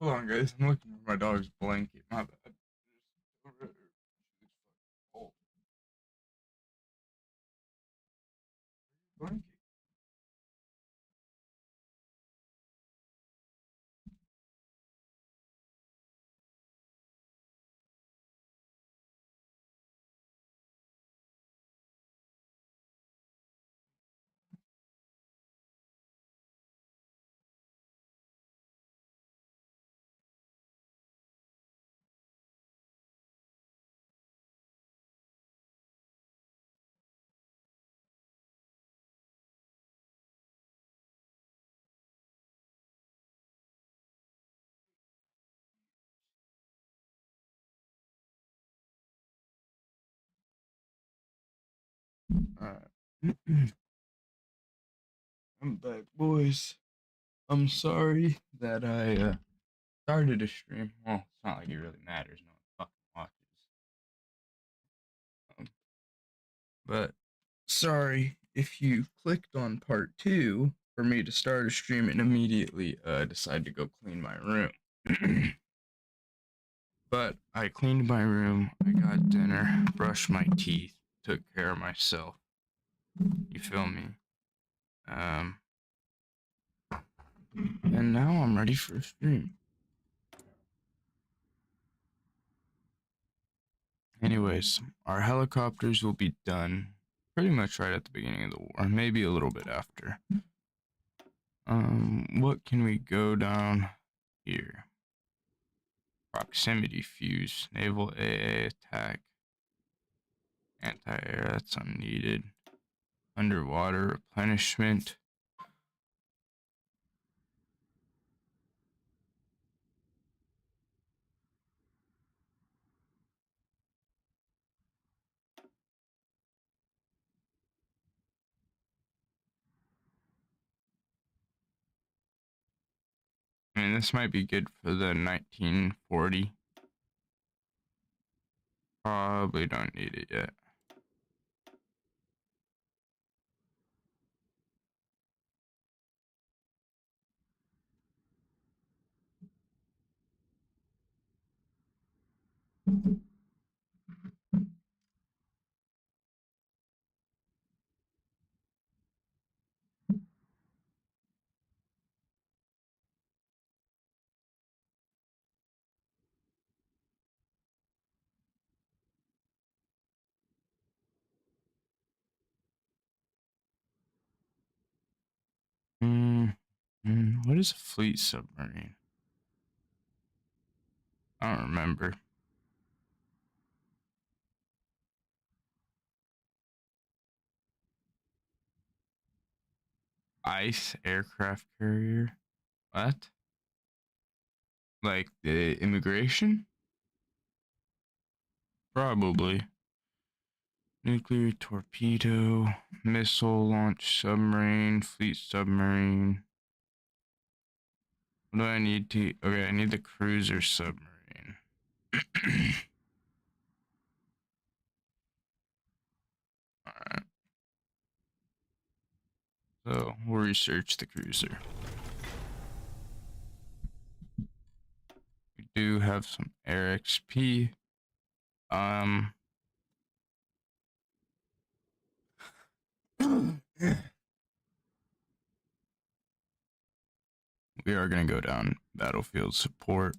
Hold on, guys. I'm looking for my dog's blanket. My bad. Cold. Blanket. Alright. I'm back, boys. I'm sorry that I started a stream. Well, it's not like it really matters. No one fucking watches. Um, but sorry if you clicked on part two for me to start a stream and immediately decide to go clean my room. But I cleaned my room, I got dinner, brushed my teeth, took care of myself. You feel me? And now I'm ready for a stream. Anyways, our helicopters will be done pretty much right at the beginning of the war, maybe a little bit after. What can we go down here? Proximity fuse, naval AA attack, anti-air, that's unneeded. Underwater replenishment. I mean, this might be good for the 1940. Probably don't need it yet. What is a fleet submarine? I don't remember. ICE aircraft carrier? What? Like the immigration? Probably. Nuclear torpedo, missile launch submarine, fleet submarine. What do I need to? Okay, I need the cruiser submarine. Alright. So we'll research the cruiser. We do have some air XP. We are gonna go down battlefield support.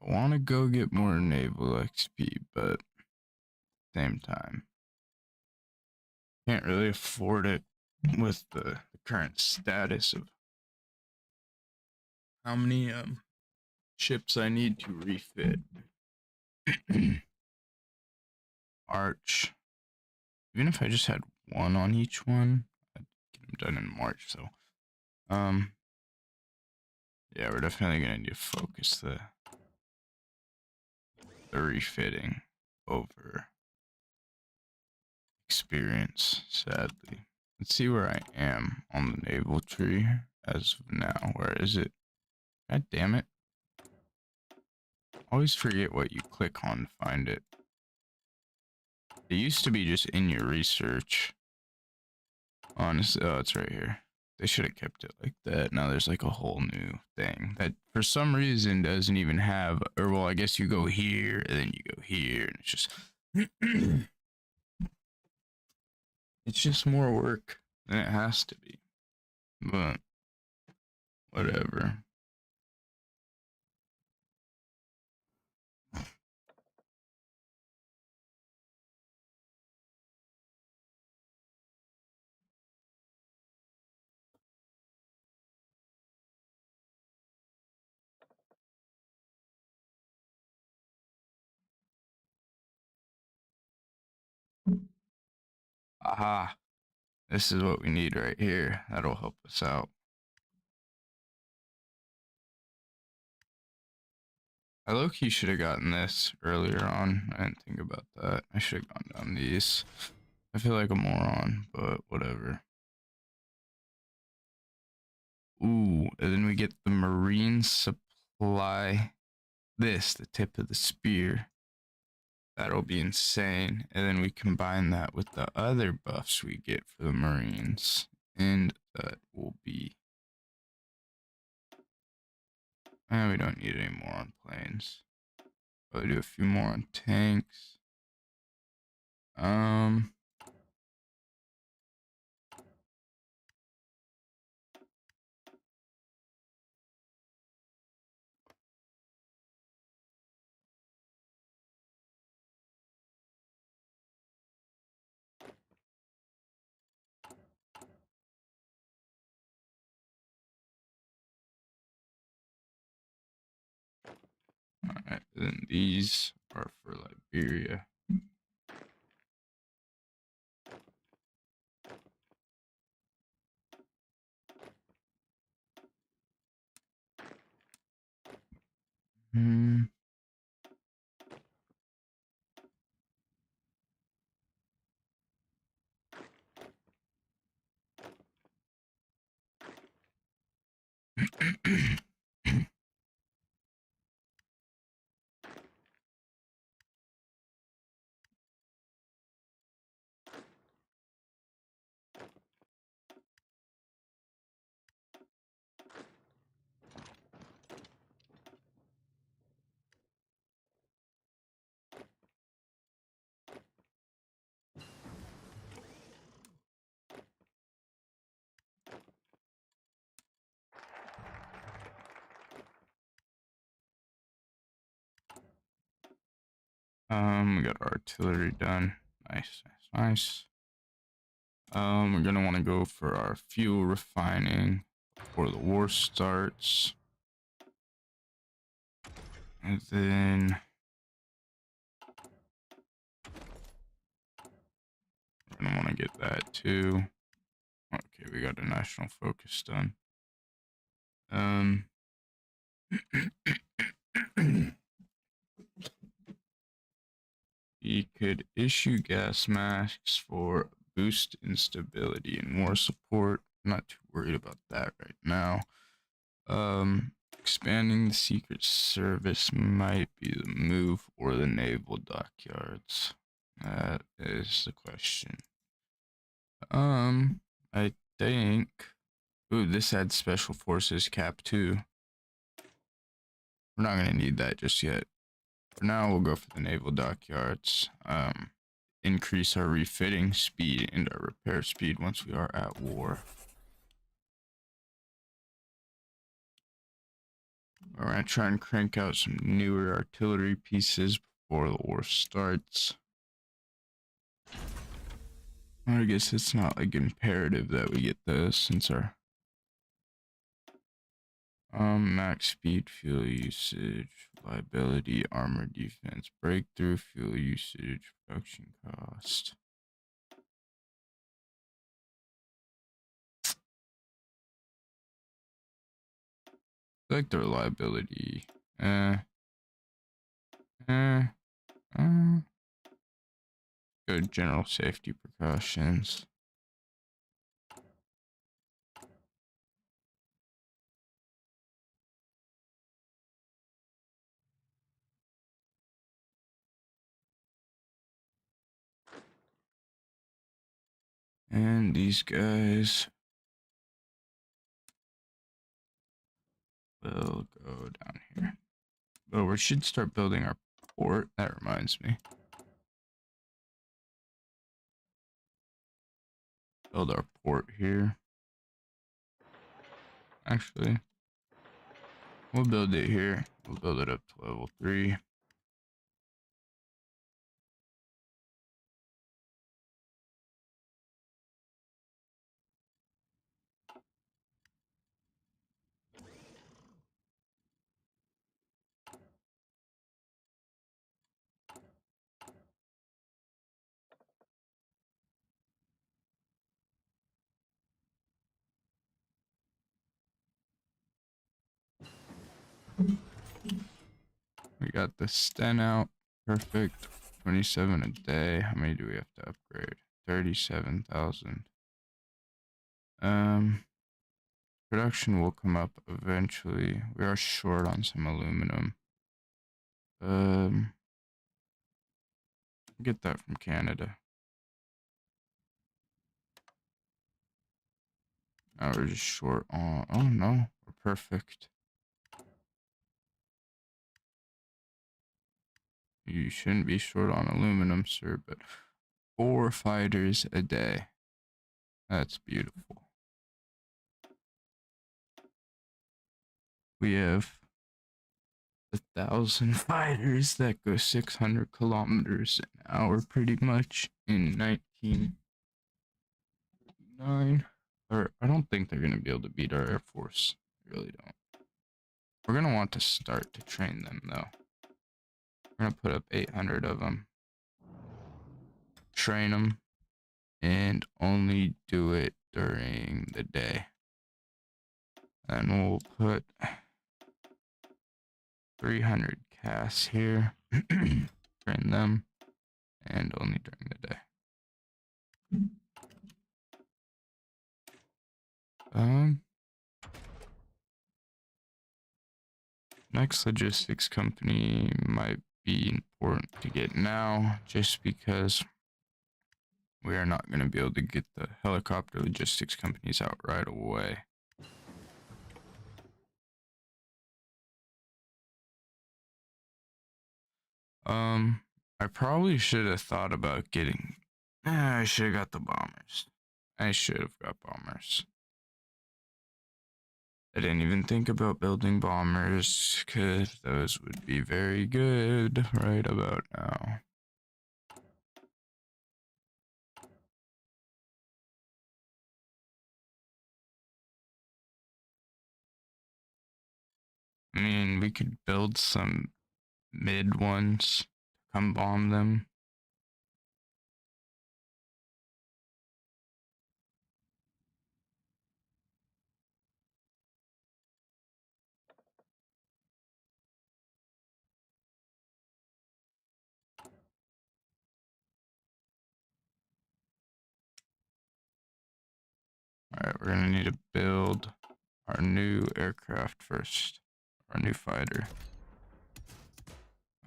I want to go get more naval XP, but same time, can't really afford it with the current status of how many ships I need to refit. Arch. Even if I just had one on each one, I'd get them done in March. So, yeah, we're definitely gonna need to focus the the refitting over experience, sadly. Let's see where I am on the naval tree as of now. Where is it? God damn it. Always forget what you click on to find it. It used to be just in your research. Honestly, oh, it's right here. They should have kept it like that. Now there's like a whole new thing that for some reason doesn't even have, or well, I guess you go here and then you go here and it's just, it's just more work than it has to be. But whatever. Aha. This is what we need right here. That'll help us out. I low-key should have gotten this earlier on. I didn't think about that. I should have gone down these. I feel like a moron, but whatever. Ooh, and then we get the marine supply. This, the tip of the spear. That'll be insane. And then we combine that with the other buffs we get for the marines. And that will be... we don't need any more on planes. Probably do a few more on tanks. Alright, then these are for Liberia. We got our artillery done. Nice, nice, nice. We're gonna want to go for our fuel refining before the war starts. And then we're gonna want to get that too. Okay, we got a national focus done. We could issue gas masks for boost instability and war support. Not too worried about that right now. Expanding the Secret Service might be the move, or the naval dockyards. That is the question. I think. Ooh, this adds Special Forces Cap 2. We're not gonna need that just yet. For now, we'll go for the naval dockyards. Increase our refitting speed and our repair speed once we are at war. We're gonna try and crank out some newer artillery pieces before the war starts. I guess it's not like imperative that we get those since our max speed, fuel usage, liability, armor defense, breakthrough, fuel usage, production cost. I like the reliability. Good general safety precautions. And these guys will go down here. Oh, we should start building our port. That reminds me. Build our port here. Actually, we'll build it here. We'll build it up to level 3. We got the sten out. Perfect. 27 a day. How many do we have to upgrade? 37,000. Production will come up eventually. We are short on some aluminum. Get that from Canada. Now we're just short on. Oh no, we're perfect. You shouldn't be short on aluminum, sir, but 4 fighters a day. That's beautiful. We have 1,000 fighters that go 600 kilometers an hour pretty much in 1939. Or I don't think they're going to be able to beat our Air Force. I really don't. We're going to want to start to train them though. We're going to put up 800 of them. Train them. And only do it during the day. And we'll put 300 casts here. Train them. And only during the day. Next logistics company might be important to get now, just because we are not going to be able to get the helicopter logistics companies out right away. I probably should have thought about getting. I should have got the bombers. I should have got bombers. I didn't even think about building bombers, because those would be very good right about now. I mean, we could build some mid ones to come bomb them. Alright, we're gonna need to build our new aircraft first. Our new fighter.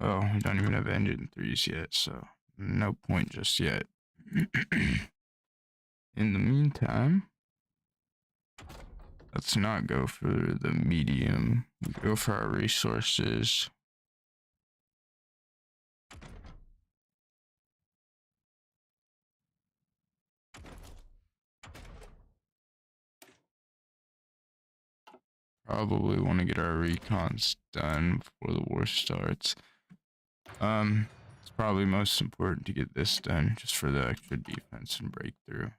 Oh, we don't even have engine 3s yet, so no point just yet. In the meantime, let's not go for the medium. We go for our resources. Probably want to get our recons done before the war starts. It's probably most important to get this done just for the extra defense and breakthrough.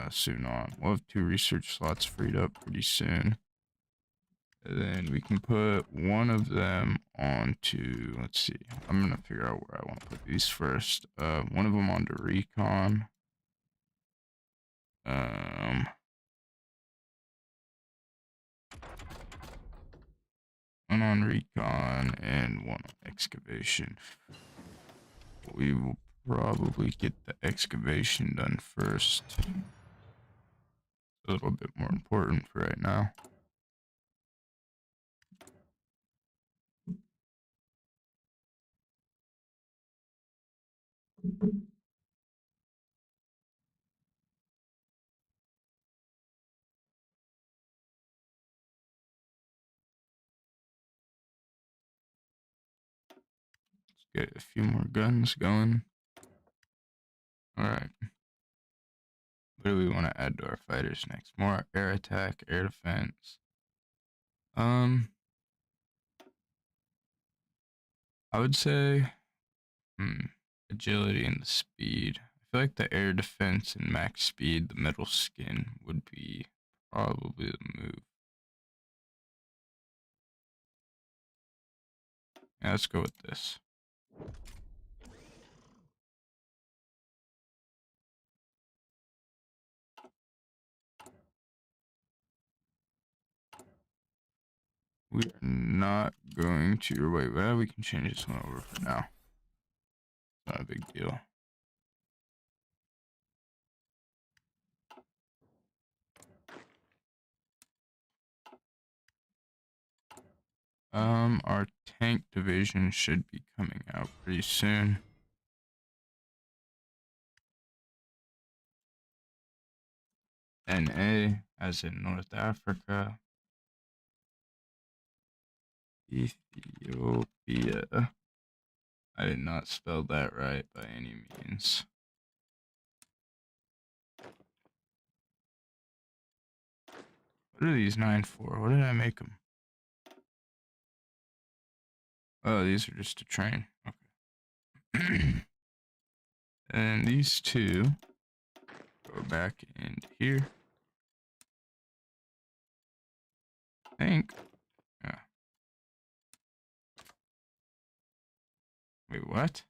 Soon on. We'll have 2 research slots freed up pretty soon. And then we can put one of them onto, let's see, I'm gonna figure out where I want to put these first. One of them onto recon. One on recon and one on excavation. We will probably get the excavation done first. A little bit more important for right now. Let's get a few more guns going. Alright. What do we want to add to our fighters next? More air attack, air defense. I would say agility and the speed. I feel like the air defense and max speed, the metal skin, would be probably the move. Yeah, let's go with this. We are not going to wait. Well, we can change this one over for now. Not a big deal. Our tank division should be coming out pretty soon. NA, as in North Africa. Ethiopia. I did not spell that right by any means. What are these 9 for? What did I make them? Oh, these are just to train. Okay. And these two go back into here. I think. Yeah. Wait, what?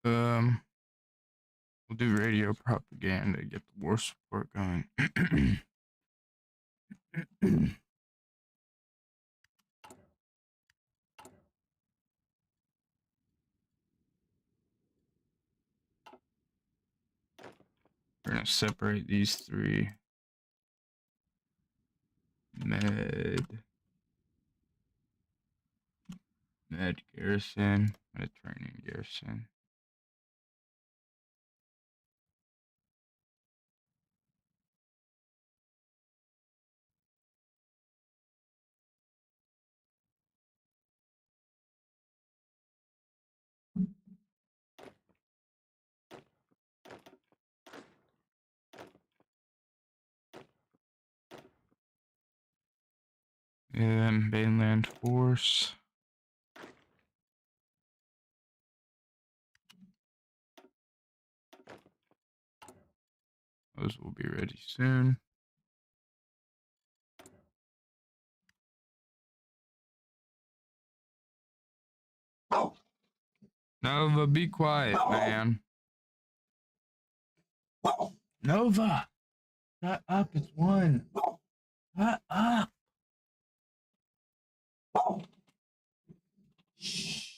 We'll do radio propaganda, get the war support going. We're gonna separate these three. Med garrison, Mediterranean garrison. Mainland force. Those will be ready soon. Nova, be quiet, man. Nova, shut up. It's one. Shut up. Shh.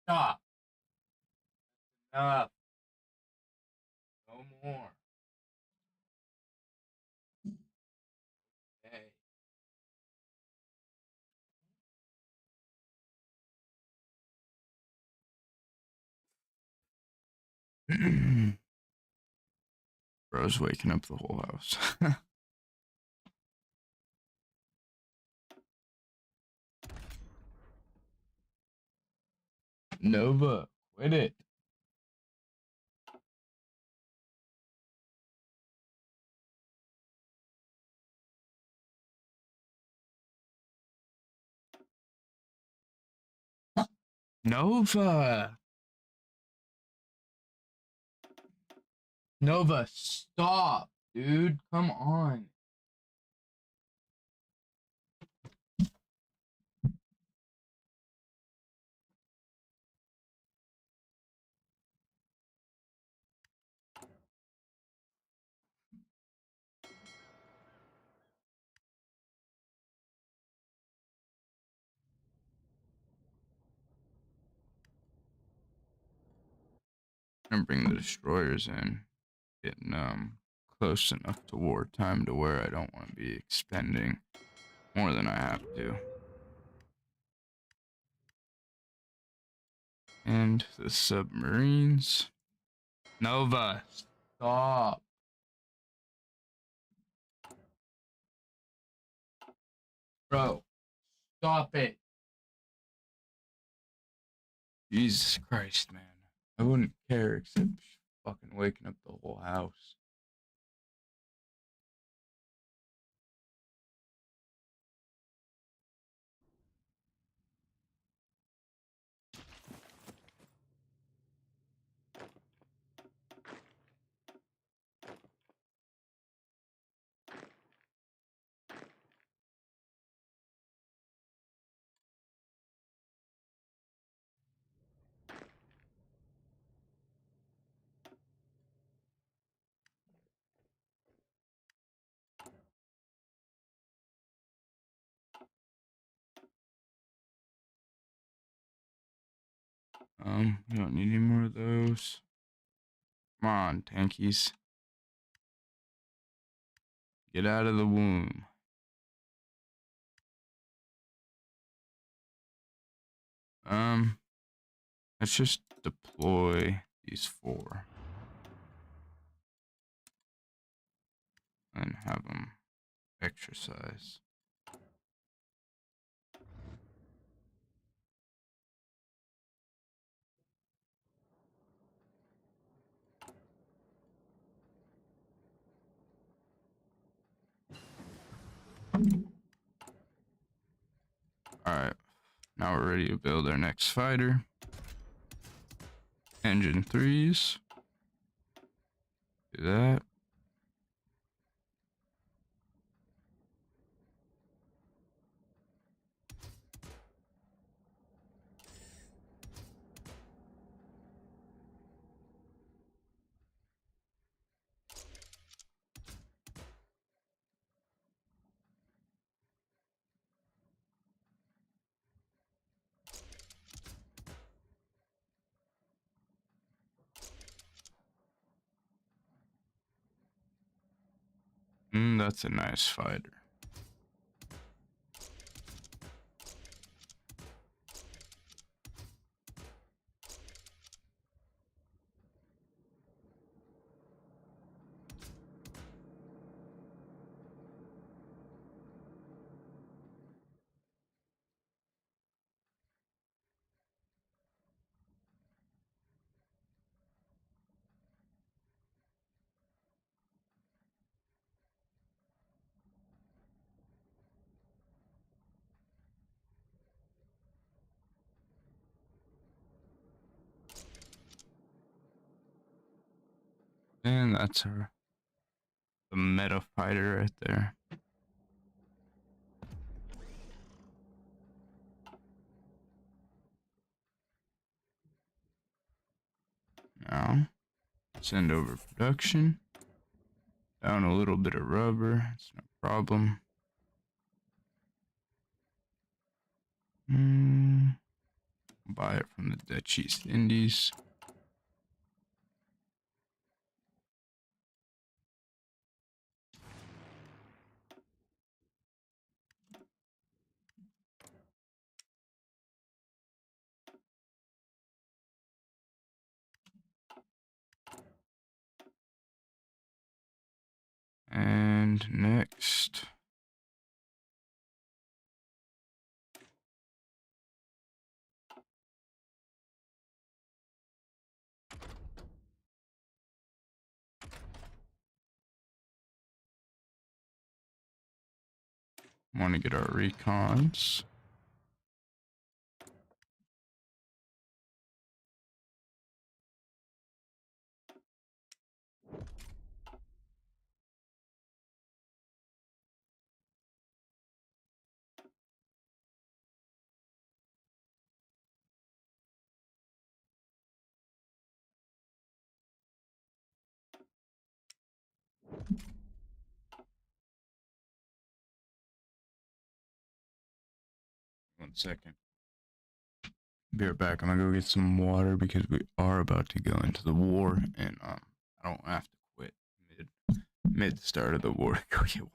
Stop. Enough. No more. Okay. Bro's waking up the whole house. Nova, quit it. Nova. Nova, stop, dude. Come on. I'm gonna bring the destroyers in. Getting close enough to wartime to where I don't want to be expending more than I have to. And the submarines. Nova, stop. Bro, stop it. Jesus Christ, man. I wouldn't care except fucking waking up the whole house. We don't need any more of those. Come on, tankies. Get out of the womb. Let's just deploy these 4. And have them exercise. Alright, now we're ready to build our next fighter. Engine 3s. Do that. That's a nice fighter. And that's the meta fighter right there. Now, send over production. Down a little bit of rubber. It's no problem. Buy it from the Dutch East Indies. And next, want to get our recons. One second. Be right back. I'm gonna go get some water because we are about to go into the war, and I don't have to quit mid start of the war to go get water.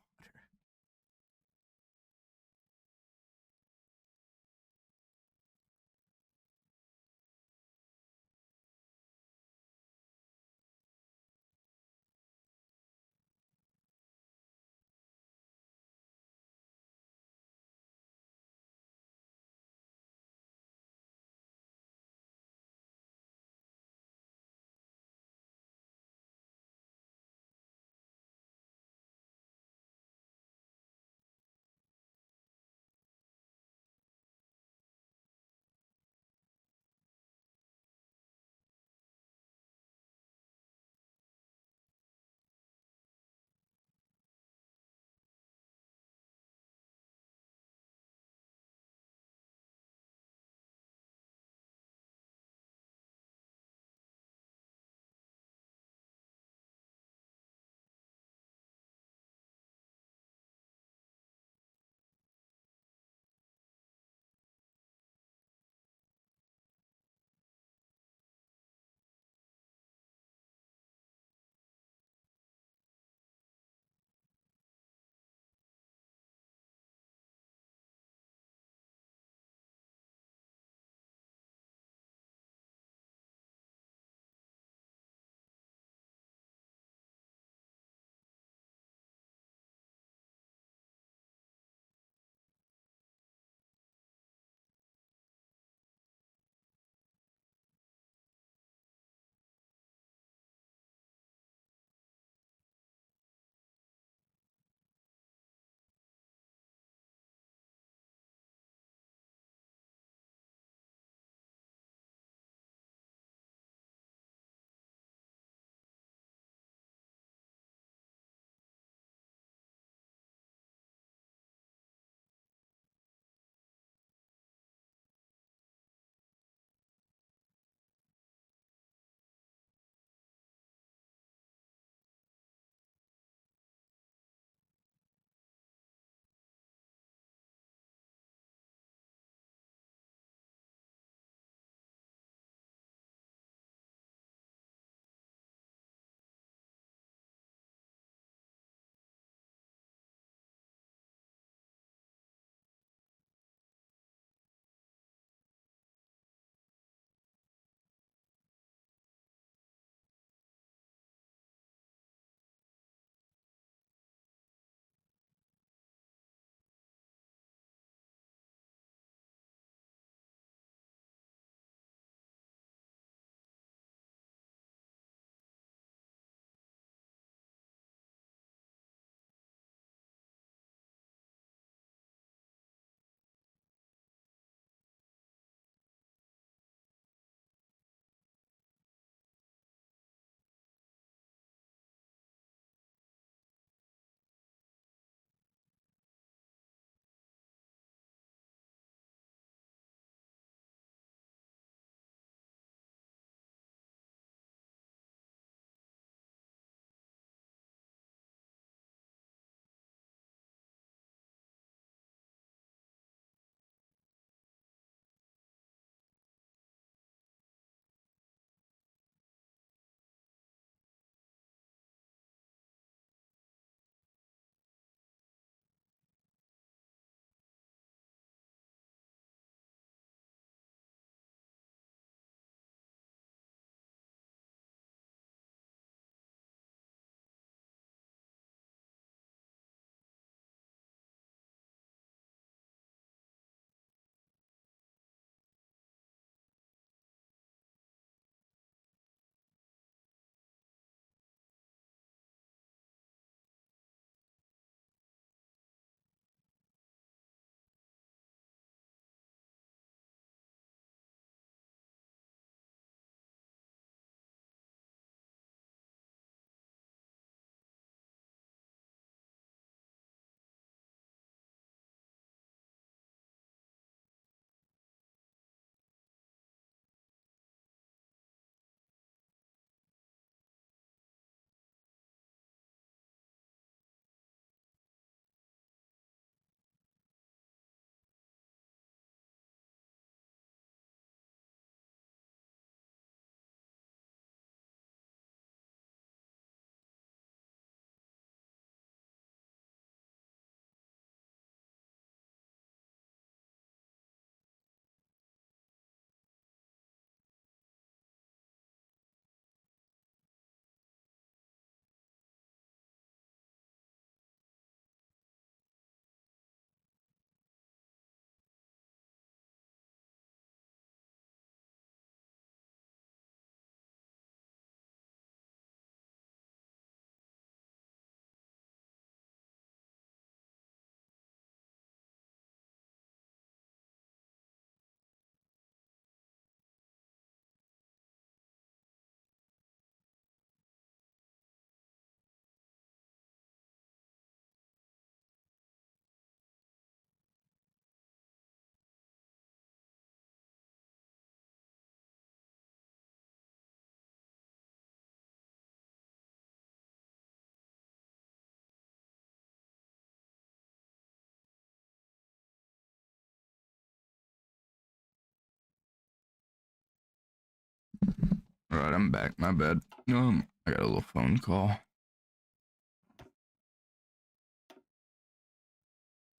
Alright, I'm back. My bad. I got a little phone call.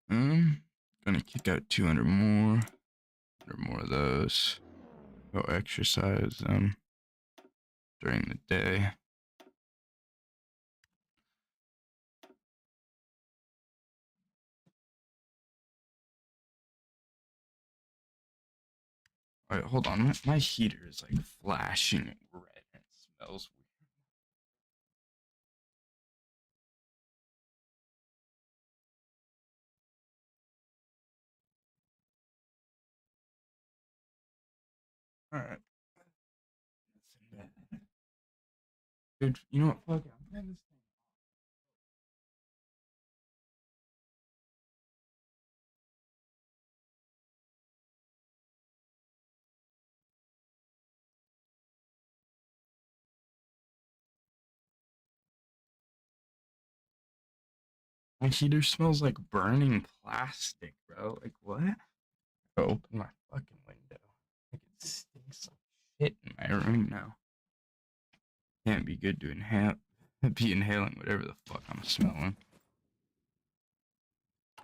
Gonna kick out 200 more. 100 more of those. Go exercise them during the day. Alright, hold on. My heater is like flashing red and it smells weird. Alright. Dude, you know what? Fuck it. I'm playing this thing. My heater smells like burning plastic, bro. Like, what? I open my fucking window. Like, it stinks like shit in my room now. Can't be good to inhale. Be inhaling whatever the fuck I'm smelling.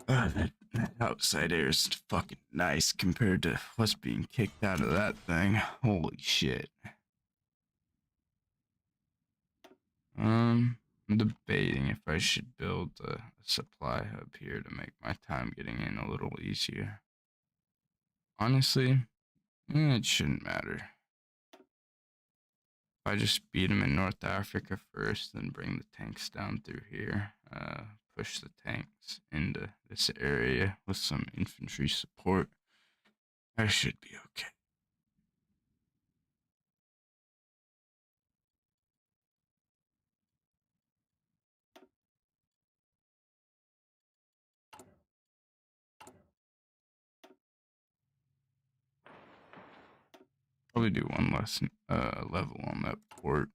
That outside air is fucking nice compared to what's being kicked out of that thing. Holy shit. I'm debating if I should build a supply hub here to make my time getting in a little easier. Honestly, it shouldn't matter. If I just beat them in North Africa first, then bring the tanks down through here, push the tanks into this area with some infantry support, I should be okay. Probably do one less level on that port.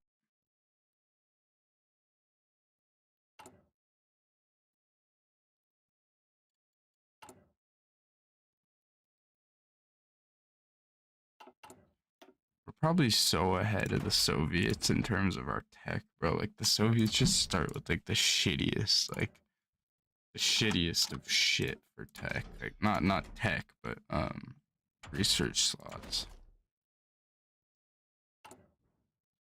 We're probably so ahead of the Soviets in terms of our tech, bro. Like the Soviets just start with like the shittiest of shit for tech. Like not tech, but research slots.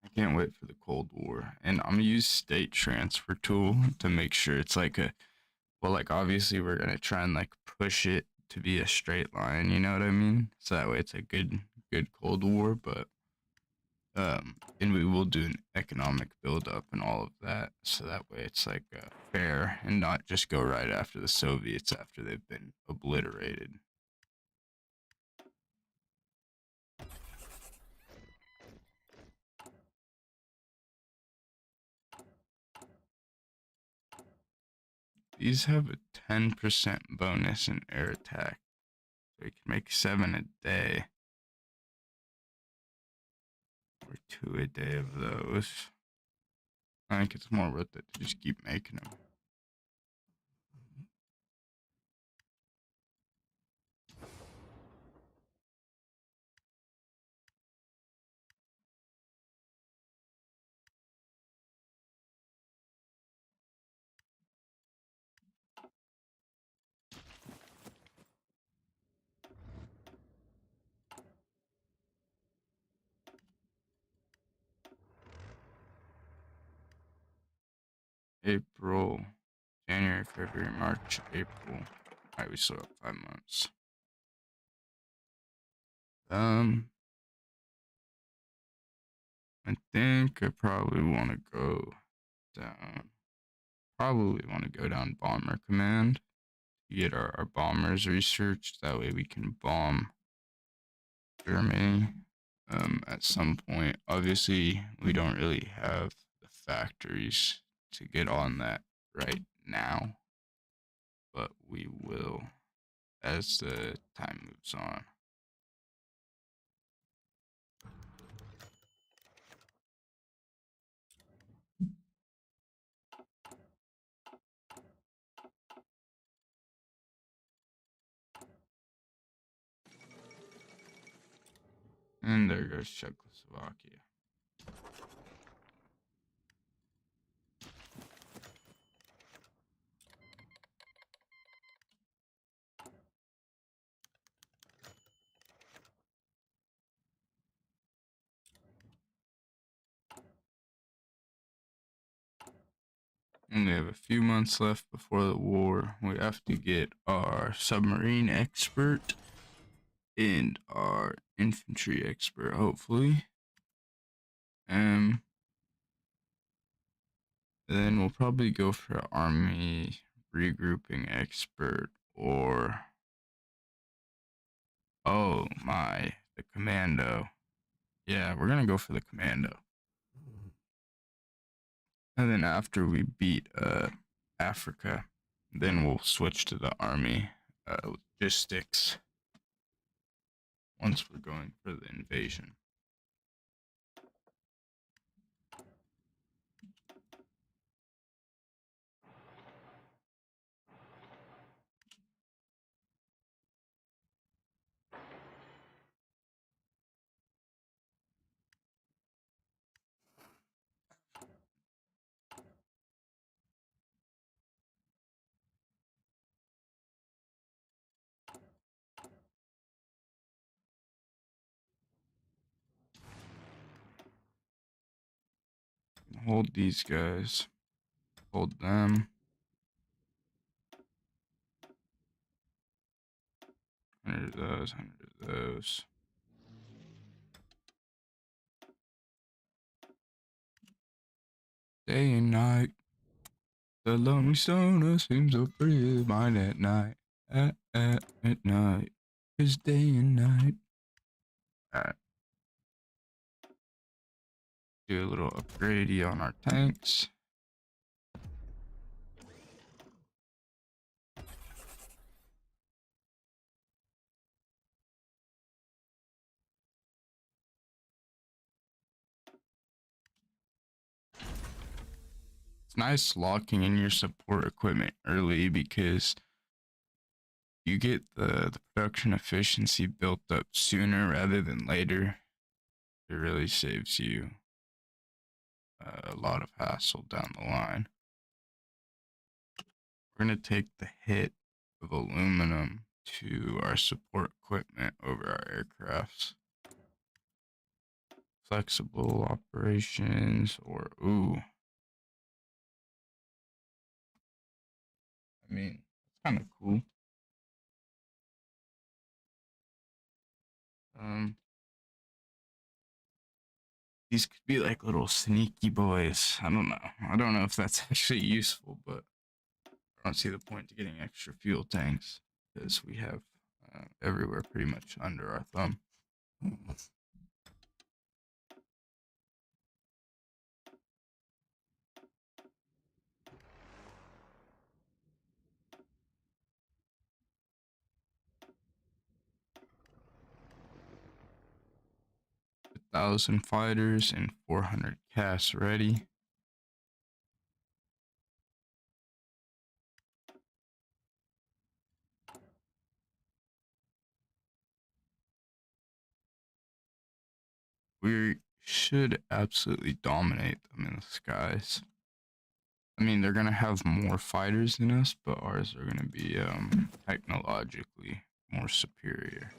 I can't wait for the Cold War. And I'm gonna use state transfer tool to make sure it's like a well, like obviously we're gonna try and like push it to be a straight line, you know what I mean? So that way it's a good Cold War, but and we will do an economic build up and all of that, so that way it's like fair and not just go right after the Soviets after they've been obliterated. These have a 10% bonus in air attack, so we can make 7 a day or 2 a day of those. I think it's more worth it to just keep making them. April, January, February, March, April. Alright, we still have 5 months. I think I probably want to go down. Probably want to go down Bomber Command to get our bombers researched. That way we can bomb Germany at some point. Obviously, we don't really have the factories to get on that right now, but we will as the time moves on. And there goes Czechoslovakia. Only have a few months left before the war. We have to get our submarine expert and our infantry expert, hopefully. Then we'll probably go for army regrouping expert or oh my, the commando. Yeah, we're gonna go for the commando. And then after we beat Africa, then we'll switch to the army logistics once we're going for the invasion. Hold these guys. Hold them. 100 of those, 100 of those. Day and night. The lonely stoner seems so free of mind at night. At night. It's day and night. Alright. Do a little upgrade on our tanks. It's nice locking in your support equipment early because you get the production efficiency built up sooner rather than later. It really saves you a lot of hassle down the line. We're going to take the hit of aluminum to our support equipment over our aircrafts. Flexible operations or ooh. I mean, it's kind of cool. These could be like little sneaky boys. I don't know. I don't know if that's actually useful, but I don't see the point to getting extra fuel tanks because we have everywhere pretty much under our thumb. 1,000 fighters and 400 casts ready. We should absolutely dominate them in the skies. I mean, they're gonna have more fighters than us, but ours are gonna be technologically more superior.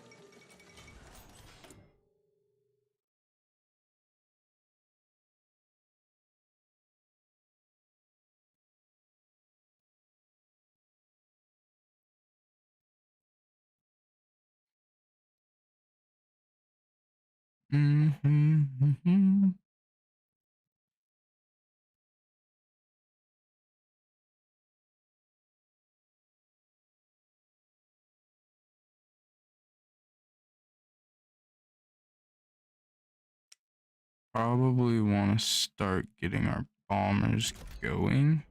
Probably want to start getting our bombers going.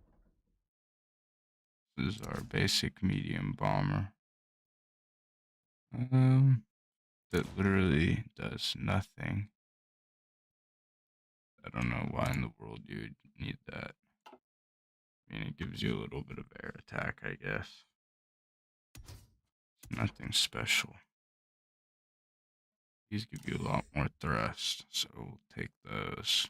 This is our basic medium bomber. That literally does nothing. I don't know why in the world you would need that. I mean, it gives you a little bit of air attack, I guess. It's nothing special. These give you a lot more thrust, so we'll take those.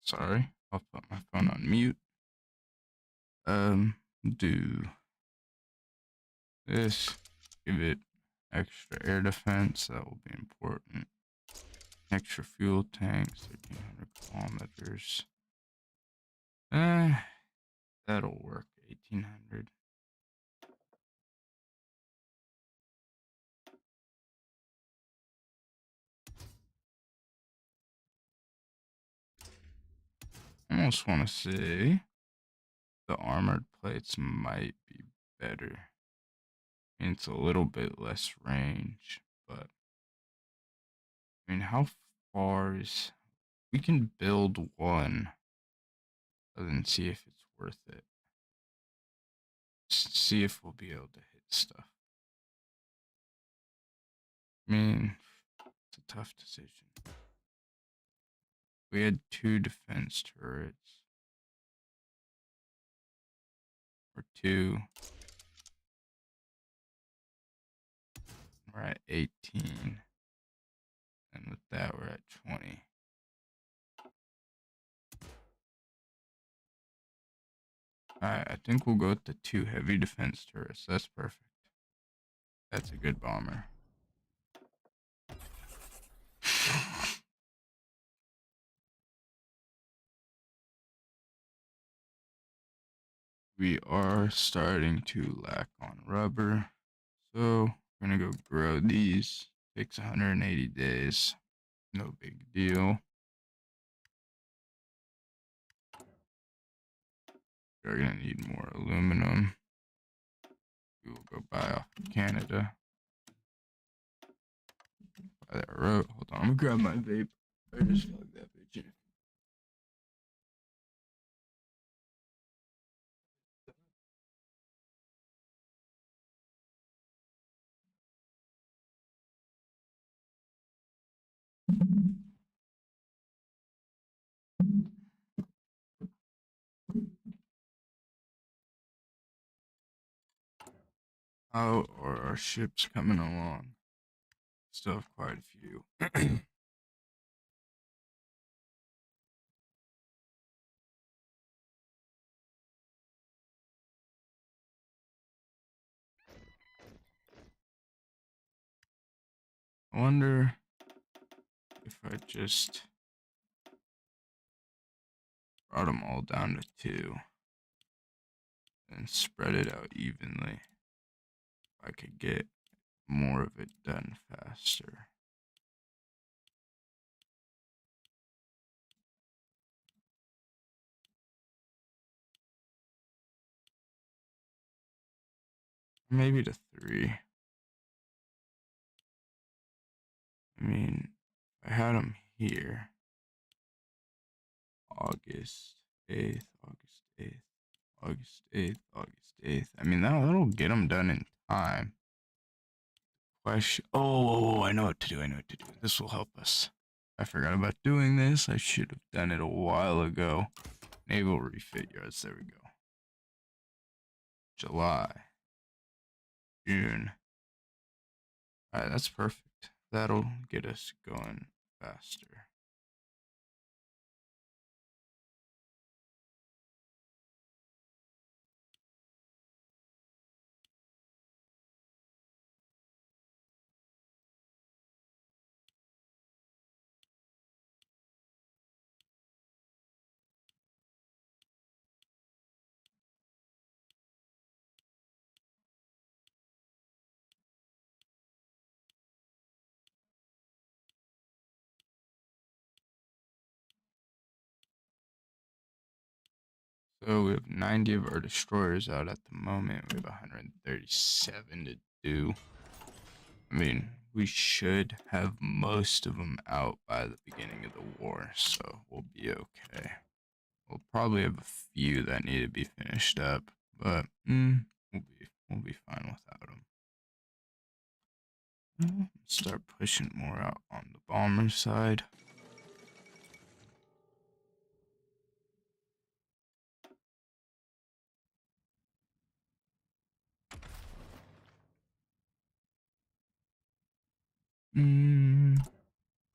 Sorry, I'll put my phone on mute. Do this. Give it extra air defense. That will be important. Extra fuel tanks. 1,300 kilometers. That'll work. 1,800. I almost want to say the armored plates might be better. I mean, it's a little bit less range, but I mean, how far is we can build one and then see if it's worth it. See if we'll be able to hit stuff. I mean, it's a tough decision. We had 2 defense turrets. Or 2. We're at 18. And with that, we're at 20. Alright, I think we'll go with the 2 heavy defense turrets. That's perfect. That's a good bomber. We are starting to lack on rubber. So we're gonna go grow these. Takes 180 days. No big deal. We're gonna need more aluminum. We will go buy off of Canada. Buy that road. Hold on, I'm gonna grab my vape. I just plug that bitch in. How are our ships coming along? Still have quite a few. I wonder if I just brought them all down to 2 and spread it out evenly. I could get more of it done faster. Maybe to 3. I mean, I had them here. August 8th, August 8th, August 8th, August 8th. I mean, that'll get them done in time. Question. Oh, I know what to do. I know what to do. This will help us. I forgot about doing this. I should have done it a while ago. Naval refit yards. There we go. July. June. Alright, that's perfect. That'll get us going faster. So we have 90 of our destroyers out at the moment. We have 137 to do. I mean, we should have most of them out by the beginning of the war, so we'll be okay. We'll probably have a few that need to be finished up, but we'll be fine without them. Start pushing more out on the bomber side.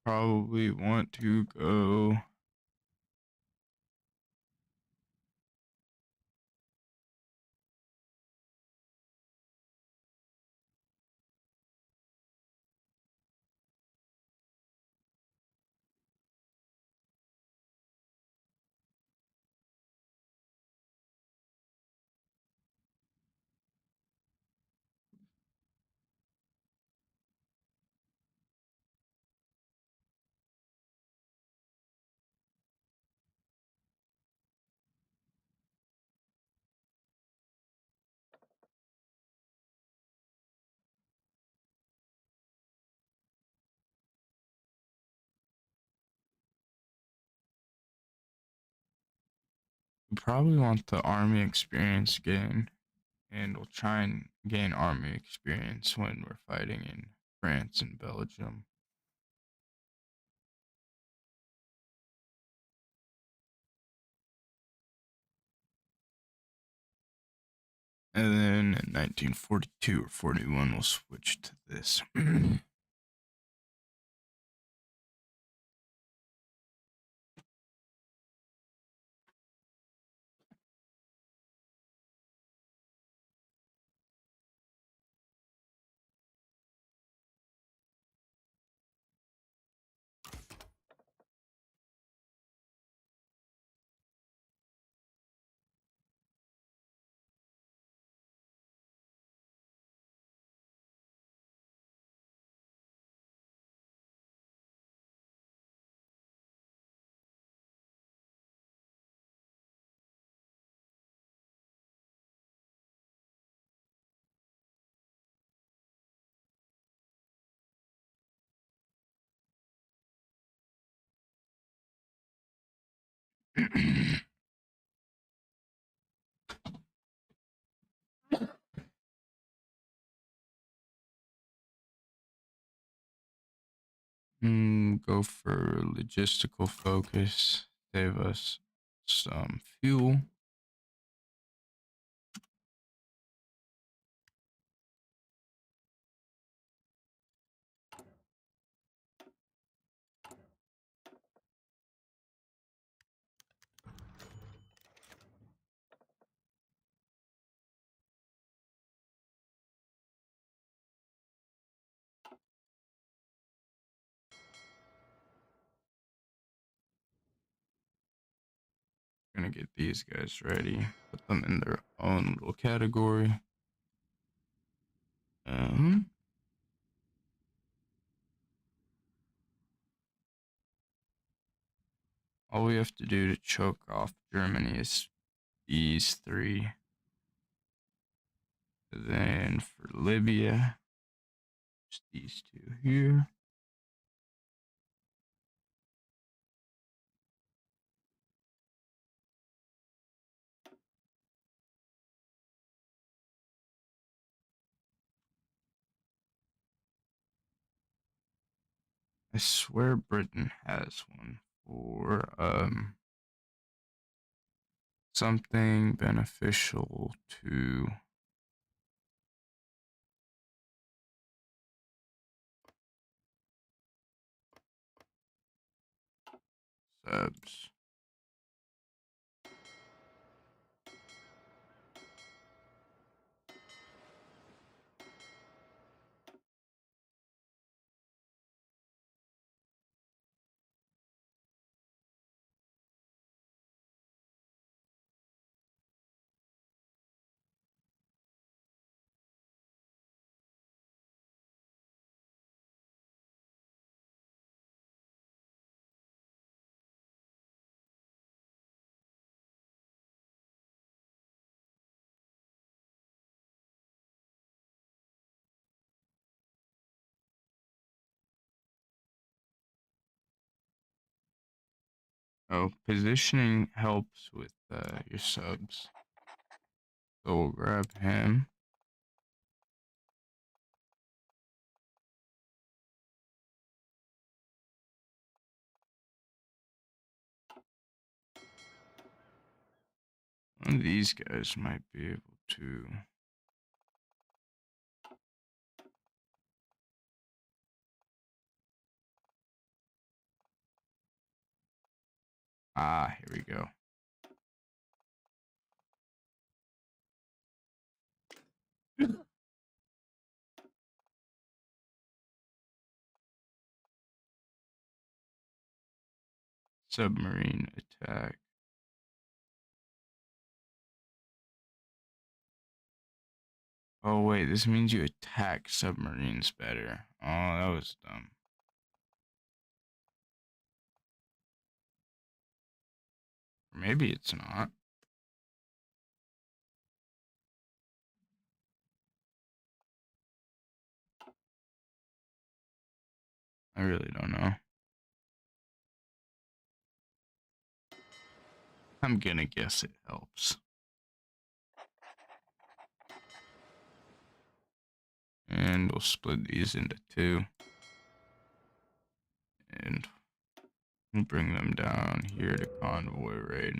Probably want to go We probably want the army experience gain, and we'll try and gain army experience when we're fighting in France and Belgium. And then in 1942 or 41, we'll switch to this. Go for logistical focus. Save us some fuel. Gonna get these guys ready. Put them in their own little category. All we have to do to choke off Germany is these three. Then for Libya, just these two here. I swear Britain has one for something beneficial to subs. Oh, positioning helps with your subs. So we'll grab him. One of these guys might be able to. Ah, here we go. Submarine attack. Oh wait, this means you attack submarines better. Oh, that was dumb. Or maybe it's not. I really don't know. I'm gonna guess it helps. And we'll split these into two. And we'll bring them down here to convoy raid.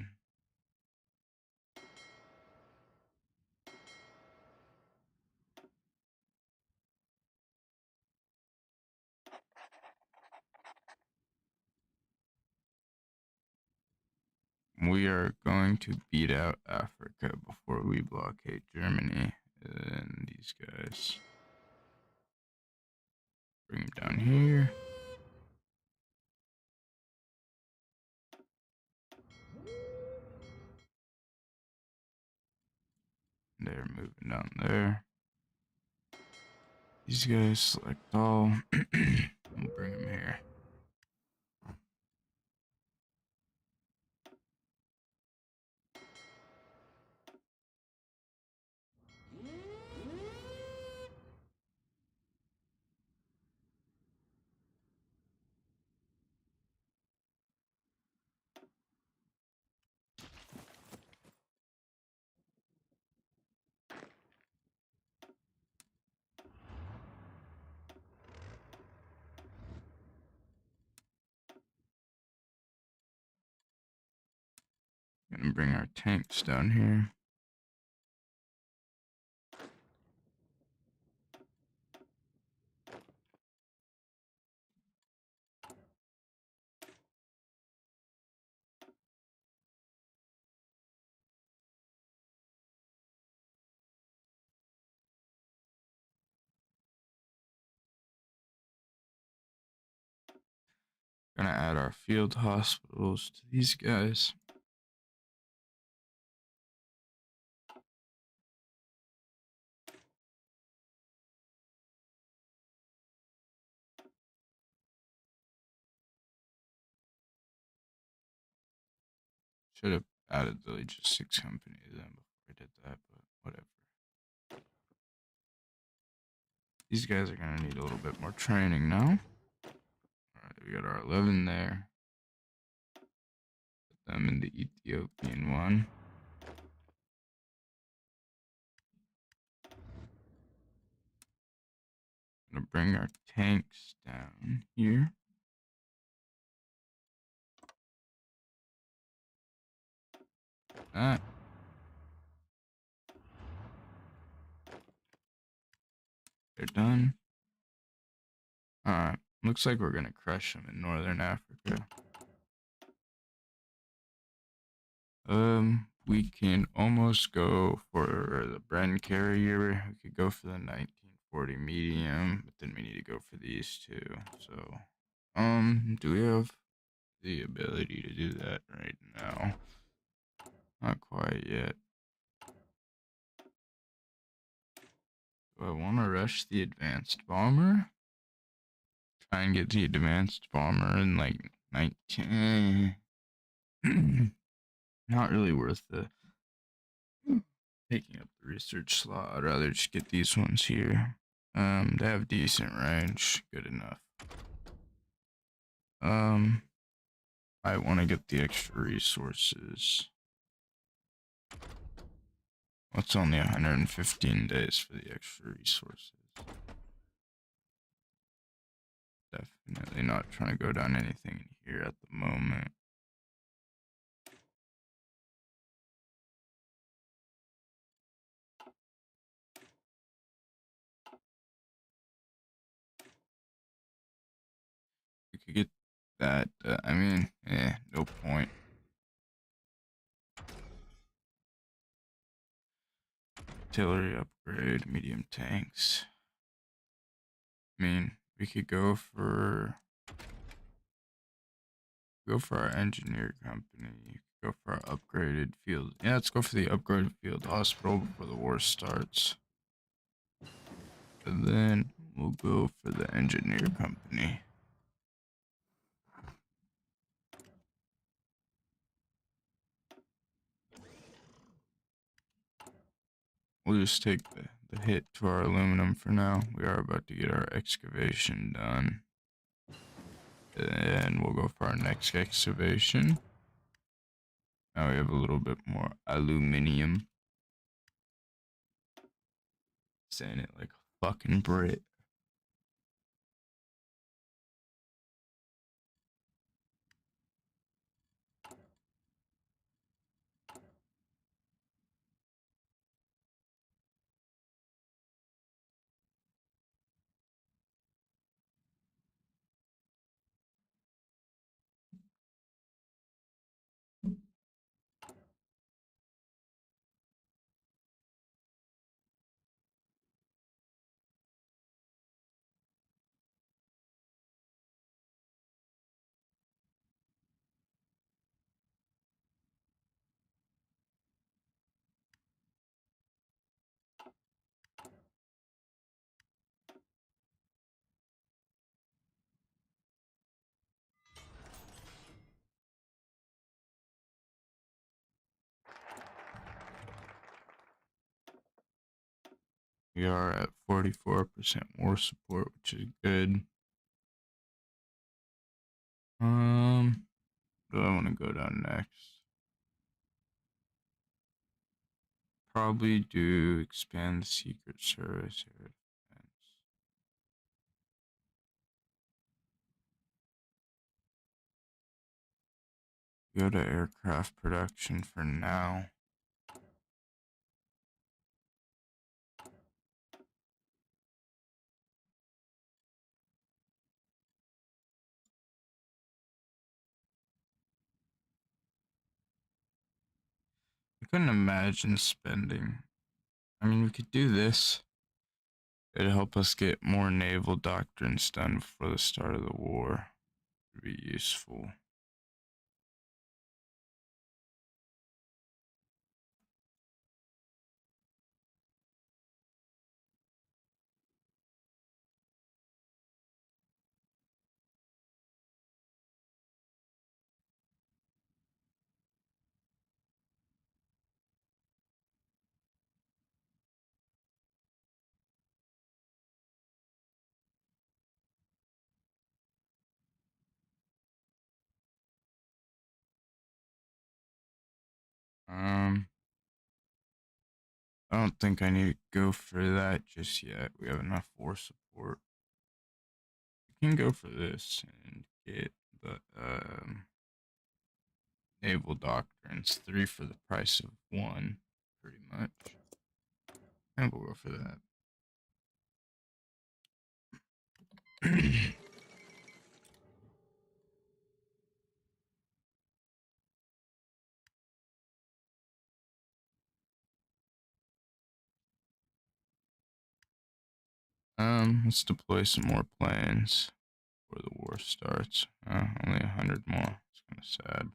We are going to beat out Africa before we blockade Germany. And these guys. Bring them down here. They're moving down there. These guys select all. We'll bring them here. Gonna bring our tanks down here. Gonna add our field hospitals to these guys. Should have added the logistics company then before I did that, but whatever. These guys are gonna need a little bit more training now. Alright, we got our 11 there. Put them in the Ethiopian one. Gonna bring our tanks down here. That. They're done. Alright, looks like we're gonna crush them in Northern Africa. We can almost go for the Bren carrier. We could go for the 1940 medium, but then we need to go for these two. So, do we have the ability to do that right now? Not quite yet. Do I want to rush the advanced bomber? Try and get the advanced bomber in like 19. Not really worth the taking up the research slot. I'd rather just get these ones here. They have decent range, good enough. I want to get the extra resources. It's only 115 days for the extra resources. Definitely not trying to go down anything in here at the moment. We could get that, I mean, no point. Artillery upgrade, medium tanks. I mean, we could go for our engineer company. Go for our upgraded field. Yeah, let's go for the upgraded field hospital before the war starts. And then we'll go for the engineer company. We'll just take the hit to our aluminum for now. We are about to get our excavation done. And we'll go for our next excavation. Now we have a little bit more aluminium. Saying it like a fucking Brit. We are at 44% war support, which is good. Where do I want to go down next? Probably do expand the Secret Service area defense. Go to aircraft production for now. I couldn't imagine spending. I mean, we could do this. It'd help us get more naval doctrines done before the start of the war. It'd be useful. Um, I don't think I need to go for that just yet. We have enough war support. We can go for this and get the naval doctrines, 3 for the price of 1, pretty much. And we'll go for that. Let's deploy some more planes before the war starts. Only 100 more. It's kind of sad.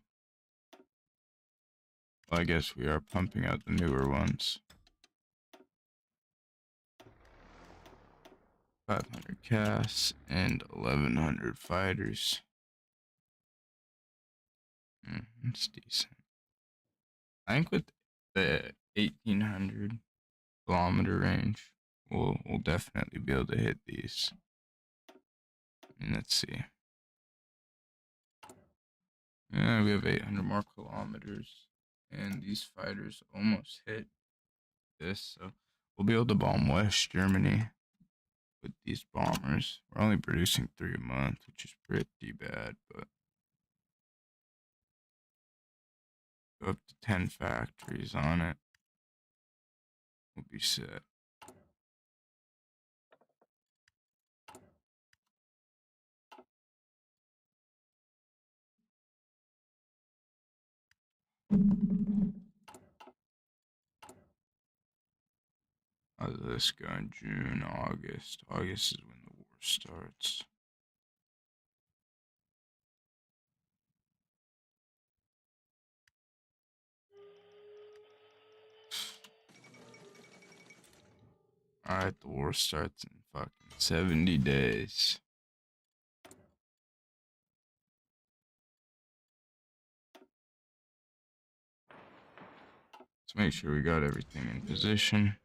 Well, I guess we are pumping out the newer ones. 500 CAS and 1100 fighters. It's decent. I think with the 1800 kilometer range, we'll definitely be able to hit these. Let's see. Yeah, we have 800 more kilometers, and these fighters almost hit this, so we'll be able to bomb West Germany with these bombers. We're only producing 3 a month, which is pretty bad, but go up to 10 factories on it. We'll be set. How does this go in June, August? August is when the war starts. Alright, the war starts in fucking 70 days. Let's make sure we got everything in position.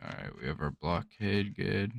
Alright, we have our blockade good.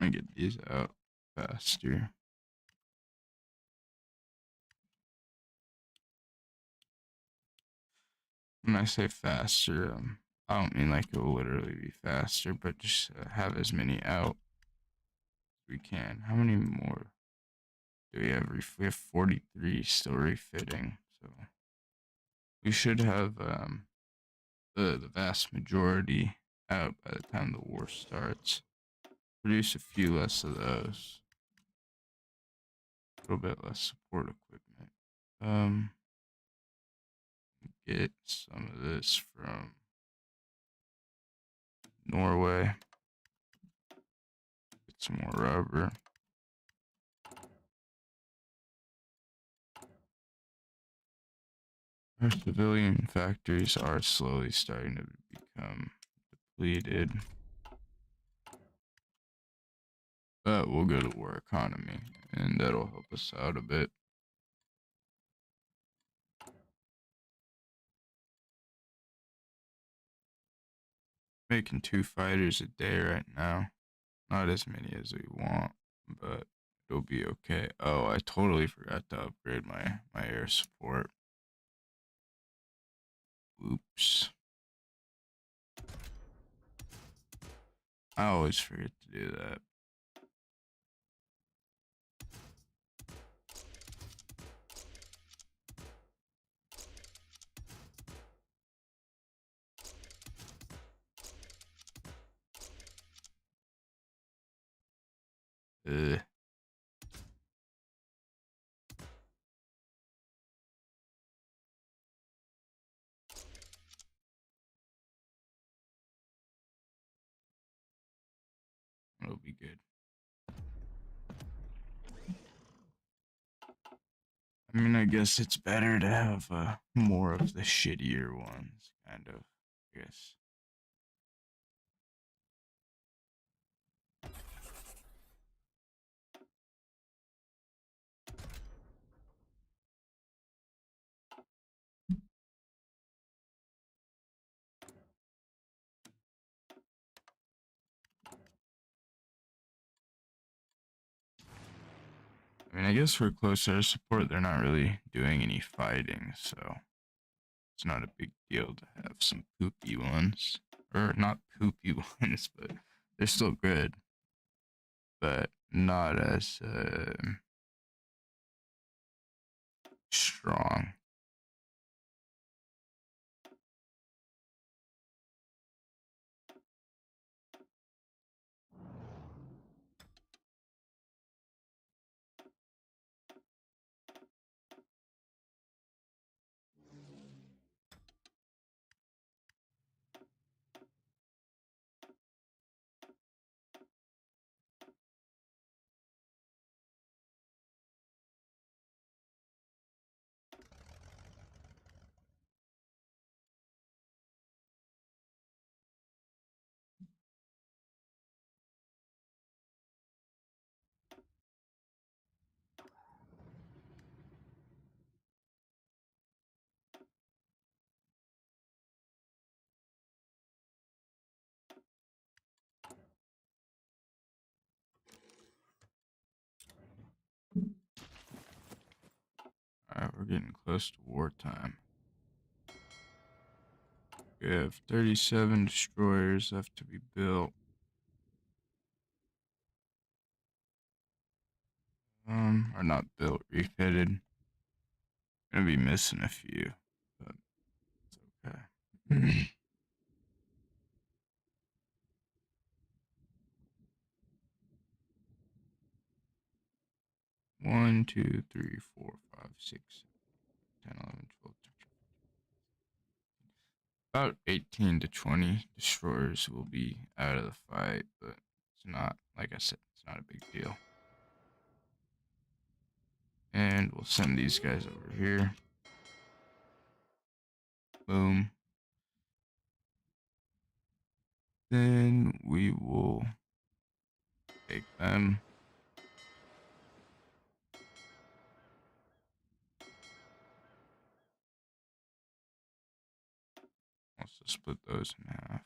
I get these out faster. When I say faster, I don't mean like it'll literally be faster, but just have as many out as we can. How many more do we have? We have 43 still refitting, so we should have the vast majority out by the time the war starts. Produce a few less of those. A little bit less support equipment. Get some of this from Norway. Get some more rubber. Our civilian factories are slowly starting to become depleted. But we'll go to war economy, and that'll help us out a bit. Making 2 fighters a day right now. Not as many as we want, but it'll be okay. Oh, I totally forgot to upgrade my air support. Oops. I always forget to do that. Ugh. It'll be good. I mean, I guess it's better to have more of the shittier ones, kind of. I guess. I mean, I guess for close air support, they're not really doing any fighting, so it's not a big deal to have some poopy ones. Or not poopy ones, but they're still good. But not as strong. Alright, we're getting close to wartime. We have 37 destroyers left to be built. Are not built, refitted. Gonna be missing a few, but it's okay. 1, 2, 3, 4, 5, 6, 10, 11, 12, 13. About 18 to 20 destroyers will be out of the fight, but it's not, like I said, it's not a big deal. And we'll send these guys over here. Boom. Then we will take them. Also split those in half.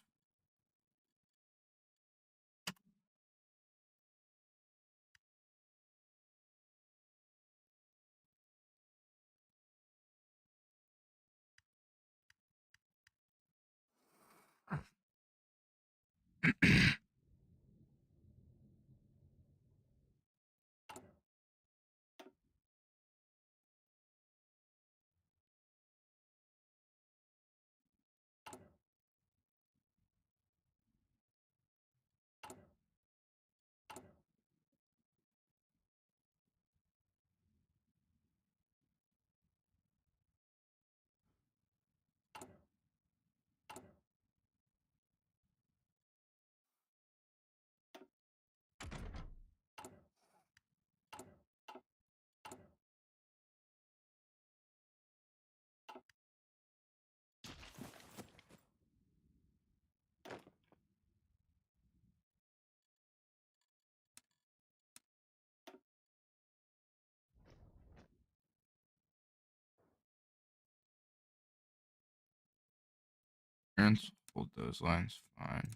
Let's hold those lines fine.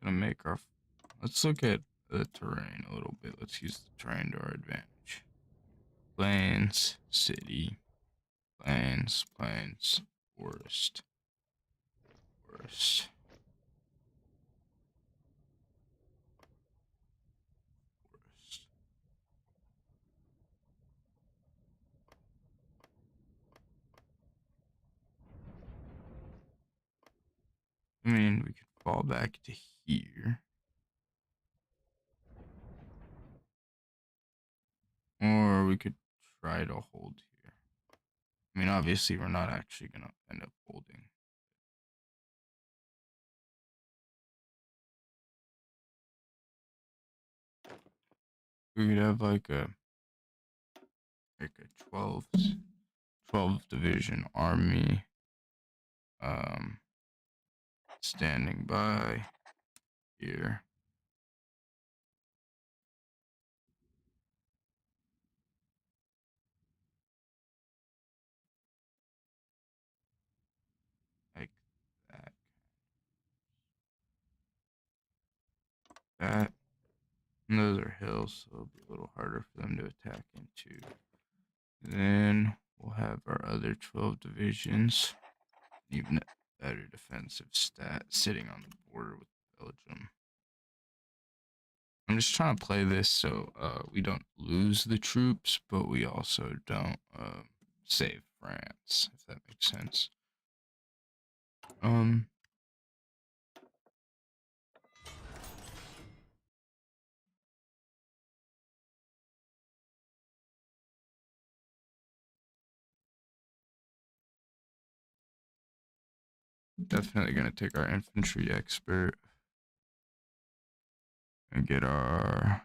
Gonna make our. Let's look at the terrain a little bit. Let's use the terrain to our advantage. Plains, city, plains, plains, forest, forest, forest. I mean, we could fall back to here. Or we could try to hold here. I mean, obviously, we're not actually going to end up holding. We could have like a 12 division army standing by here. Like that. That. And those are hills, so it'll be a little harder for them to attack into. Then we'll have our other 12 divisions, even a better defensive stat, sitting on the border with Belgium. I'm just trying to play this so we don't lose the troops, but we also don't save France, if that makes sense. Definitely gonna take our infantry expert and get our.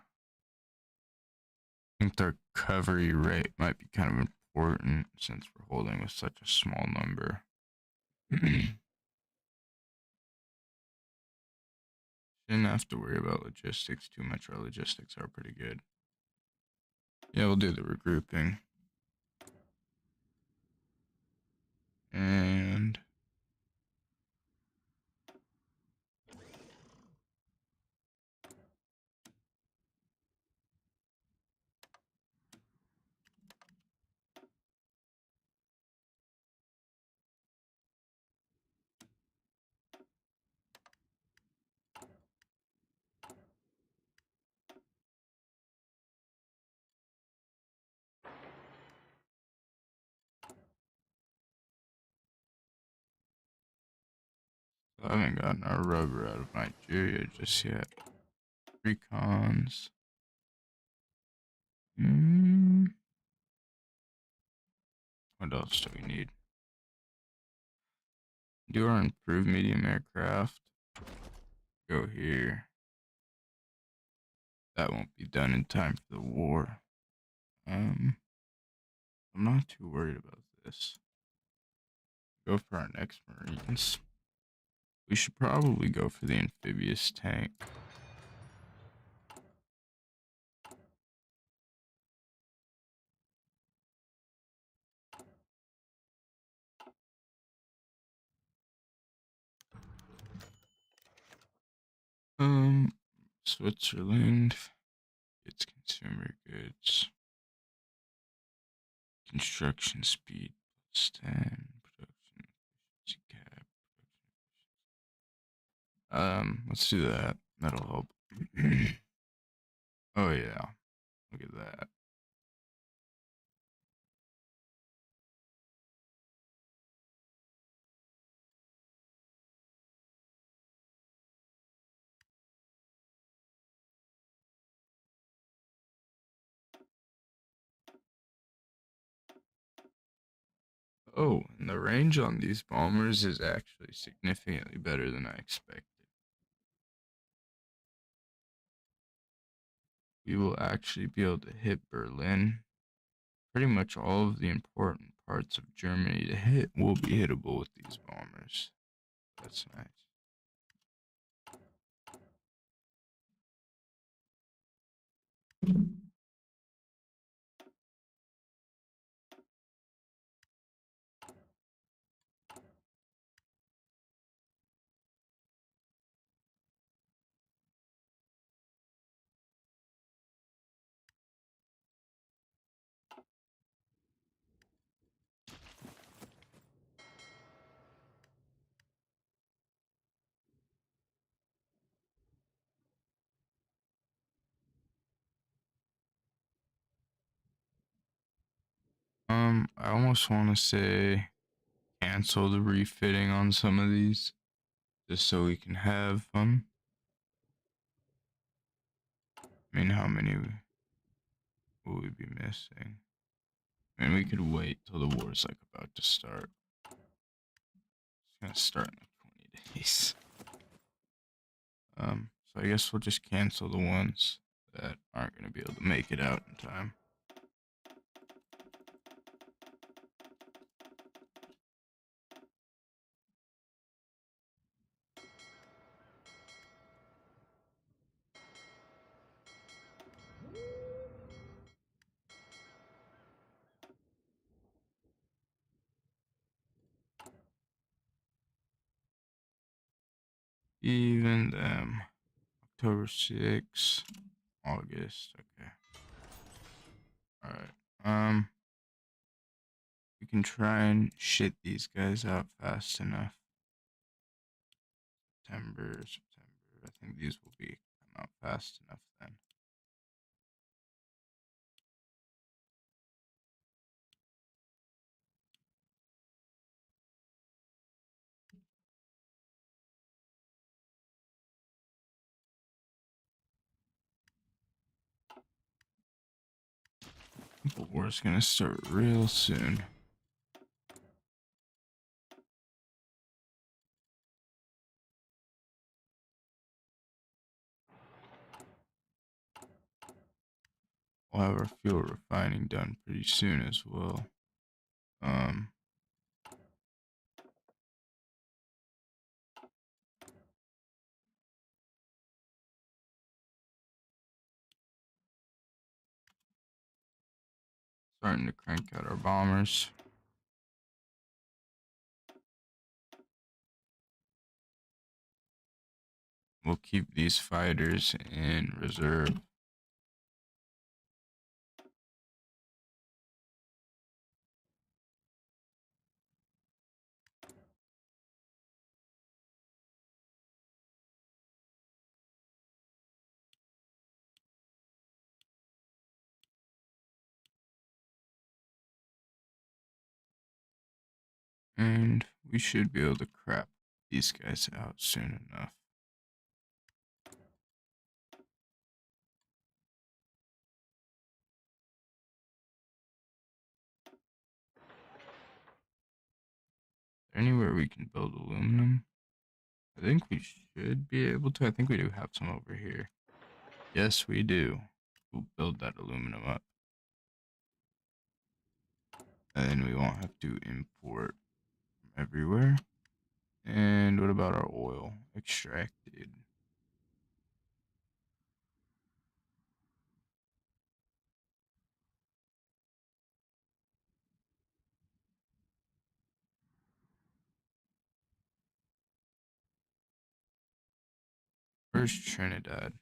I think the recovery rate might be kind of important since we're holding with such a small number. Shouldn't have to worry about logistics too much. Our logistics are pretty good. Yeah, we'll do the regrouping. And I haven't gotten our rubber out of Nigeria just yet. Recons. What else do we need? Do our improved medium aircraft. Go here. That won't be done in time for the war. I'm not too worried about this. Go for our next Marines. We should probably go for the amphibious tank. Switzerland. It's consumer goods. Construction speed plus 10. Production efficiency cap. Let's do that. That'll help. Oh yeah, look at that. Oh, and the range on these bombers is actually significantly better than I expected. We will actually be able to hit Berlin. Pretty much all of the important parts of Germany to hit will be hittable with these bombers. That's nice. I almost want to say cancel the refitting on some of these, just so we can have them. I mean, how many will we be missing? I mean, we could wait till the war's like about to start. It's gonna start in like 20 days. So I guess we'll just cancel the ones that aren't gonna be able to make it out in time. Even them. October 6th, August. Okay. All right. We can try and shit these guys out fast enough. September. I think these will be come out fast enough then. The war's gonna start real soon. We'll have our fuel refining done pretty soon as well. Starting to crank out our bombers. We'll keep these fighters in reserve. And we should be able to crap these guys out soon enough. Anywhere we can build aluminum? I think we should be able to. I think we do have some over here. Yes, we do. We'll build that aluminum up. And then we won't have to import from everywhere. And what about our oil? Extracted. Where's Trinidad?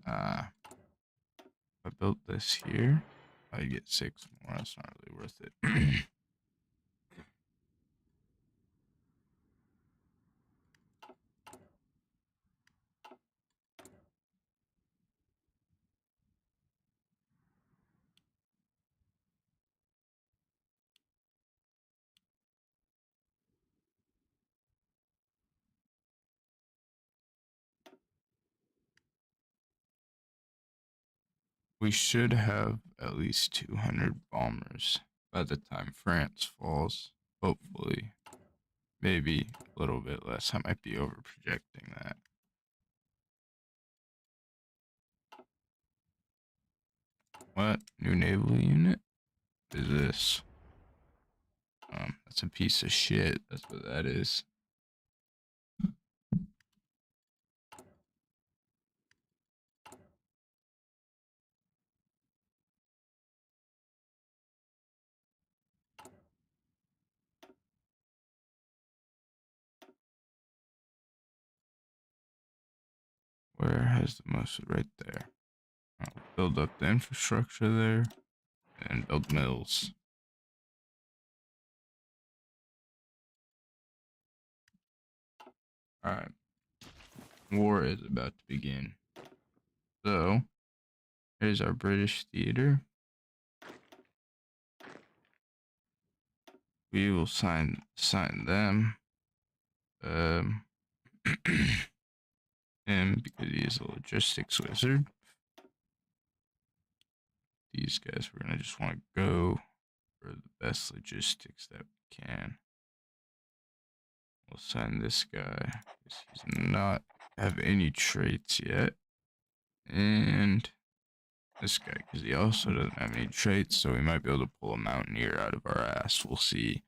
If I built this here, I get 6 more. That's not really worth it. We should have at least 200 bombers by the time France falls. Hopefully. Maybe a little bit less. I might be over projecting that. What? New naval unit? What is this? That's a piece of shit. That's what that is. Where has the most? Right there. I'll build up the infrastructure there and build mills. Alright. War is about to begin. So, here's our British theater. We will sign them. Him because he is a logistics wizard. These guys, we're gonna just want to go for the best logistics that we can. We'll sign this guy because he's not have any traits yet, and this guy because he also doesn't have any traits, so we might be able to pull a mountaineer out of our ass. We'll see.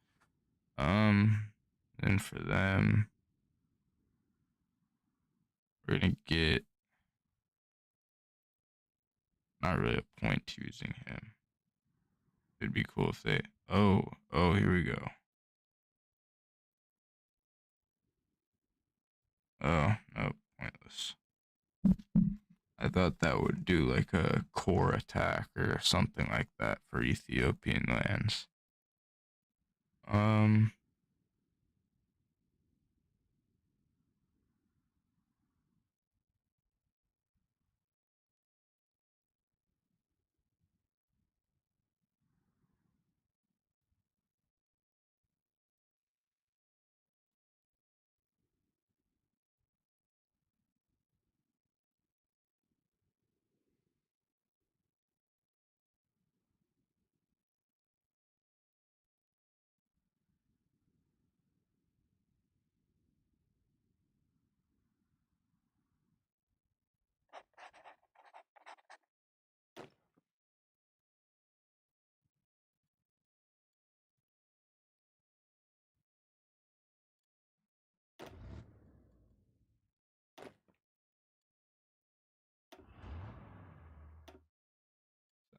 Then for them, we're gonna get not really a point using him. It'd be cool if they. Oh, here we go. Oh, no, pointless. I thought that would do like a core attack or something like that for Ethiopian lands.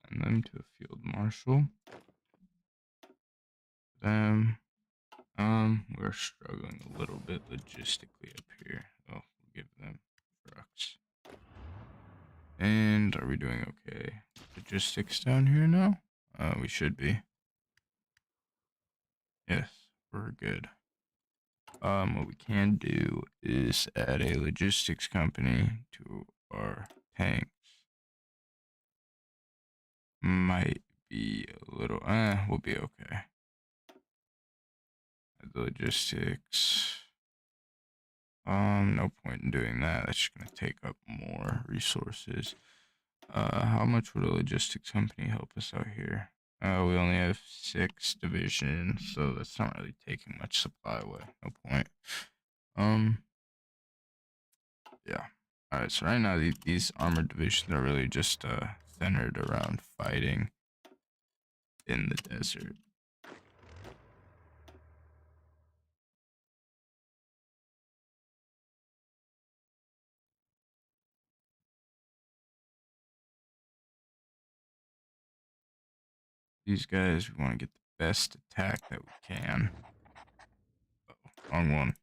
Send them to a field marshal. Them. We're struggling a little bit logistically up here. Oh, we'll give them trucks. And are we doing okay? Logistics down here now? We should be. Yes, we're good. What we can do is add a logistics company to our tanks. Might be a little, we'll be okay. Add the logistics. No point in doing that. That's just gonna take up more resources. How much would a logistics company help us out here? We only have 6 divisions, so that's not really taking much supply away. No point. Yeah. Alright, so right now these armored divisions are really just centered around fighting in the desert. These guys, we want to get the best attack that we can. Oh, wrong one.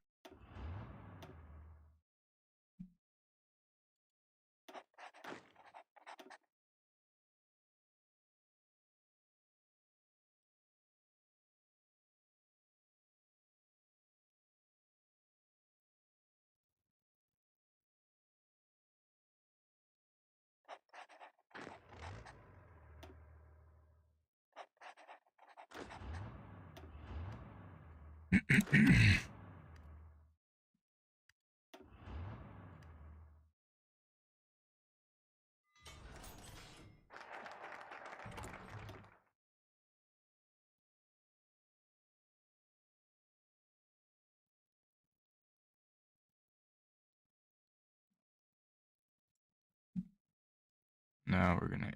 Now we're gonna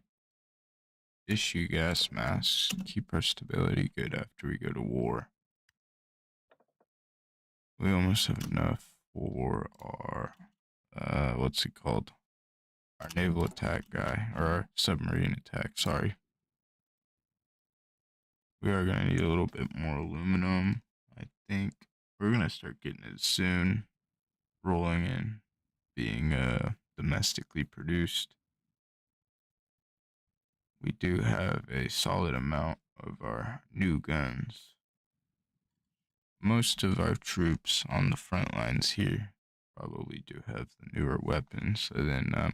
issue gas masks, keep our stability good after we go to war. We almost have enough for our, what's it called? Our naval attack guy, or our submarine attack, sorry. We are gonna need a little bit more aluminum. I think we're gonna start getting it soon. Rolling in, being domestically produced. We do have a solid amount of our new guns. Most of our troops on the front lines here probably do have the newer weapons. So then, well,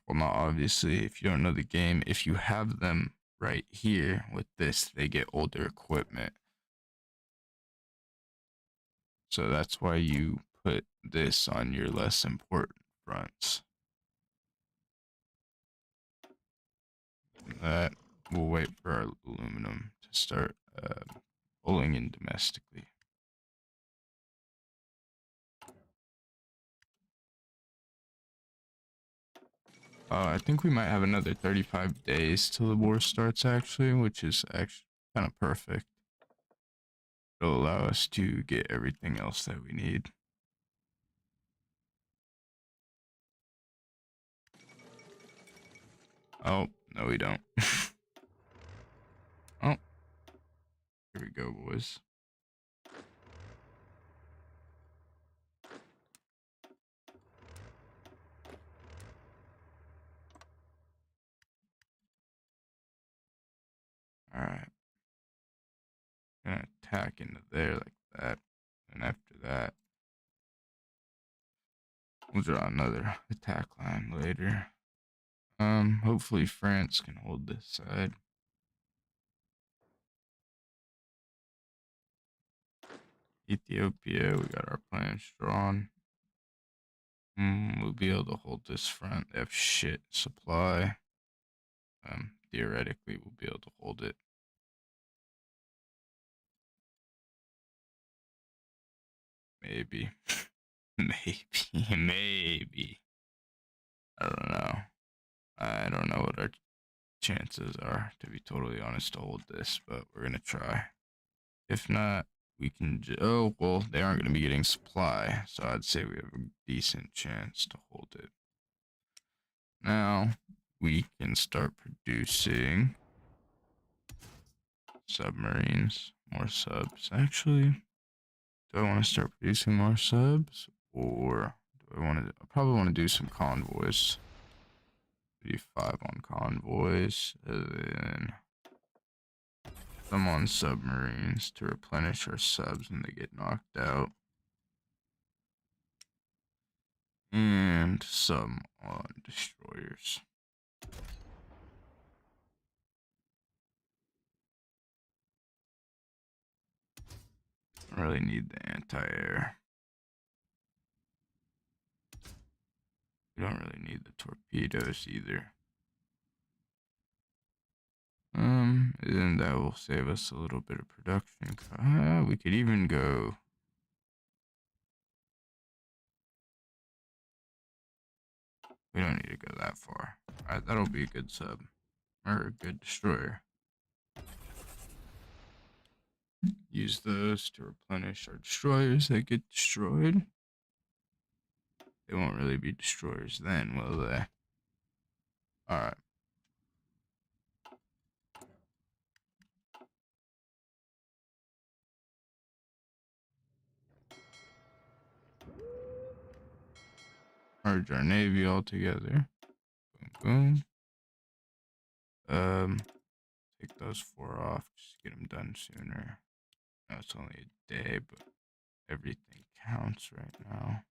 not obviously, if you don't know the game, if you have them right here with this, they get older equipment. So that's why you put this on your less important fronts. That we'll wait for our aluminum to start pulling in domestically. I think we might have another 35 days till the war starts, actually, which is actually kind of perfect. It'll allow us to get everything else that we need. Oh, no, we don't. Oh, here we go, boys. All right. Gonna attack into there like that. And after that, we'll draw another attack line later. Hopefully France can hold this side. Ethiopia, we got our plans drawn. We'll be able to hold this front. They have shit supply. Theoretically, we'll be able to hold it. Maybe. Maybe. I don't know. I don't know what our chances are, to be totally honest, to hold this, but we're gonna try. If not, we can. Oh, well, they aren't gonna be getting supply, so I'd say we have a decent chance to hold it. Now, we can start producing submarines, more subs. Actually, do I want to start producing more subs, or do I want to? I probably want to do some convoys. 35 on convoys, and then some on submarines to replenish our subs when they get knocked out, and some on destroyers. Don't really need the anti-air. We don't really need the torpedoes either. And that will save us a little bit of production. We could even go. We don't need to go that far. Alright, that'll be a good sub. Or a good destroyer. Use those to replenish our destroyers that get destroyed. They won't really be destroyers then, will they? Alright. Merge our navy all together. Boom, boom. Take those 4 off. Just get them done sooner. No, it's only a day, but everything counts right now.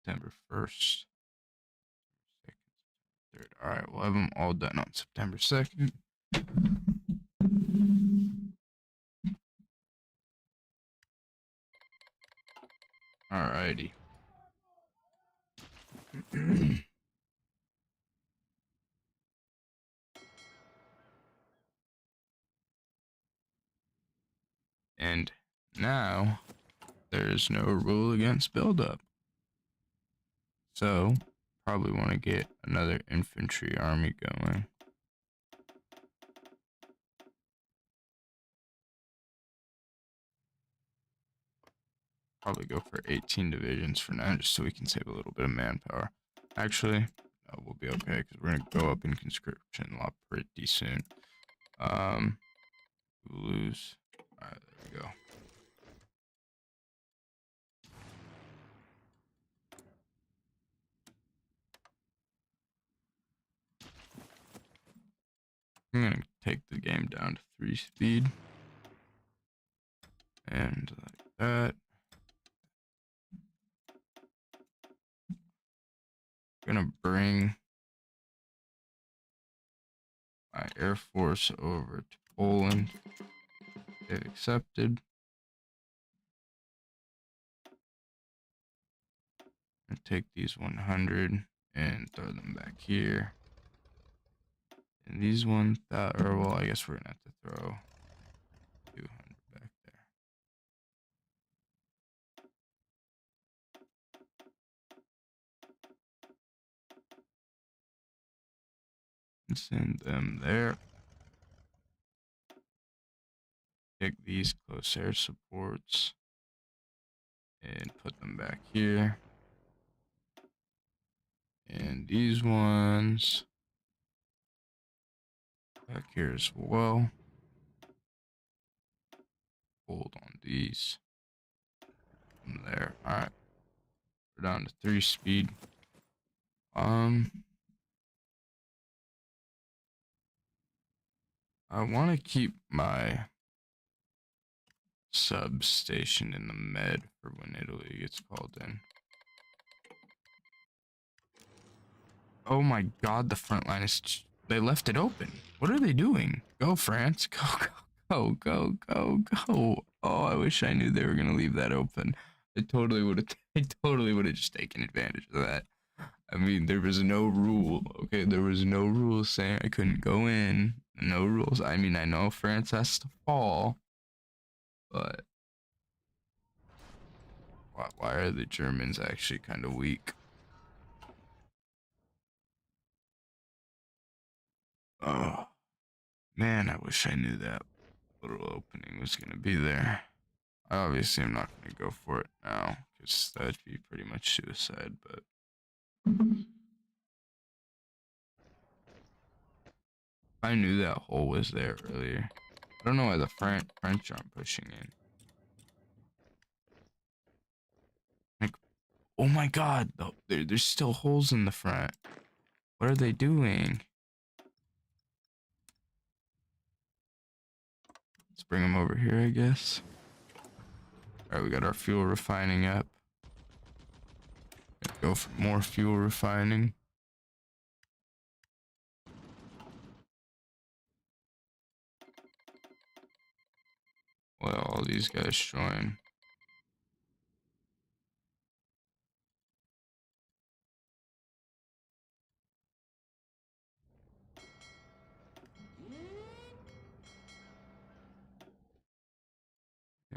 September 1st. 2nd, 3rd. Alright, we'll have them all done on September 2nd. Alrighty. And now there's no rule against buildup. So, probably want to get another infantry army going. Probably go for 18 divisions for now, just so we can save a little bit of manpower. Actually, no, we'll be okay, because we're going to go up in conscription law pretty soon. Lose. Alright, there we go. I'm gonna take the game down to 3 speed. And like that. Gonna bring my Air Force over to Poland. They've accepted. And take these 100 and throw them back here. And these 1,000, or well, I guess we're gonna have to throw 200 back there. And send them there. Take these close air supports and put them back here. And these ones back here as well. Hold on these. From there. Alright. We're down to 3 speed. I want to keep my substation in the med for when Italy gets called in. Oh my god, the front line is... They left it open. What are they doing? Go, France. Go, go, go, go, go, go. Oh, I wish I knew they were going to leave that open. I totally would have just taken advantage of that. I mean, there was no rule, okay? There was no rule saying I couldn't go in. No rules. I mean, I know France has to fall, but why are the Germans actually kind of weak? Oh, man, I wish I knew that little opening was going to be there. Obviously, I'm not going to go for it now, because that'd be pretty much suicide, but... I knew that hole was there earlier. I don't know why the French aren't pushing in. Like, oh my god, there's still holes in the front. What are they doing? Let's bring them over here, I guess. Alright, we got our fuel refining up. Go for more fuel refining. Well, all these guys join.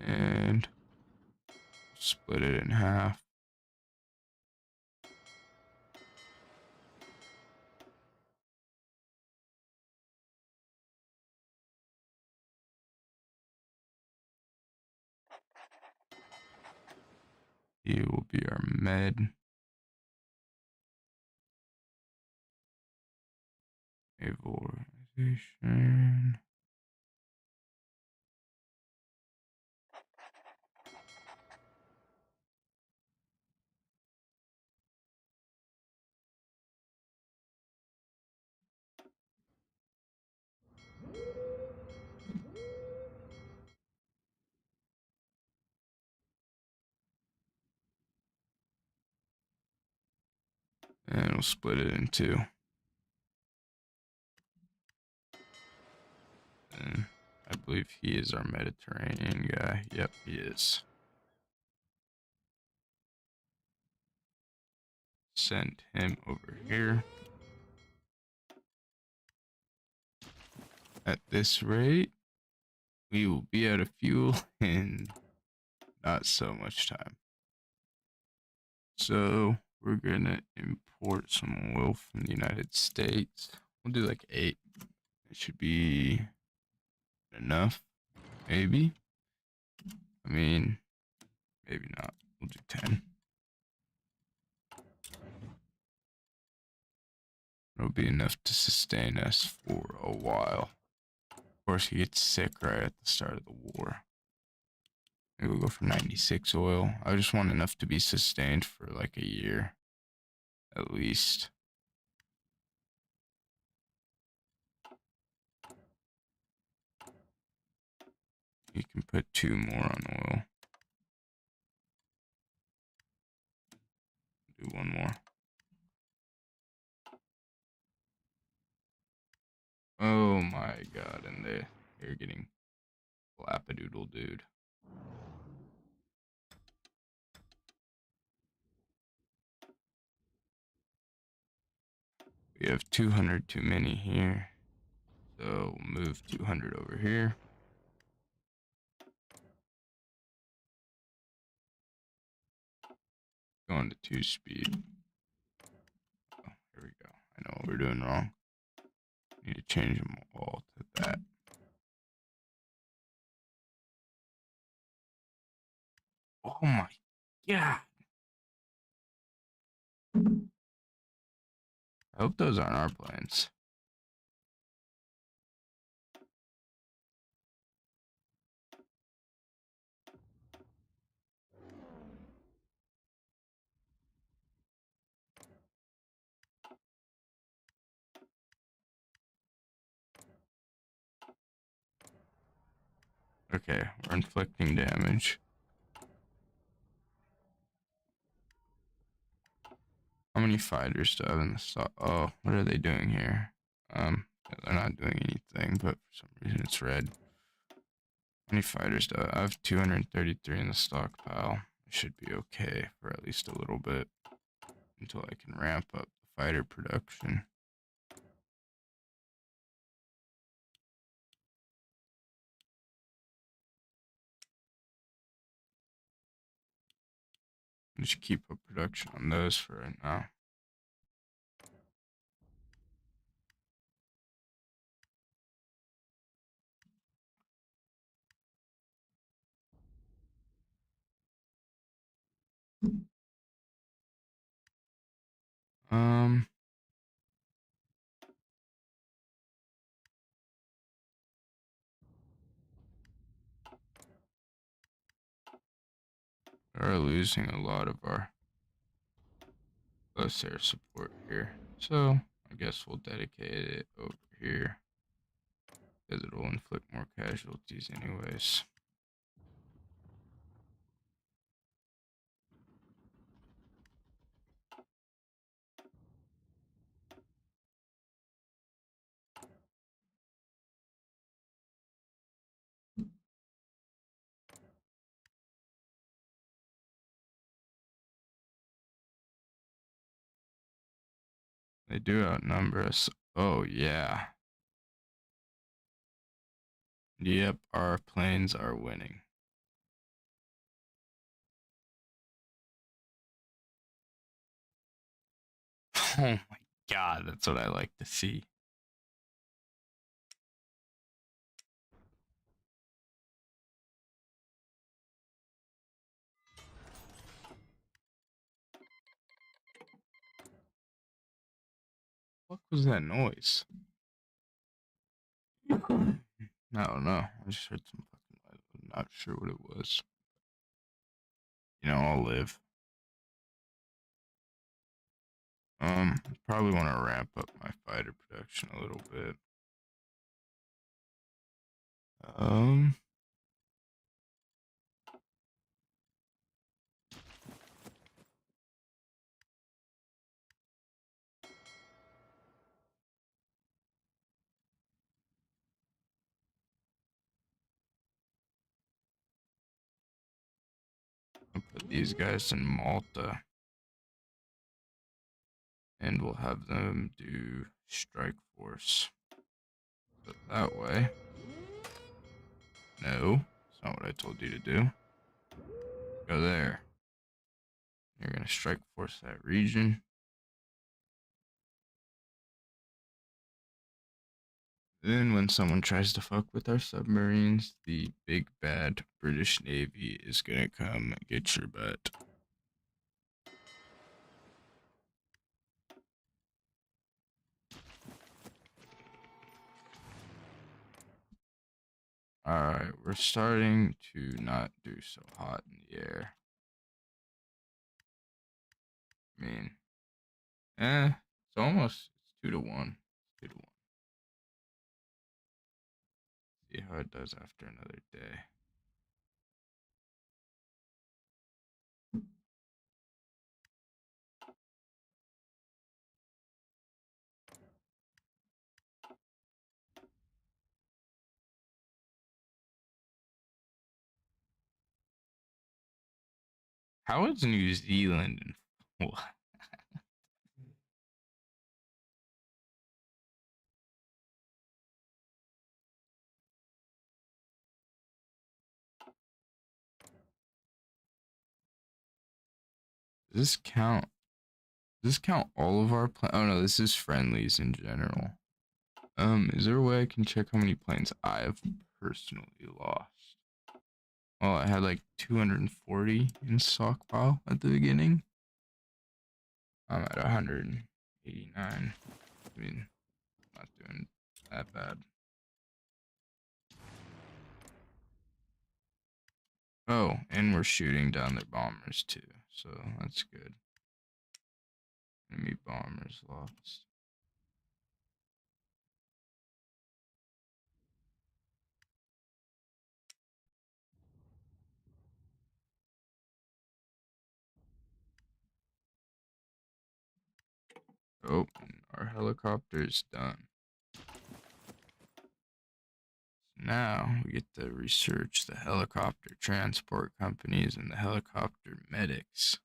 And split it in half. Here will be our med. Naval organization. And we'll split it in two. And I believe he is our Mediterranean guy. Yep, he is. Send him over here. At this rate, we will be out of fuel in not so much time. So we're gonna import some oil from the United States. We'll do like 8. It should be enough, maybe. I mean, maybe not. We'll do 10. It'll be enough to sustain us for a while. Of course, he gets sick right at the start of the war. Maybe we'll go for 96 oil. I just want enough to be sustained for like a year, at least. You can put 2 more on oil. Do 1 more. Oh my god, and they're getting lapadoodle, dude. We have 200 too many here. So we'll move 200 over here. Going to 2-speed. Oh, here we go. I know what we're doing wrong. Need to change them all to that. Oh my god. I hope those aren't our planes. Okay, we're inflicting damage. How many fighters do I have in the stock? Oh, what are they doing here? They're not doing anything, but for some reason it's red. How many fighters do I have? 233 in the stockpile. I should be okay for at least a little bit until I can ramp up the fighter production. Just keep up production on those for right now. Um, we're losing a lot of our close air support here, so I guess we'll dedicate it over here because it'll inflict more casualties anyways. They do outnumber us. Oh yeah. Yep, our planes are winning. Oh my god, that's what I like to see. What was that noise? I don't know. I just heard some fucking noise. I'm not sure what it was. You know, I'll live. Probably want to ramp up my fighter production a little bit. Um, I'll put these guys in Malta, and we'll have them do strike force. But that way. No, it's not what I told you to do. Go there. You're gonna strike force that region. Then when someone tries to fuck with our submarines, the big bad British Navy is gonna come get your butt. Alright, we're starting to not do so hot in the air. I mean, it's almost, it's 2 to 1. It's 2 to 1. See how it does after another day. How is New Zealand in what? Does this count? Does this count all of our planes? Oh no, this is friendlies in general. Is there a way I can check how many planes I have personally lost? Oh, I had like 240 in stockpile at the beginning. I'm at 189. I mean, not doing that bad. Oh, and we're shooting down their bombers too, so that's good. Enemy bombers lost. Oh, and our helicopter is done. Now we get to research the helicopter transport companies and the helicopter medics.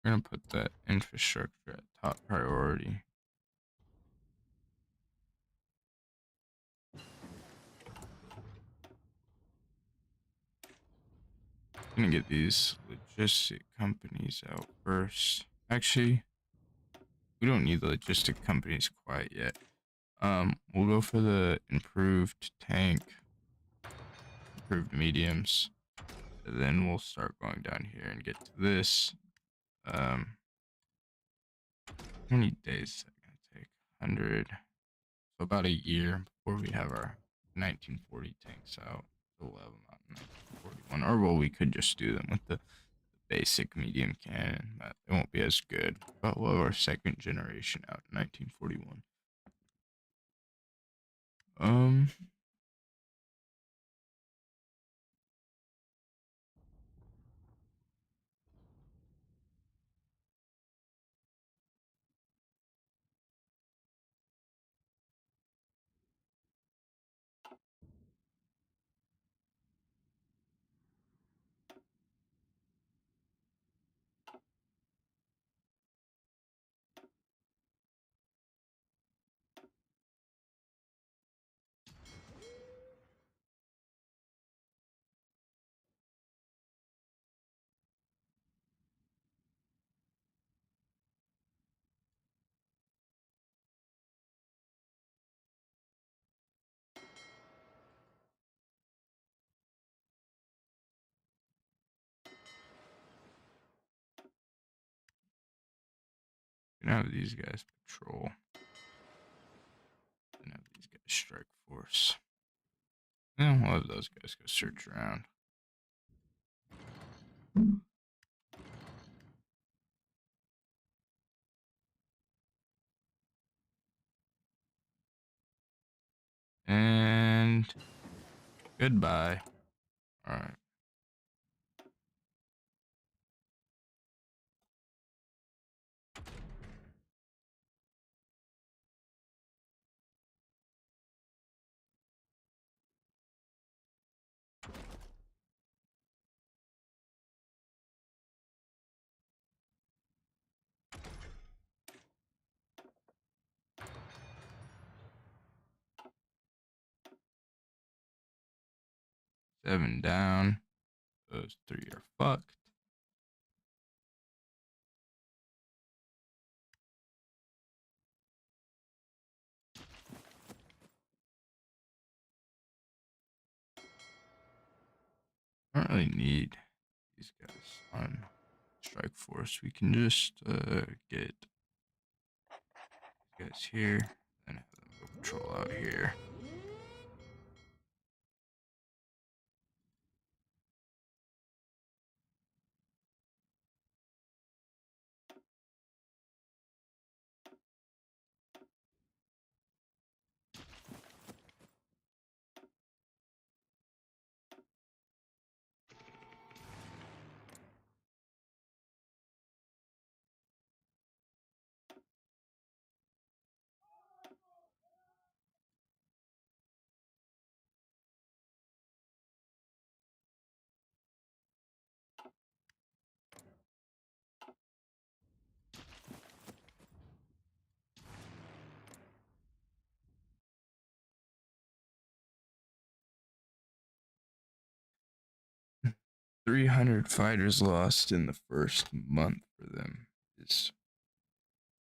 We're gonna put that infrastructure at top priority. I'm gonna get these logistic companies out first. Actually, we don't need the logistic companies quite yet. We'll go for the improved tank, improved mediums, and then we'll start going down here and get to this. How many days is that gonna take? 100. So about a year before we have our 1940 tanks out. So we'll have them out in 1941. Or well, we could just do them with the basic medium cannon, but it won't be as good. But we'll have our second generation out in 1941. Um, can have these guys patrol. And have these guys strike force. Yeah, we'll have those guys go search around. And goodbye. All right. Seven down. Those three are fucked. I don't really need these guys on strike force. We can just get these guys here and have them go patrol out here. Hmm. 300 fighters lost in the first month for them is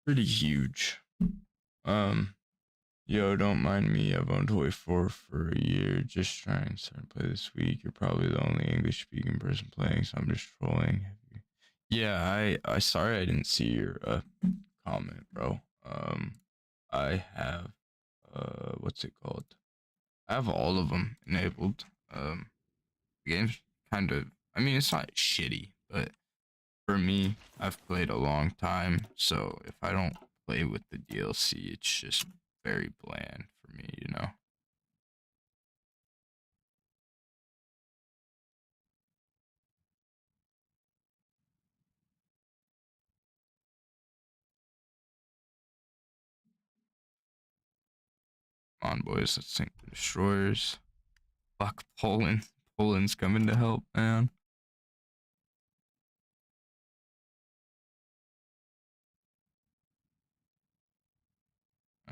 pretty huge. Yo, don't mind me. I've owned Toy 4 for a year. Just trying to start and play this week. You're probably the only English speaking person playing, so I'm just trolling. Yeah, I sorry I didn't see your comment, bro. I have what's it called? I have all of them enabled. The game's kind of, I mean, it's not shitty, but for me, I've played a long time, so if I don't play with the DLC, it's just very bland for me, you know. Come on, boys, let's sink the destroyers. Fuck Poland. Poland's coming to help, man.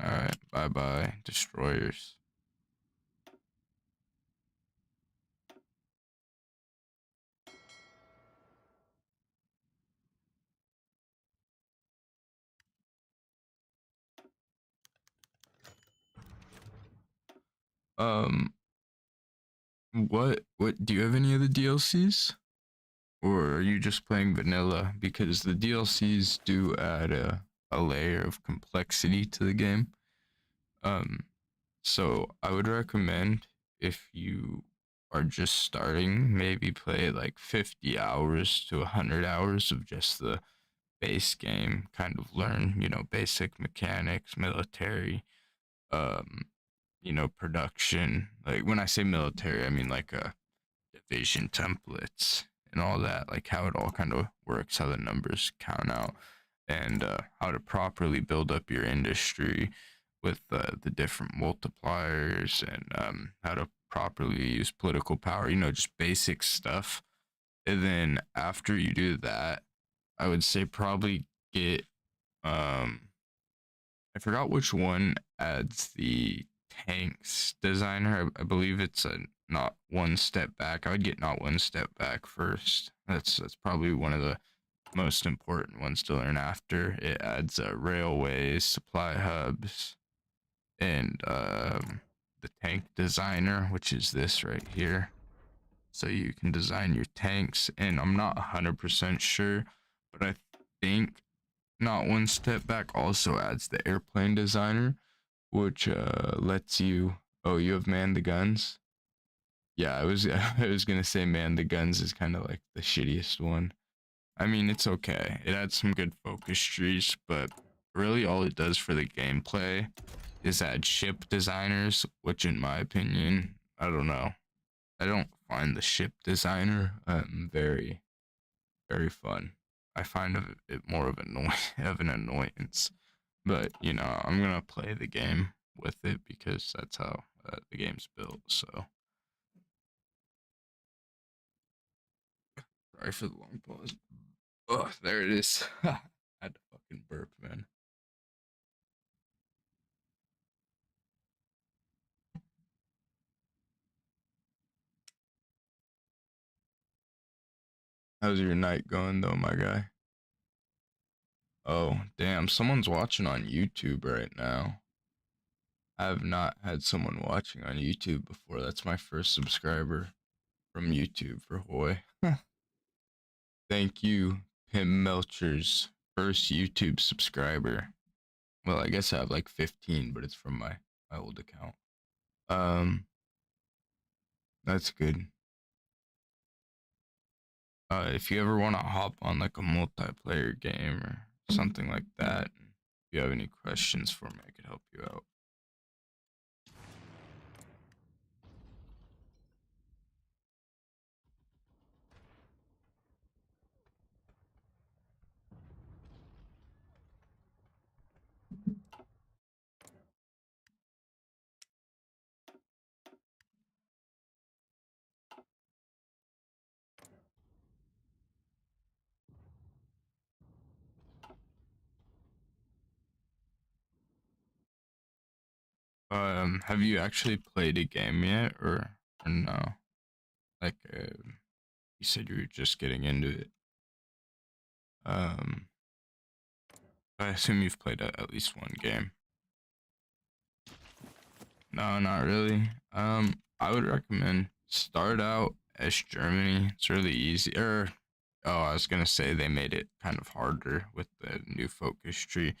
Alright, bye bye, destroyers. Um, what do you have any of the DLCs? Or are you just playing vanilla? Because the DLCs do add a layer of complexity to the game. Um, so I would recommend if you are just starting, maybe play like 50 hours to 100 hours of just the base game, kind of learn, you know, basic mechanics, military, um, you know, production. Like when I say military, I mean like division templates and all that, like how it all kind of works, how the numbers count out, and how to properly build up your industry with the different multipliers and how to properly use political power, you know, just basic stuff. And then after you do that, I would say probably get um I forgot which one adds the tanks designer. I believe it's a not one step back. I would get not one step back first. That's probably one of the most important ones to learn after. It adds railways, supply hubs, and the tank designer, which is this right here. So you can design your tanks, and I'm not 100% sure, but I think Not One Step Back also adds the airplane designer, which lets you. Oh, you have Man the Guns. Yeah, I was I was gonna say Man the Guns is kind of like the shittiest one. I mean, it's okay. It adds some good focus trees, but really all it does for the gameplay is add ship designers, which in my opinion, I don't know. I don't find the ship designer very fun. I find it more of of an annoyance. But I'm gonna play the game with it because that's how the game's built. So sorry for the long pause. Oh, there it is. I had to fucking burp, man. How's your night going though, my guy? Oh, damn, someone's watching on YouTube right now. I have not had someone watching on YouTube before. That's my first subscriber from YouTube for Hoy. Thank you, Pim Melchers, first YouTube subscriber. Well, I guess I have like 15, but it's from my old account. Um, that's good. If you ever want to hop on like a multiplayer game or something like that, if you have any questions for me, I could help you out. Have you actually played a game yet, or no? Like, you said you were just getting into it. Um, I assume you've played at least one game. No, not really. I would recommend start out as Germany. It's really easy. Oh, I was gonna say they made it kind of harder with the new focus tree.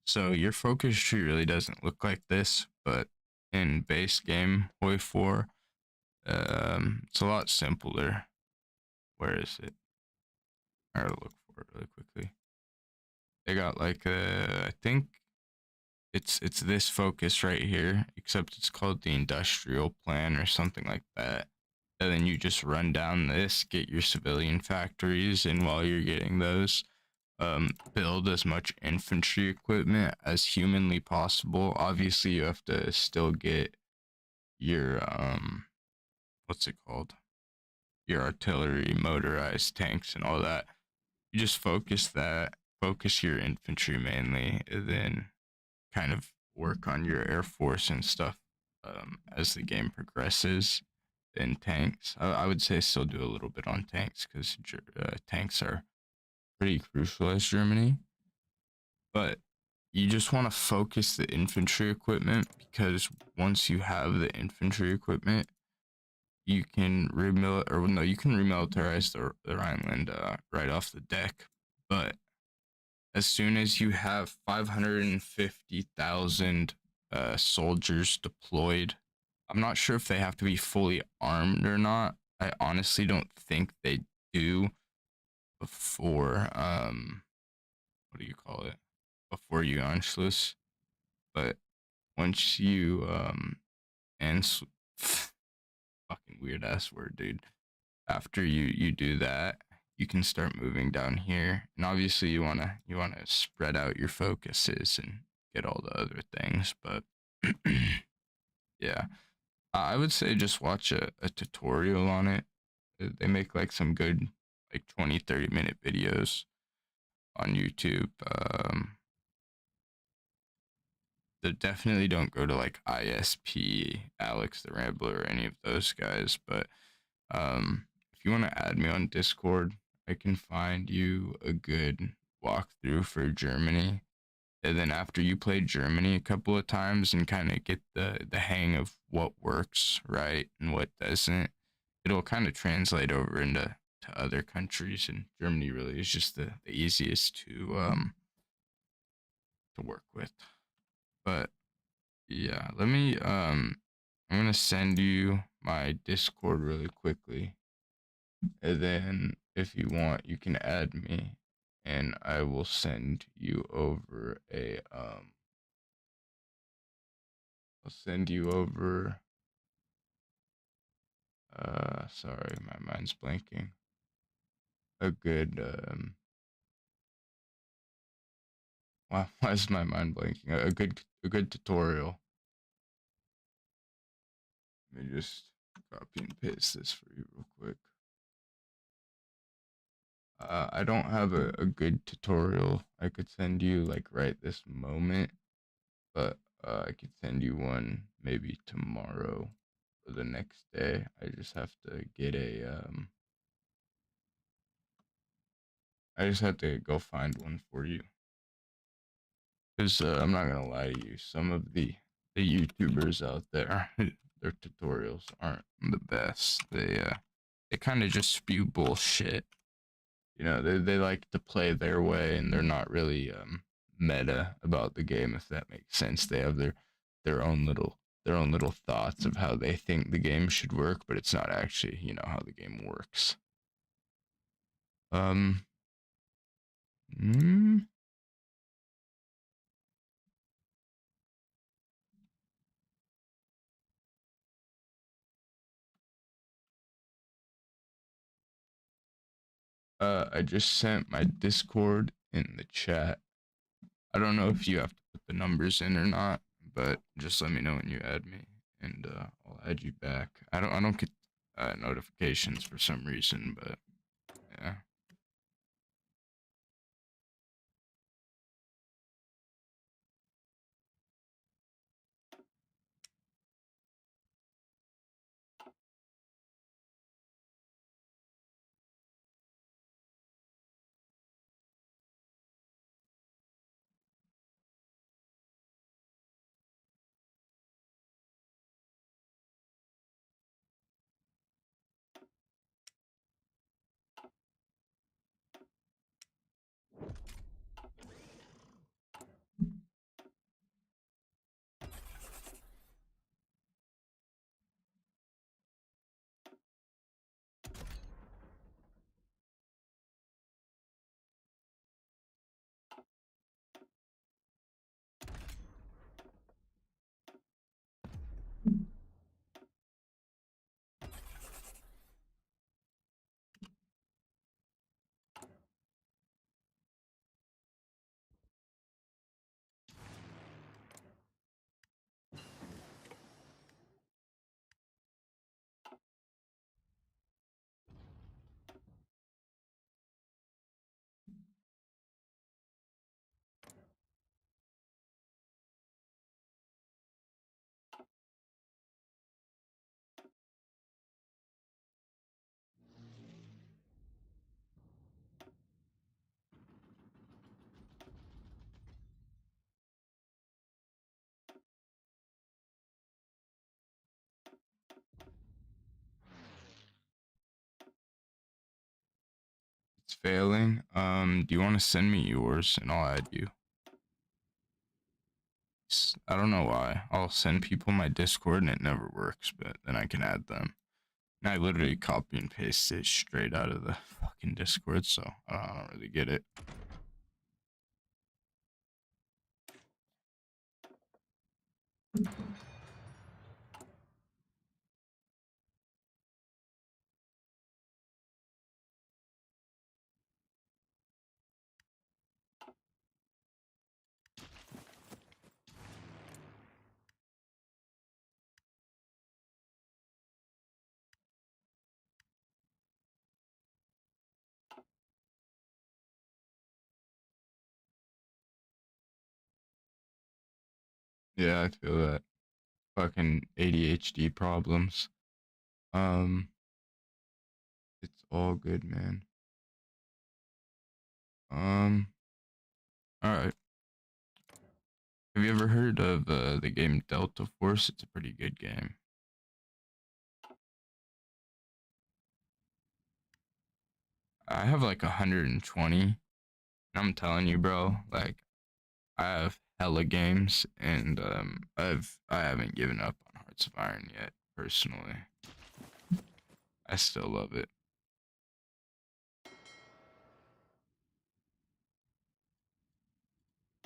So your focus tree really doesn't look like this, but in base game Hoi 4, it's a lot simpler. Where is it? I gotta look for it really quickly. They got like I think it's this focus right here, except it's called the industrial plan or something like that. And then you just run down this, get your civilian factories, and while you're getting those, build as much infantry equipment as humanly possible. Obviously, you have to still get your what's it called? Your artillery, motorized tanks, and all that. You just focus your infantry mainly, and then kind of work on your air force and stuff as the game progresses. In tanks, I would say still do a little bit on tanks because tanks are pretty crucial as Germany. But you just want to focus the infantry equipment because once you have the infantry equipment, you can you can remilitarize the Rhineland right off the deck. But as soon as you have 550,000 soldiers deployed, I'm not sure if they have to be fully armed or not. I honestly don't think they do before what do you call it? Before you Anschluss. But once you and fucking weird ass word, dude. After you do that, you can start moving down here, and obviously you wanna spread out your focuses and get all the other things. But yeah, I would say just watch a tutorial on it. They make like some good like 20-30 minute videos on YouTube. They definitely don't go to like ISP, Alex the Rambler, or any of those guys. But if you want to add me on Discord, I can find you a good walkthrough for Germany. And then after you play Germany a couple of times and kind of get the hang of what works right and what doesn't, it'll kind of translate over into to other countries. And Germany really is just the easiest to work with. But yeah, let me I'm gonna send you my Discord really quickly, and then if you want, you can add me, and I will send you over a I'll send you over. Sorry, my mind's blanking. A good why is my mind blanking? A good tutorial. Let me just copy and paste this for you real quick. I don't have a good tutorial I could send you like right this moment, but I could send you one maybe tomorrow or the next day. I just have to get I just have to go find one for you. Because I'm not gonna lie to you, some of the YouTubers out there, their tutorials aren't the best. They kind of just spew bullshit. You know, they like to play their way, and they're not really meta about the game, if that makes sense. They have their own little thoughts of how they think the game should work, but it's not actually how the game works. Um. Mm, I just sent my Discord in the chat. I don't know if you have to put the numbers in or not, but just let me know when you add me, and I'll add you back. I don't get notifications for some reason, but yeah. It's failing. Do you want to send me yours and I'll add you? I don't know why. I'll send people my Discord and it never works, but then I can add them. And I literally copy and paste it straight out of the fucking Discord, so I don't really get it. Yeah, I feel that. Fucking ADHD problems. Um, it's all good, man. All right. Have you ever heard of the game Delta Force? It's a pretty good game. I have like 120, and I'm telling you, bro, like I have hella games, and I haven't given up on Hearts of Iron yet. Personally, I still love it.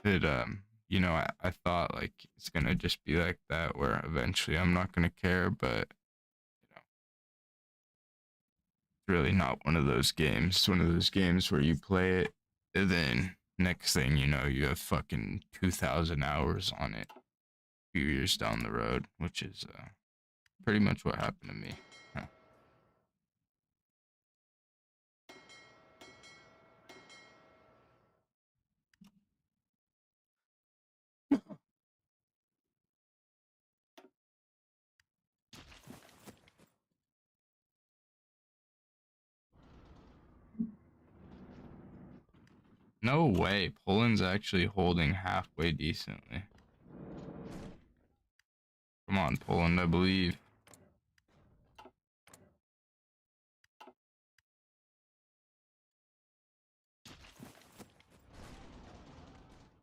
It you know, I thought like it's gonna just be like that, where eventually I'm not gonna care, but you know, it's really not one of those games. It's one of those games where you play it, and then next thing you know, you have fucking 2,000 hours on it. A few years down the road, which is pretty much what happened to me. Huh. No way, Poland's actually holding halfway decently. Come on, Poland, I believe.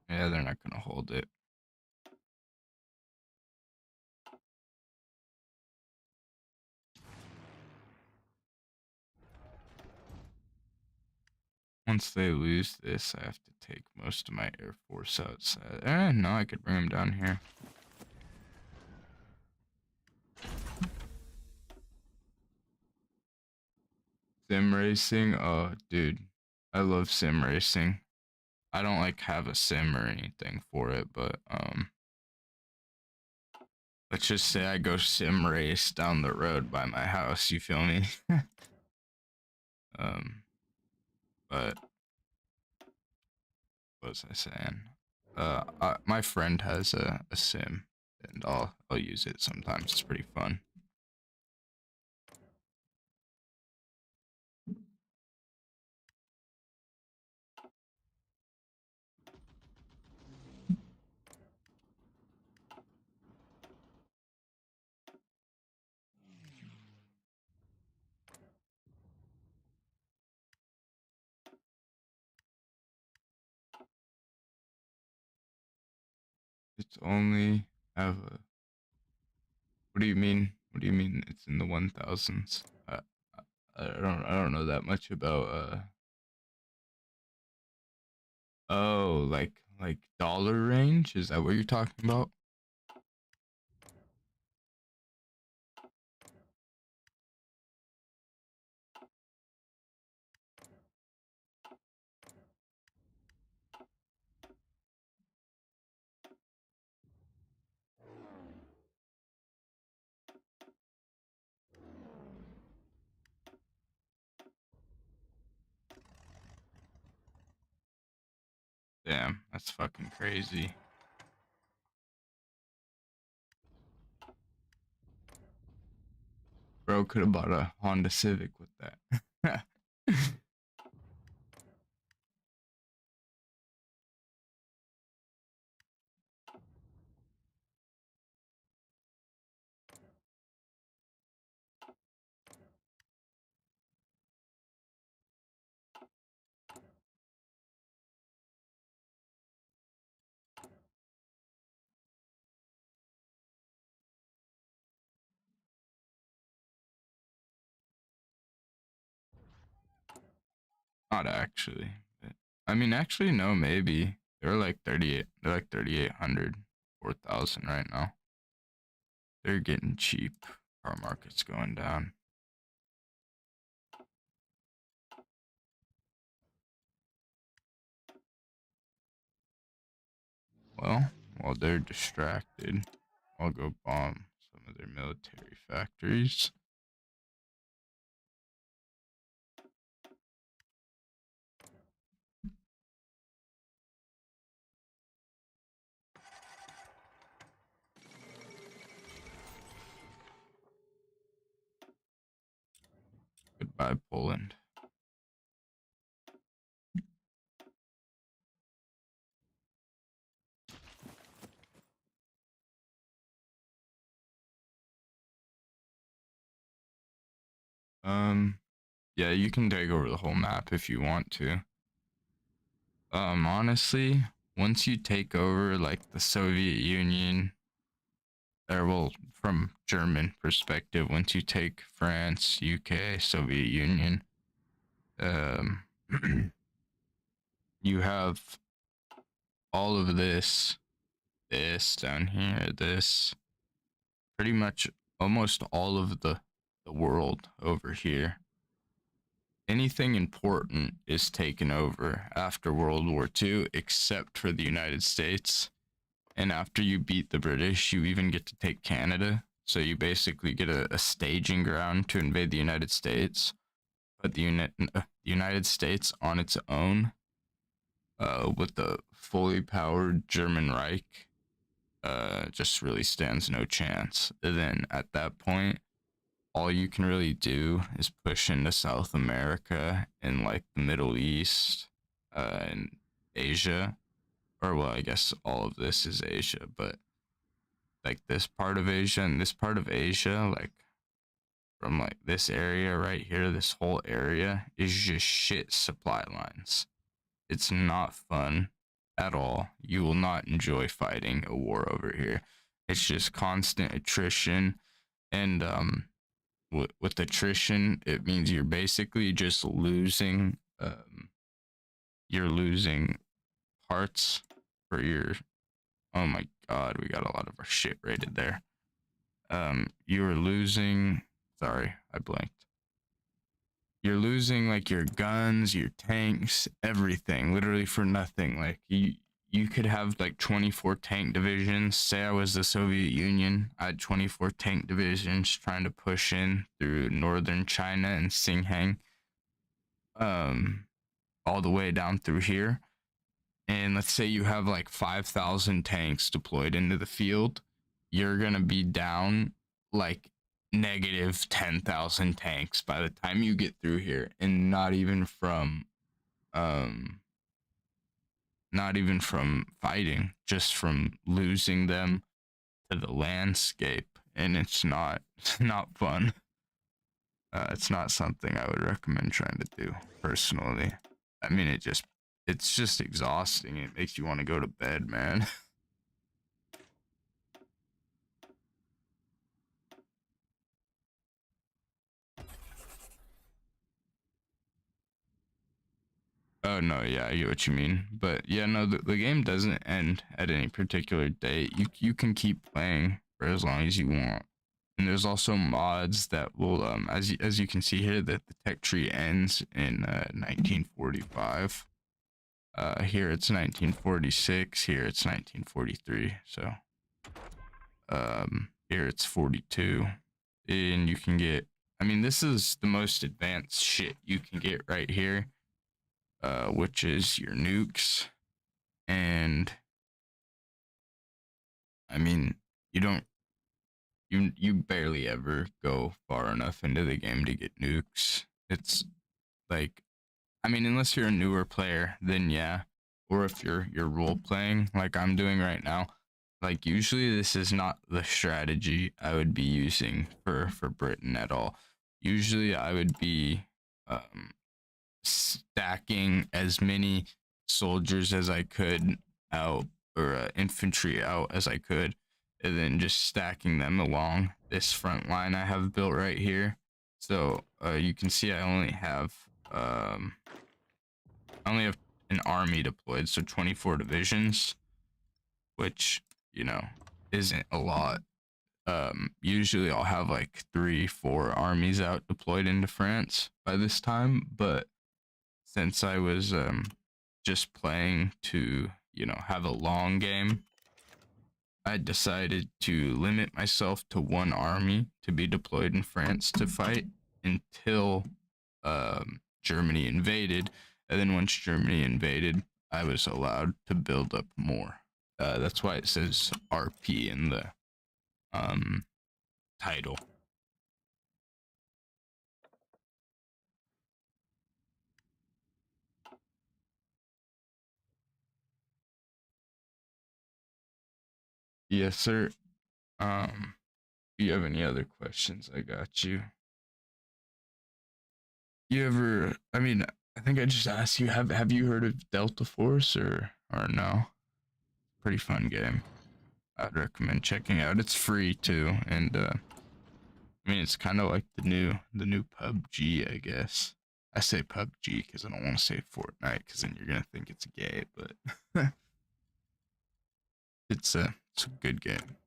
Yeah, they're not gonna hold it. Once they lose this, I have to take most of my Air Force outside. No, I could bring them down here. Sim racing? Oh, dude. I love sim racing. I don't like have a sim or anything for it, but let's just say I go sim race down the road by my house, you feel me? um but what was I saying? My friend has a sim, and I'll use it sometimes. It's pretty fun. It's only have a. What do you mean? What do you mean? It's in the 1,000s. I don't know that much about Oh, like dollar range? Is that what you're talking about? Damn, that's fucking crazy. Bro could have bought a Honda Civic with that. Not actually. I mean, actually, no, maybe. They're like 38. They're like 3,800, 4,000 right now. They're getting cheap. Car market's going down. Well, while they're distracted, I'll go bomb some of their military factories. Goodbye, Poland. Um, yeah, you can take over the whole map if you want to. Honestly, once you take over like the Soviet Union, or well, from German perspective, once you take France, UK, Soviet Union, um, you have all of this down here, this, pretty much almost all of the world over here. Anything important is taken over after World War II, except for the United States. And after you beat the British, you even get to take Canada. So you basically get a staging ground to invade the United States. But the United States on its own, with the fully powered German Reich, just really stands no chance. And then at that point, all you can really do is push into South America and like the Middle East, and Asia. Or well, I guess all of this is Asia, but like this part of Asia and this part of Asia, like from like this area right here, this whole area is just shit supply lines. It's not fun at all. You will not enjoy fighting a war over here. It's just constant attrition, and with attrition, it means you're basically just losing. You're losing parts for your. Oh my god, we got a lot of our shit rated there. You're losing. Sorry, I blanked. You're losing like your guns, your tanks, everything, literally for nothing. Like you could have like 24 tank divisions. Say I was the Soviet Union, I had 24 tank divisions trying to push in through northern China and Xinjiang, all the way down through here. And let's say you have like 5,000 tanks deployed into the field, you're gonna be down like negative 10,000 tanks by the time you get through here, and um not even from fighting, just from losing them to the landscape, and it's not fun. It's not something I would recommend trying to do personally. I mean, it's just exhausting. It makes you want to go to bed, man. Oh no, yeah, I get what you mean. But yeah, no, the game doesn't end at any particular date. You can keep playing for as long as you want. And there's also mods that will, as you can see here, that the tech tree ends in 1945. Here it's 1946. Here it's 1943. So here it's 42, and you can get. I mean, this is the most advanced shit you can get right here, which is your nukes. And I mean, you don't you barely ever go far enough into the game to get nukes. It's like, I mean, unless you're a newer player, then yeah. Or if you're role playing like I'm doing right now, like usually this is not the strategy I would be using for Britain at all. Usually I would be stacking as many soldiers as I could out, or infantry out as I could, and then just stacking them along this front line I have built right here. So you can see I only have an army deployed, so 24 divisions, which, you know, isn't a lot. Usually I'll have like 3-4 armies out deployed into France by this time, but since I was just playing to, you know, have a long game, I decided to limit myself to one army to be deployed in France to fight until Germany invaded. And then once Germany invaded, I was allowed to build up more. That's why it says RP in the title. Yes, sir. If you have any other questions, I got you. You ever? I mean, I think I just asked you. Have you heard of Delta Force or no? pretty fun game. I'd recommend checking out. It's free too, and I mean it's kind of like the new PUBG, I guess. I say PUBG because I don't want to say Fortnite because then you're gonna think it's gay, but it's a good game.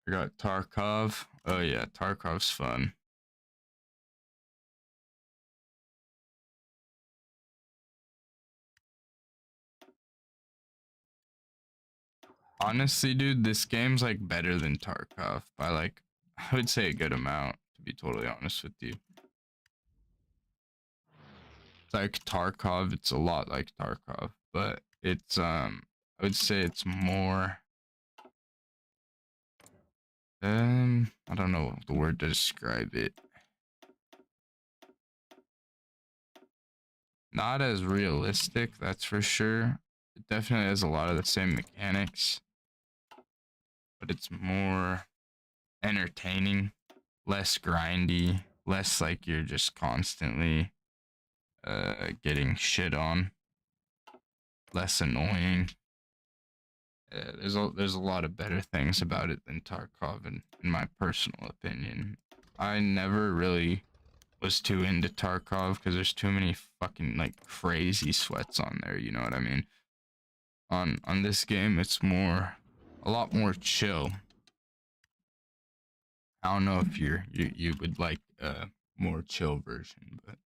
I got Tarkov. Oh yeah, Tarkov's fun. Honestly, dude, this game's like better than Tarkov by like I would say a good amount, to be totally honest with you. It's like Tarkov, it's a lot like Tarkov, but it's I would say it's more I don't know the word to describe it. Not as realistic, that's for sure. It definitely has a lot of the same mechanics, but it's more entertaining, less grindy, less like you're just constantly getting shit on, less annoying. There's a lot of better things about it than Tarkov, in my personal opinion. I never really was too into Tarkov because there's too many fucking like crazy sweats on there. You know what I mean? On this game, it's a lot more chill. I don't know if you would like a more chill version, but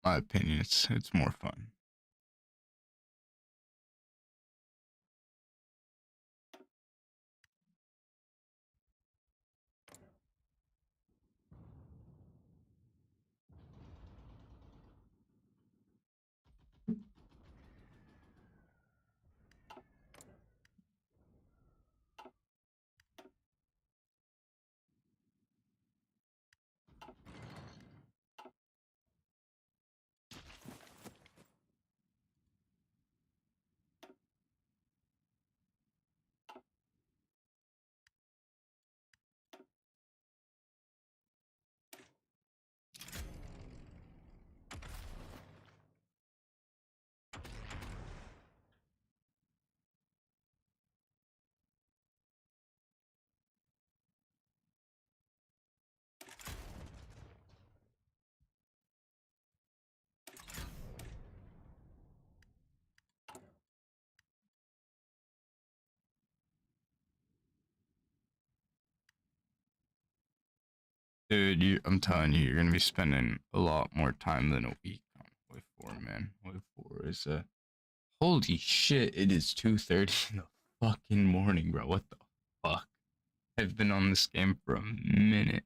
my opinion, it's more fun. Dude, I'm telling you, you're gonna be spending a lot more time than a week on Wave 4, man. Wave 4 is holy shit, it is 2:30 in the fucking morning, bro. What the fuck? I've been on this game for a minute.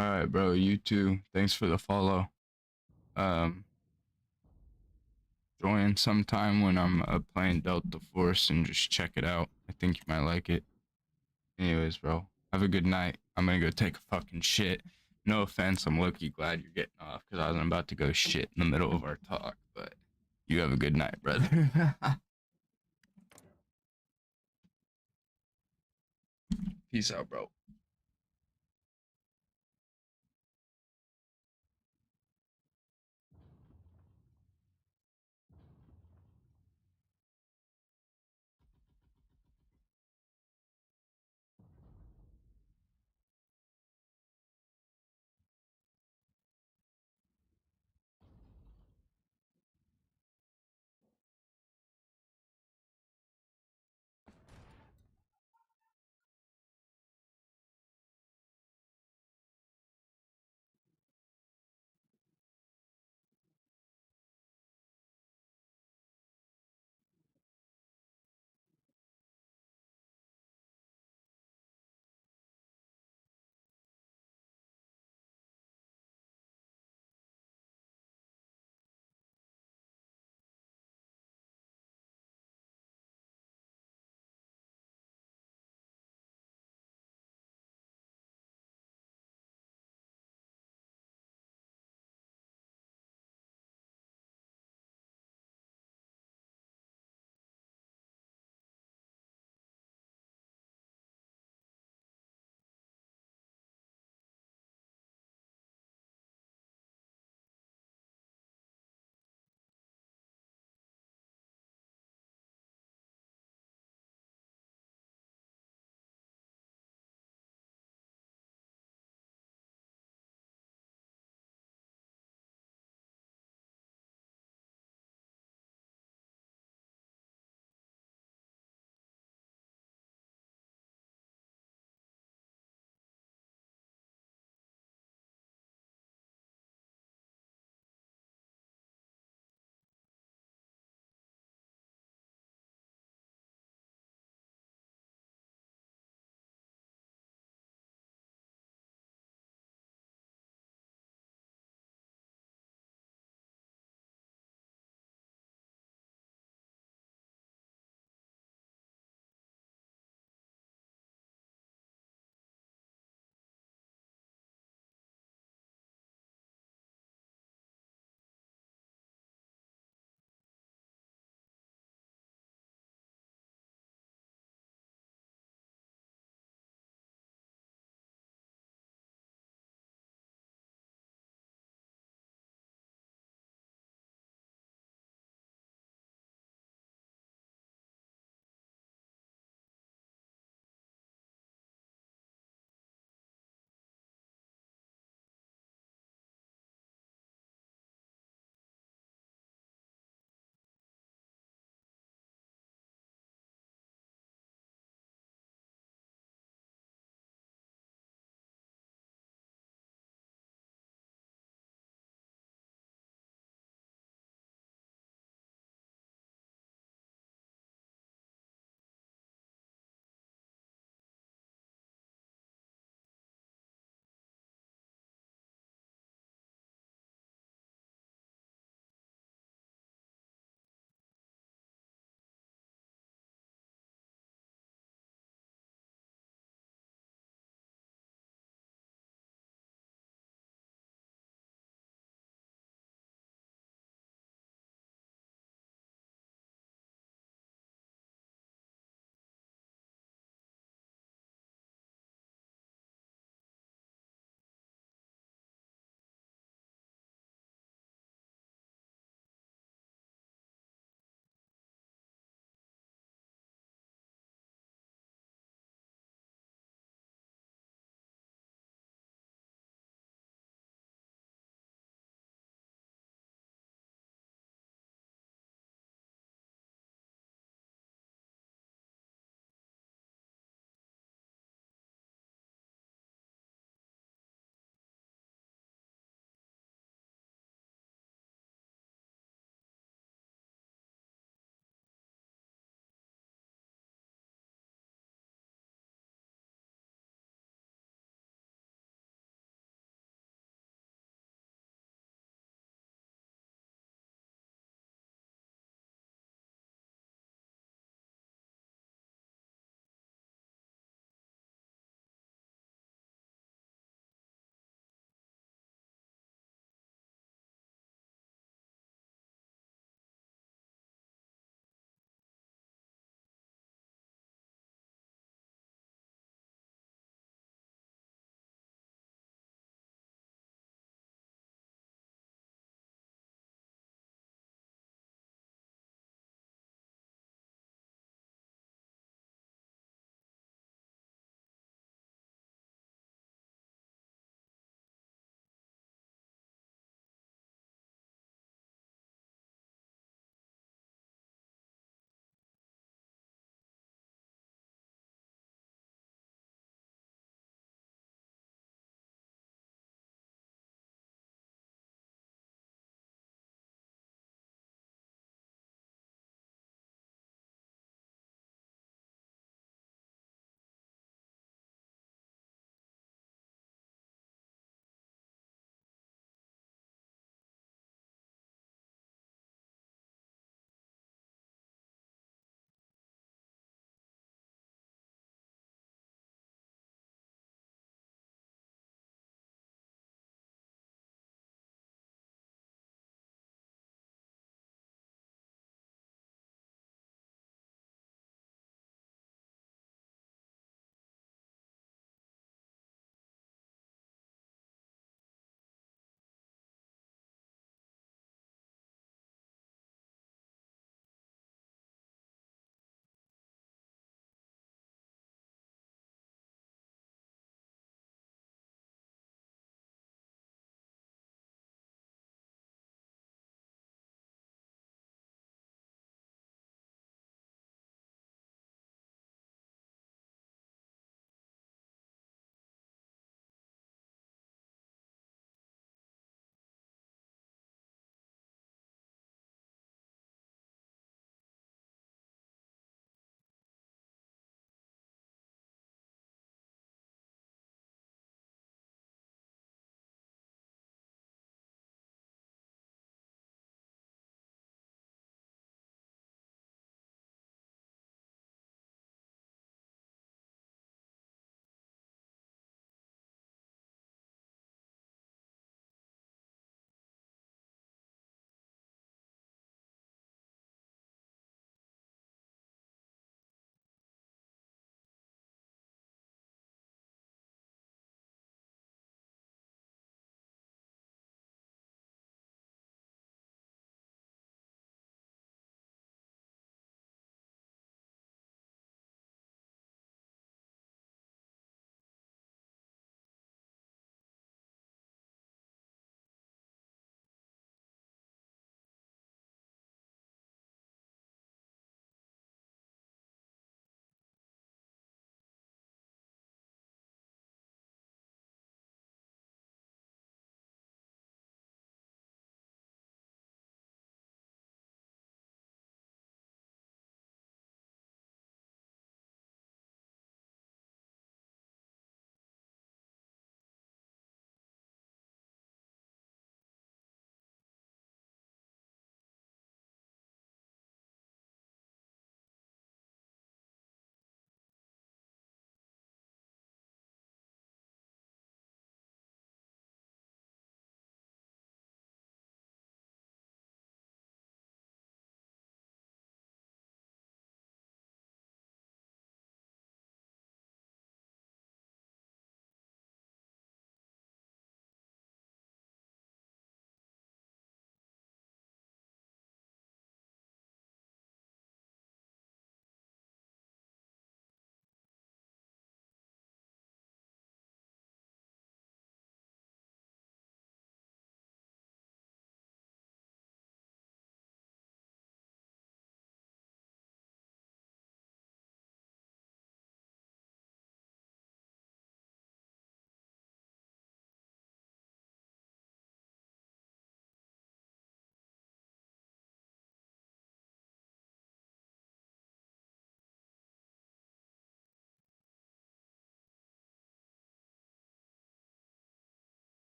Alright, bro, you too. Thanks for the follow. Um, Join sometime when I'm playing Delta Force and just check it out. I think you might like it. Anyways, bro, have a good night. I'm gonna go take a fucking shit. No offense, I'm low-key glad you're getting off because I was about to go shit in the middle of our talk, but you have a good night, brother. Peace out, bro.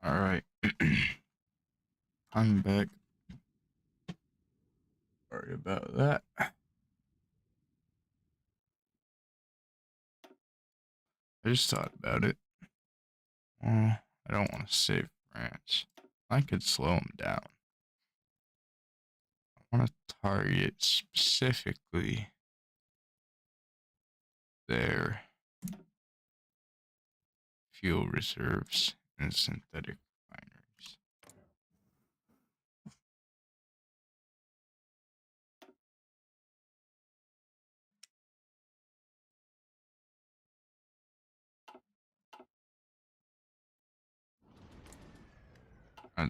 Alright. I'm back. Sorry about that. I just thought about it. Well, I don't want to save France. I could slow them down. I want to target specifically their fuel reserves and synthetic refineries.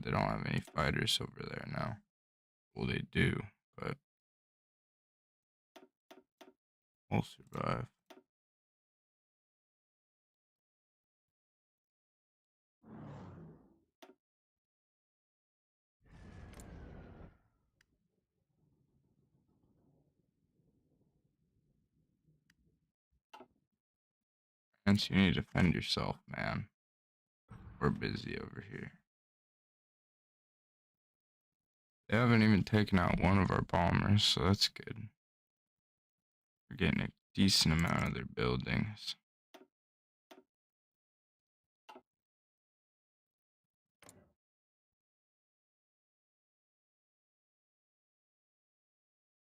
They don't have any fighters over there now. Well, they do, but we'll survive. Hence, you need to defend yourself, man. We're busy over here. They haven't even taken out one of our bombers, so that's good. We're getting a decent amount of their buildings.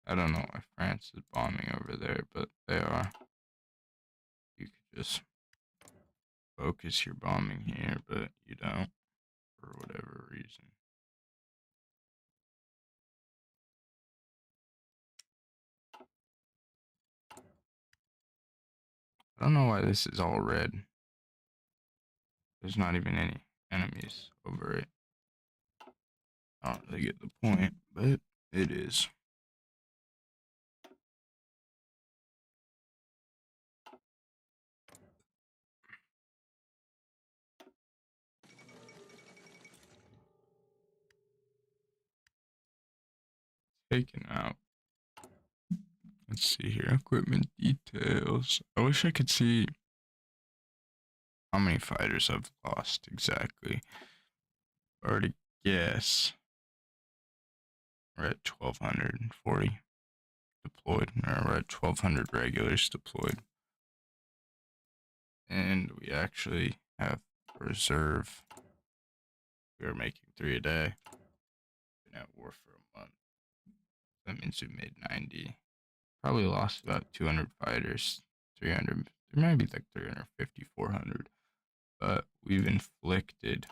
I don't know why France is bombing over there, but they are. You could just focus your bombing here, but you don't, for whatever reason. I don't know why this is all red. There's not even any enemies over it. I don't really get the point, but it is. Taken out. Let's see here. Equipment details. I wish I could see how many fighters I've lost exactly. Already guess. We're at 1,240 deployed. Or we're at 1,200 regulars deployed. And we actually have reserve. We are making 3 a day. Been at war for a month. That means we made 90. Probably lost about 200 fighters. 300. There might be like 350, 400. But we've inflicted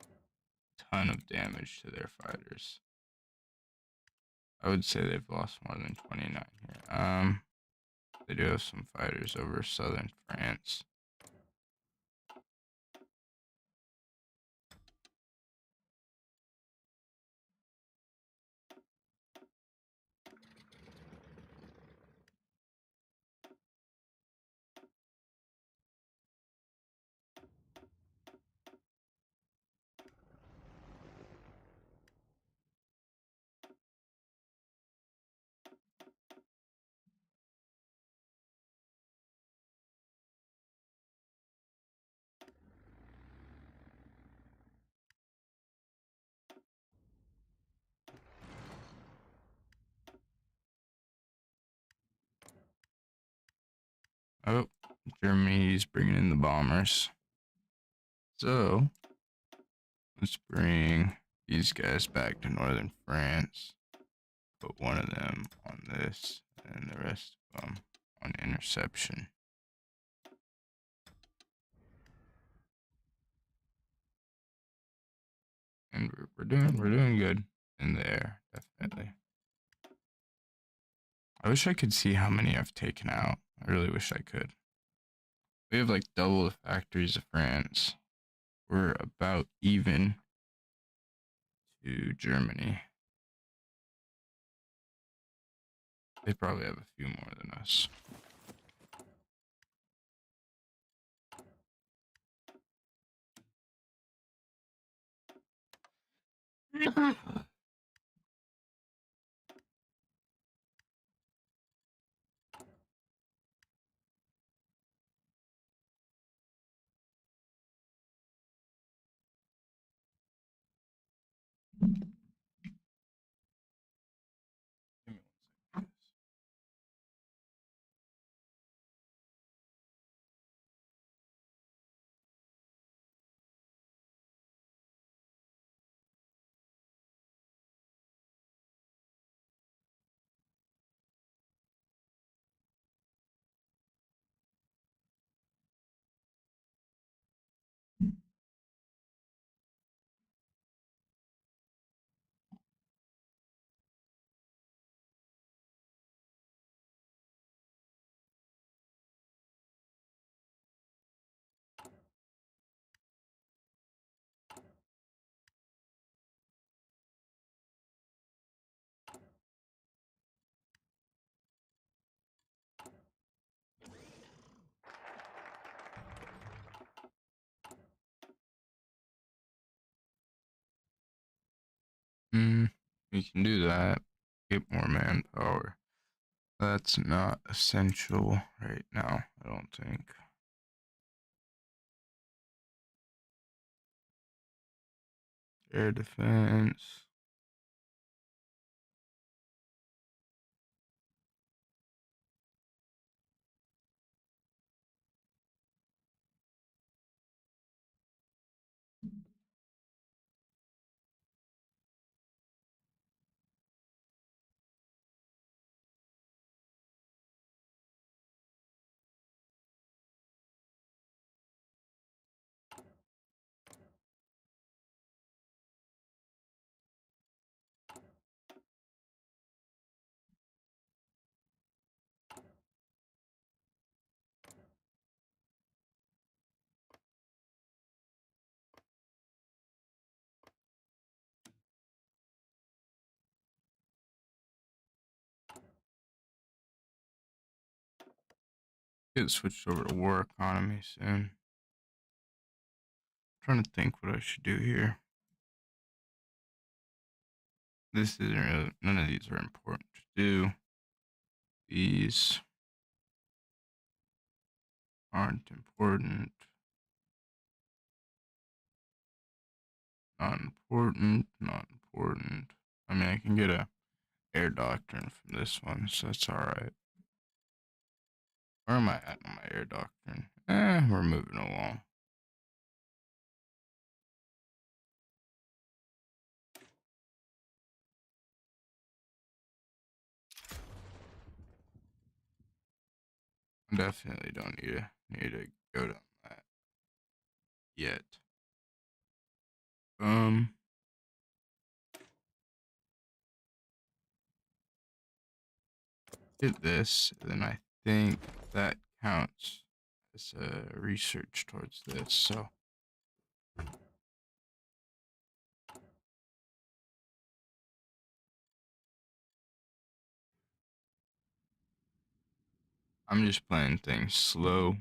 a ton of damage to their fighters. I would say they've lost more than 29 here. They do have some fighters over southern France. Oh, Germany's bringing in the bombers. So, let's bring these guys back to northern France. Put one of them on this, and the rest of them on interception. And we're doing good in there, definitely. I wish I could see how many I've taken out. I really wish I could. We have like double the factories of France. We're about even to Germany. They probably have a few more than us. We can do that. Get more manpower. That's not essential right now, I don't think. Air defense. Get switched over to war economy soon. Trying to think what I should do here. This isn't really, none of these are important to do. These aren't important. Not important, not important. I mean, I can get a air doctrine from this one, so that's alright. Where am I at on my air doctrine? We're moving along. Definitely don't need to go down that yet. Get this, then I think that counts as research towards this. So I'm just playing things slow.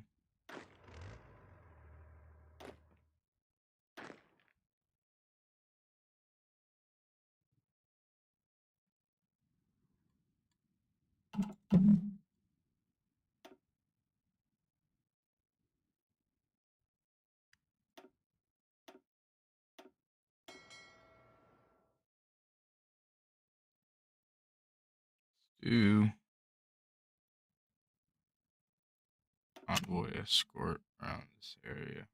Do convoy escort around this area.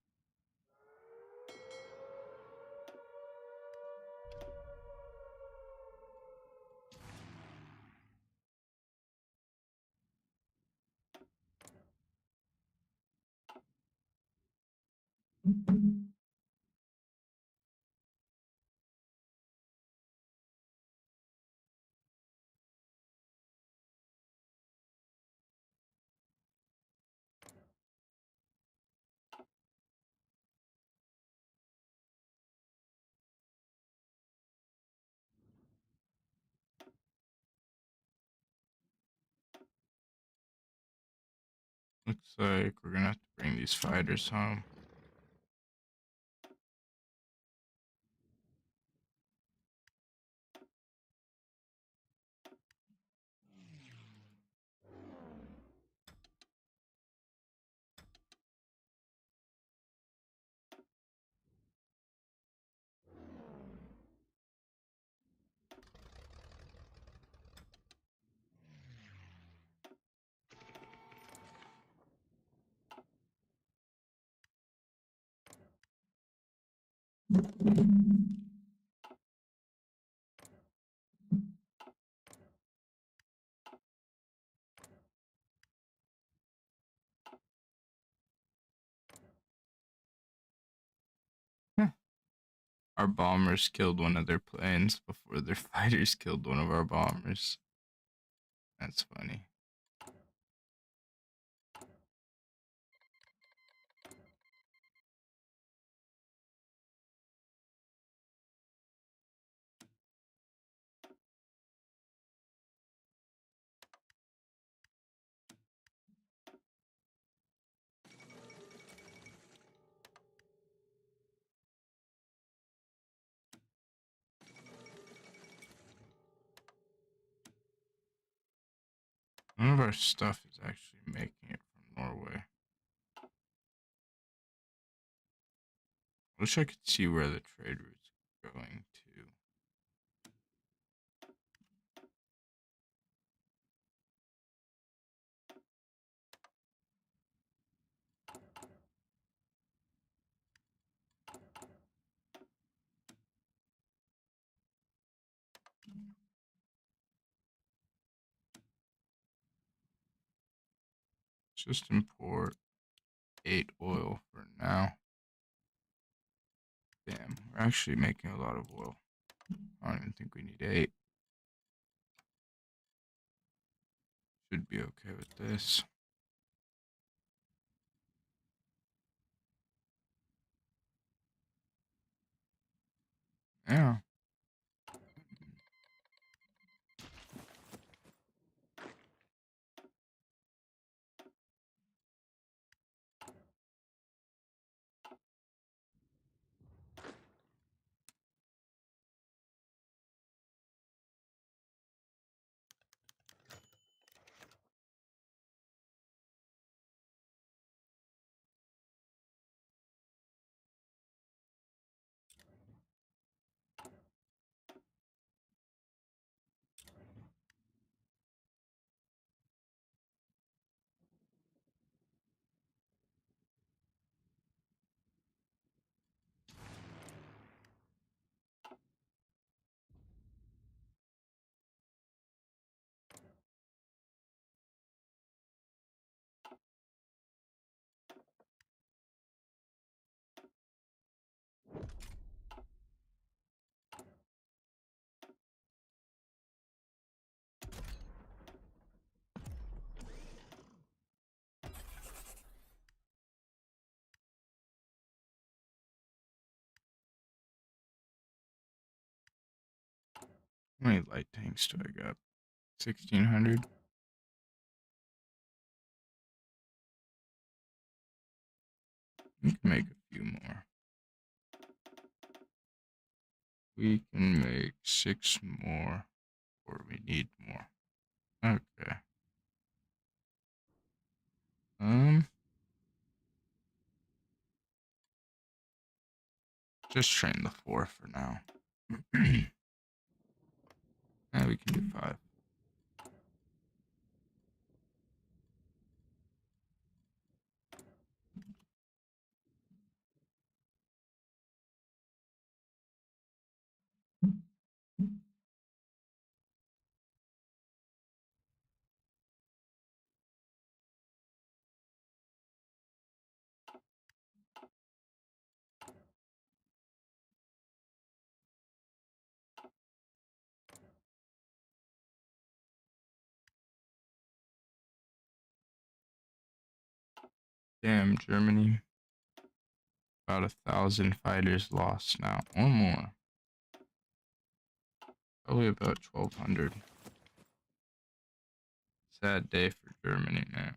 Looks like we're gonna have to bring these fighters home. Our bombers killed one of their planes before their fighters killed one of our bombers. That's funny. None of our stuff is actually making it from Norway. Wish I could see where the trade route's going to. Just import 8 oil for now. Damn, we're actually making a lot of oil. I don't even think we need 8. Should be okay with this. Yeah. How many light tanks do I got? 1,600. We can make a few more. We can make 6 more, or we need more. Okay. Just train the 4 for now. Yeah, we can do 5. Damn, Germany. About 1,000 fighters lost now, or more. Probably about 1,200. Sad day for Germany, man.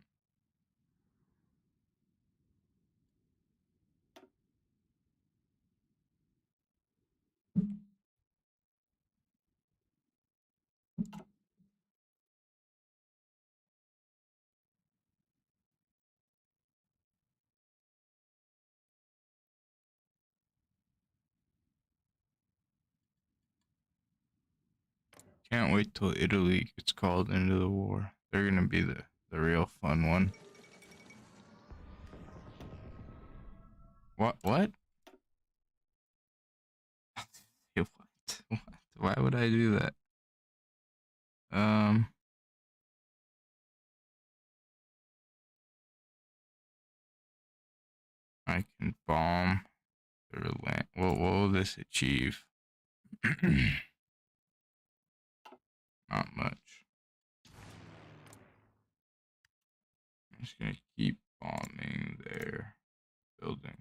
Can't wait till Italy gets called into the war. They're gonna be the real fun one. What? What? What? What? Why would I do that? Um, I can bomb their land. What will this achieve? Not much. I'm just gonna keep bombing their buildings.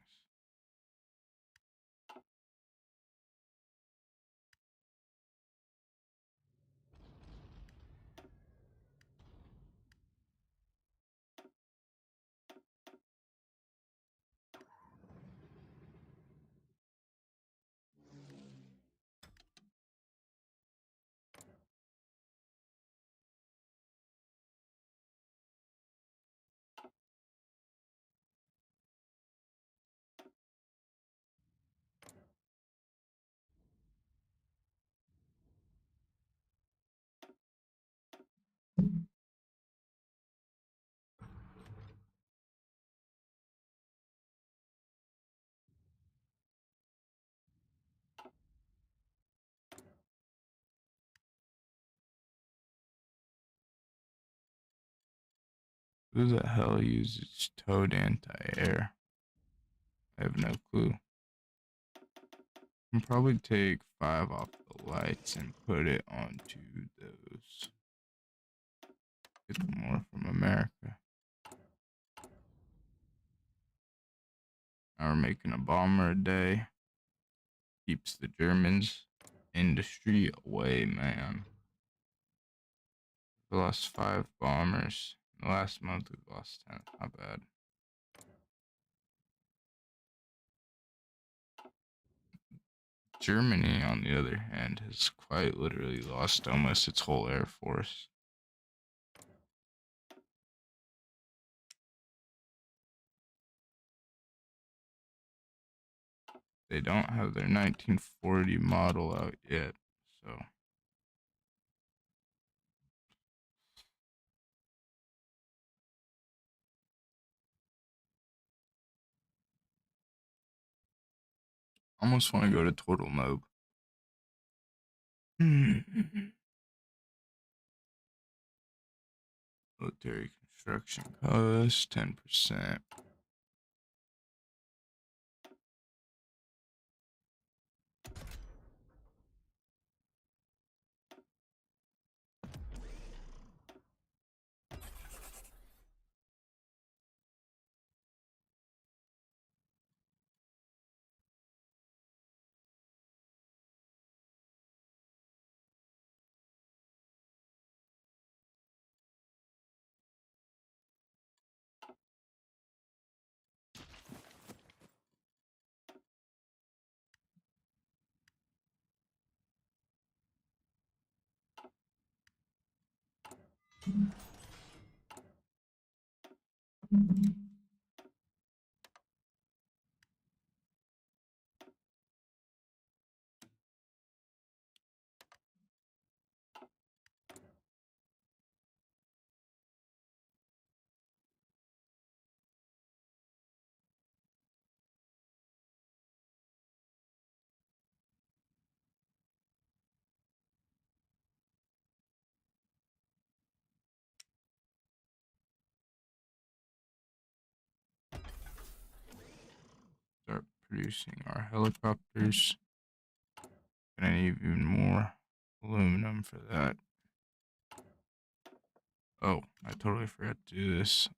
Who the hell uses towed anti-air? I have no clue. Can probably take 5 off the lights and put it onto those. Get more from America. Now we're making a bomber a day. Keeps the Germans industry away, man. We lost 5 bombers. In the last month we've lost 10. Not bad. Germany, on the other hand, has quite literally lost almost its whole air force. They don't have their 1940 model out yet, so. Almost want to go to Total Mob. Military construction cost 10%. Start producing our helicopters. Gonna need even more aluminum for that. Oh, I totally forgot to do this.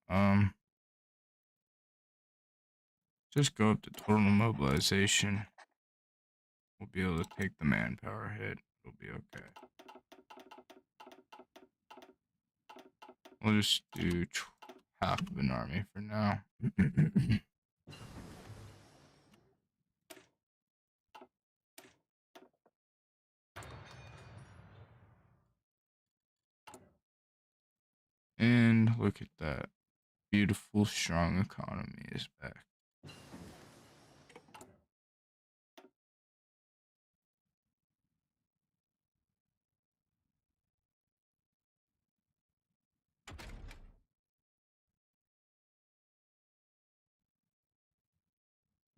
Just go up to total mobilization. We'll be able to take the manpower hit. It'll be okay. We'll just do half of an army for now. And look at that. Beautiful, strong economy is back.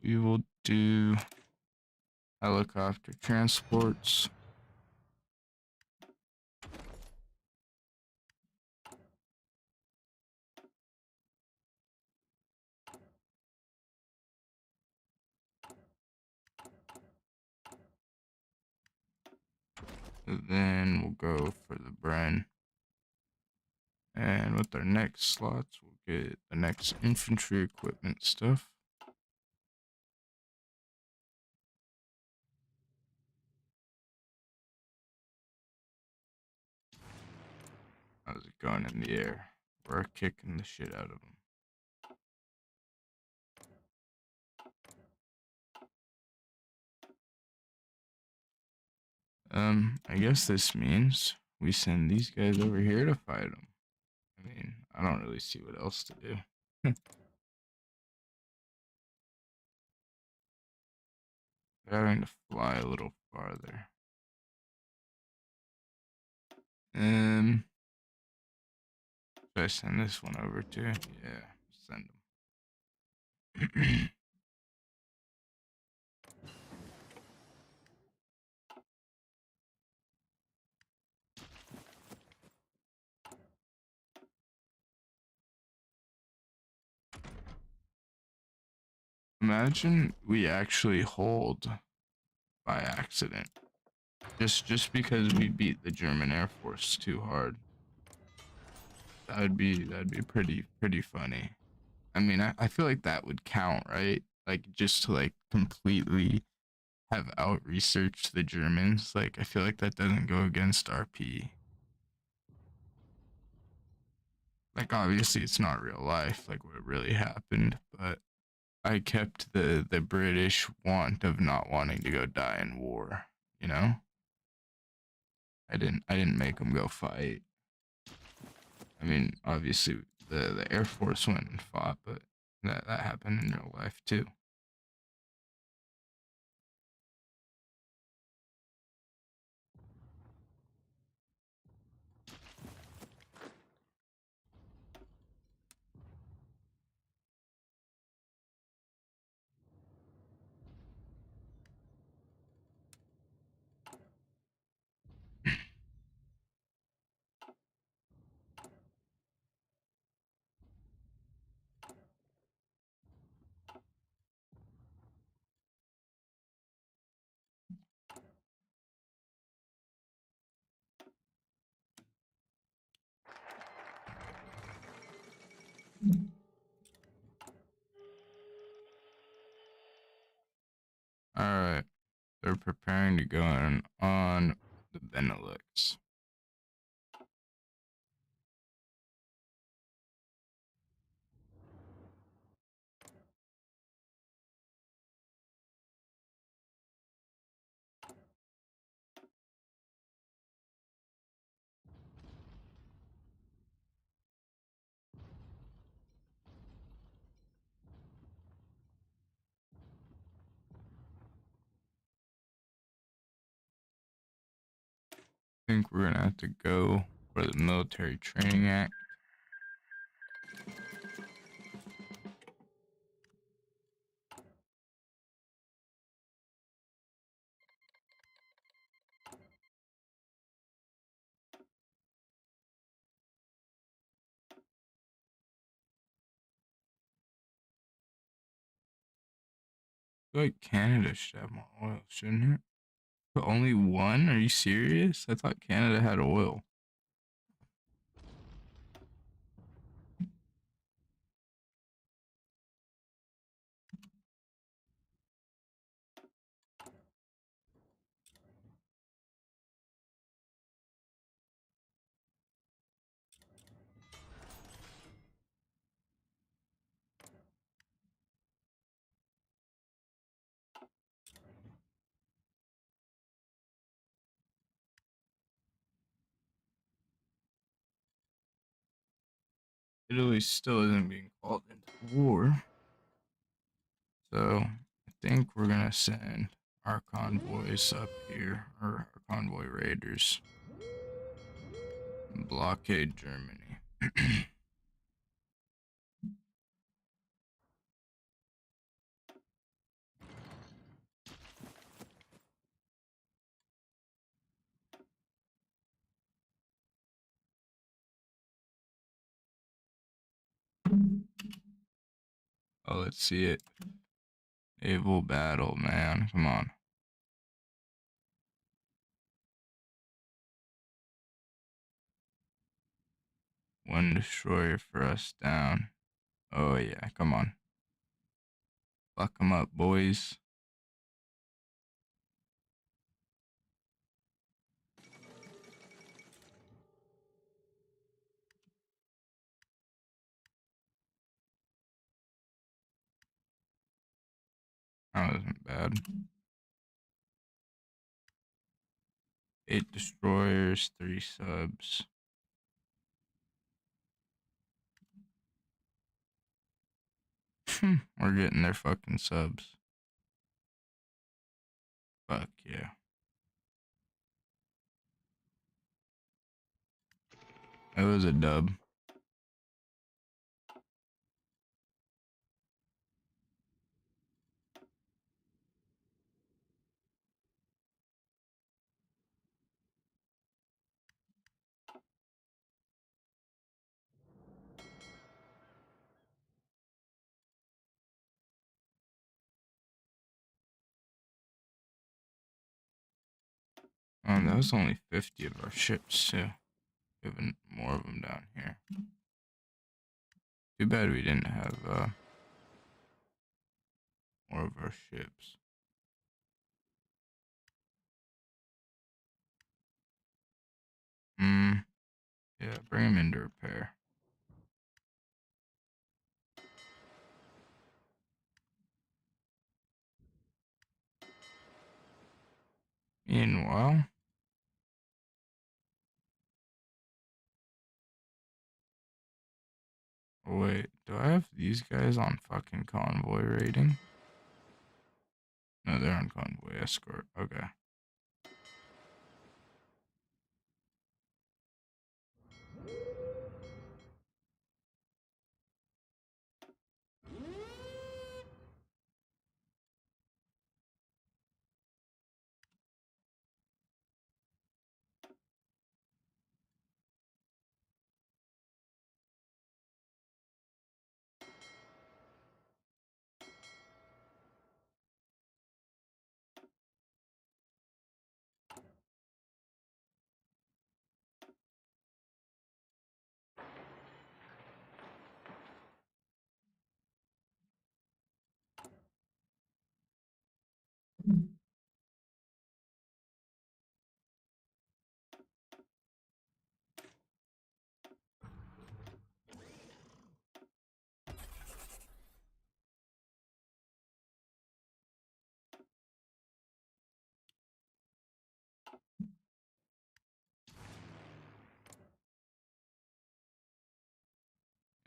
We will do helicopter transports. Then we'll go for the Bren. And with our next slots, we'll get the next infantry equipment stuff. How's it going in the air? We're kicking the shit out of them. I guess this means we send these guys over here to fight them. I mean, I don't really see what else to do. They're having to fly a little farther. Should I send this one over too? Yeah, send them. Imagine we actually hold by accident. Just because we beat the German Air Force too hard. That'd be pretty funny. I mean, I feel like that would count, right? Like just to like completely have out researched the Germans. Like I feel like that doesn't go against RP. Like obviously it's not real life, like what really happened, but I kept the British want of not wanting to go die in war, you know? I didn't make them go fight. I mean, obviously the Air Force went and fought, but that happened in real life too. All right, they're preparing to go in on the Benelux. I think we're gonna have to go for the Military Training Act. I feel like Canada should have more oil, shouldn't it? But only one? Are you serious? I thought Canada had oil. Italy still isn't being called into war. So I think we're gonna send our convoys up here, or our convoy raiders, and blockade Germany. Oh, let's see it. Naval battle, man. Come on. One destroyer for us down. Oh, yeah. Come on. Fuck them up, boys. That wasn't bad. 8 destroyers, 3 subs. We're getting their fucking subs. Fuck yeah. It was a dub. That was only 50 of our ships too. We have more of them down here. Too bad we didn't have more of our ships. Yeah, bring them into repair. Meanwhile, oh wait, do I have these guys on fucking convoy rating? No, they're on convoy escort. Okay.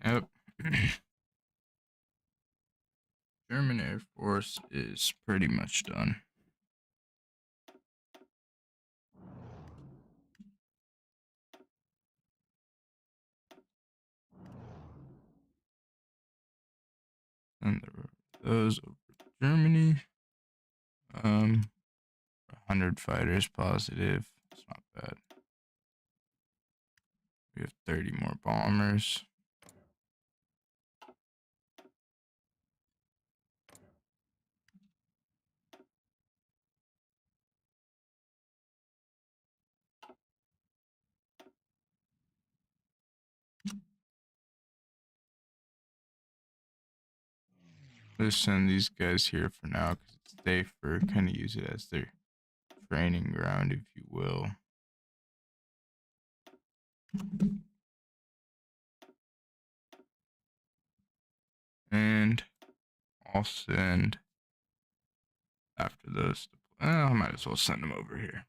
Yep. German Air Force is pretty much done. And there were those over Germany. 100 fighters positive. It's not bad. We have 30 more bombers. Let's send these guys here for now because it's safer. Kind of use it as their training ground, if you will. And I'll send after those. I might as well send them over here.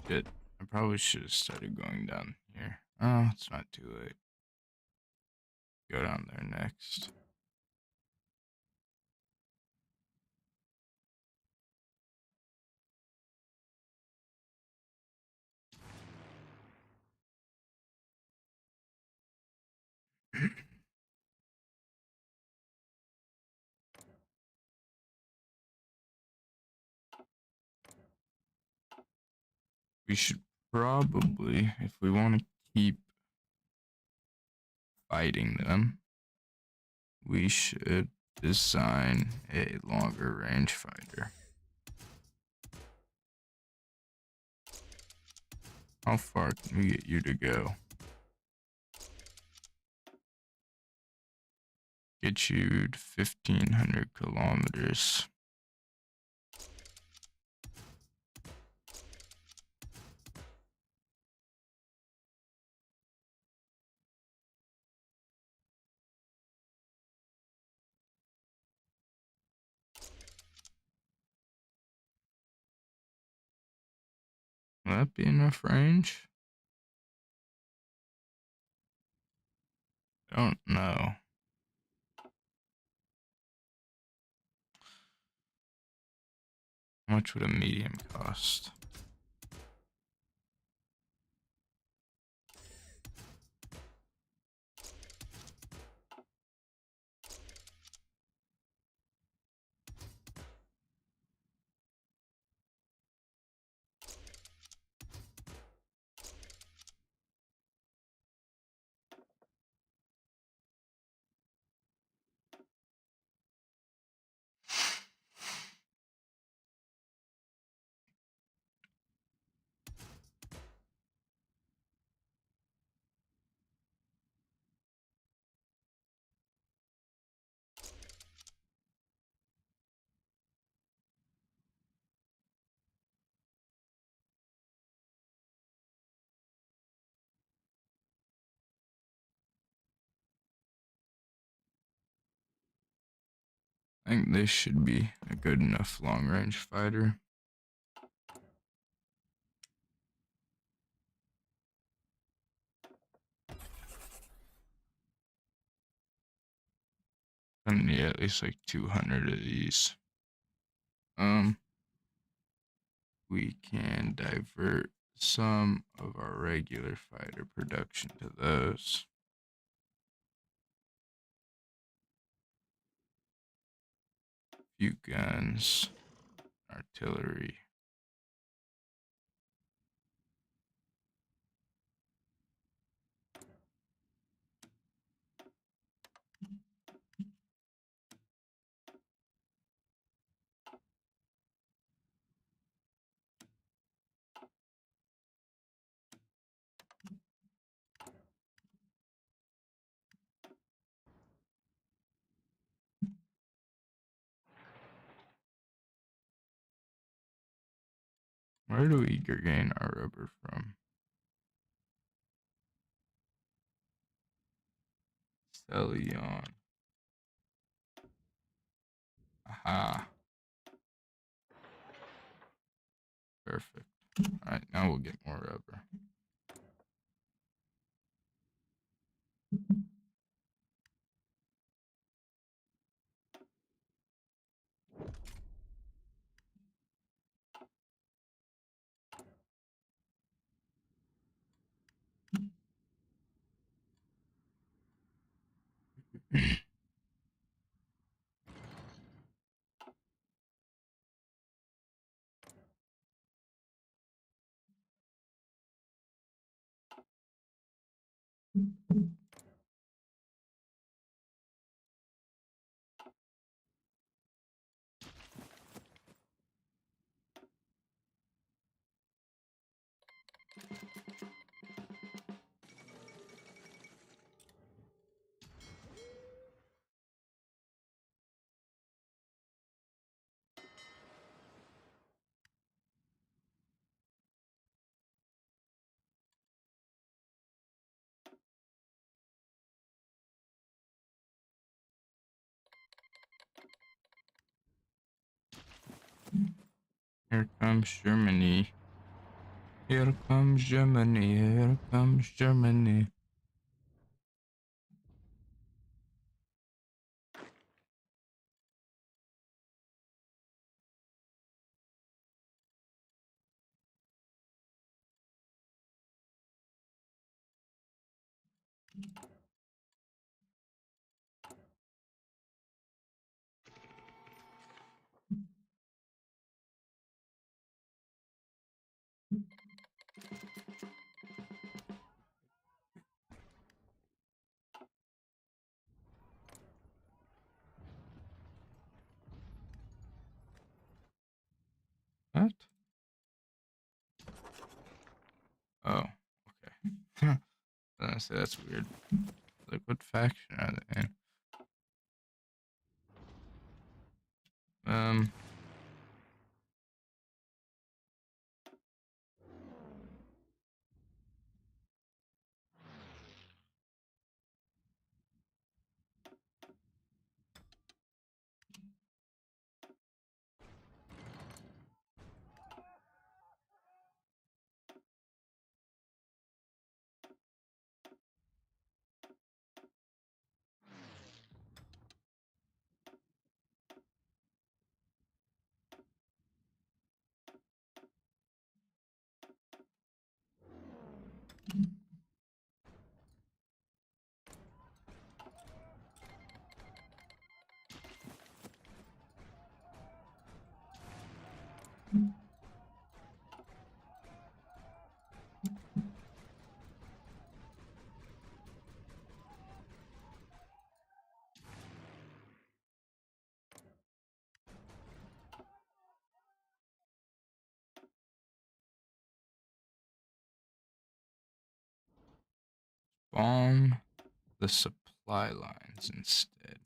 Shit, I probably should have started going down here. Oh, it's not too late. Go down there next. We should probably, if we want to keep fighting them, we should design a longer range fighter. How far can we get you to go? Get you to 1,500 kilometers. that be enough range? I don't know. How much would a medium cost? I think this should be a good enough long range fighter. I need at least like 200 of these. We can divert some of our regular fighter production to those. Few guns, artillery. Where do we gain our rubber from? Celion. Aha. Perfect. Alright, now we'll get more rubber. Here comes Germany. Here comes Germany. Here comes Germany. What? Oh, okay. I say that's weird. Like, what faction are they in? Um, Bomb the supply lines instead.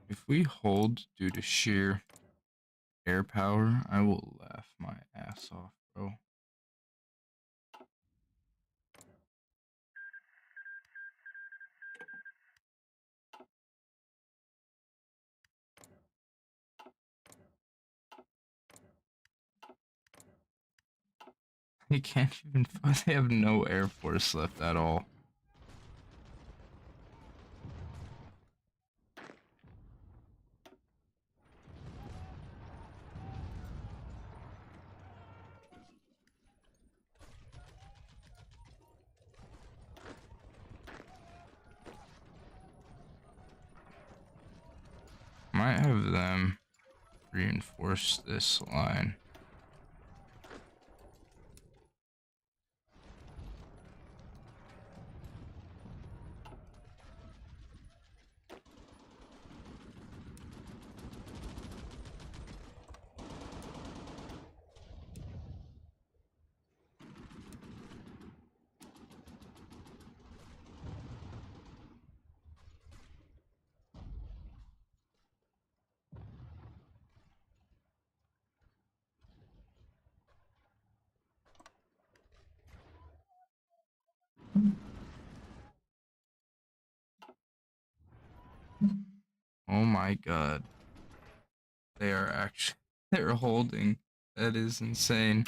If we hold due to sheer air power, I will laugh my ass off, bro. They can't even fight. They have no air force left at all. Might have them reinforce this line. Oh my god. They are actually they're holding. That is insane.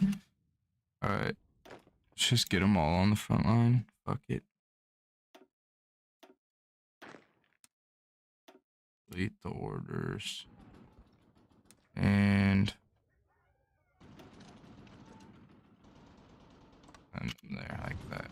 Alright. Let's just get them all on the front line. Fuck it. Delete the orders. And there, like that.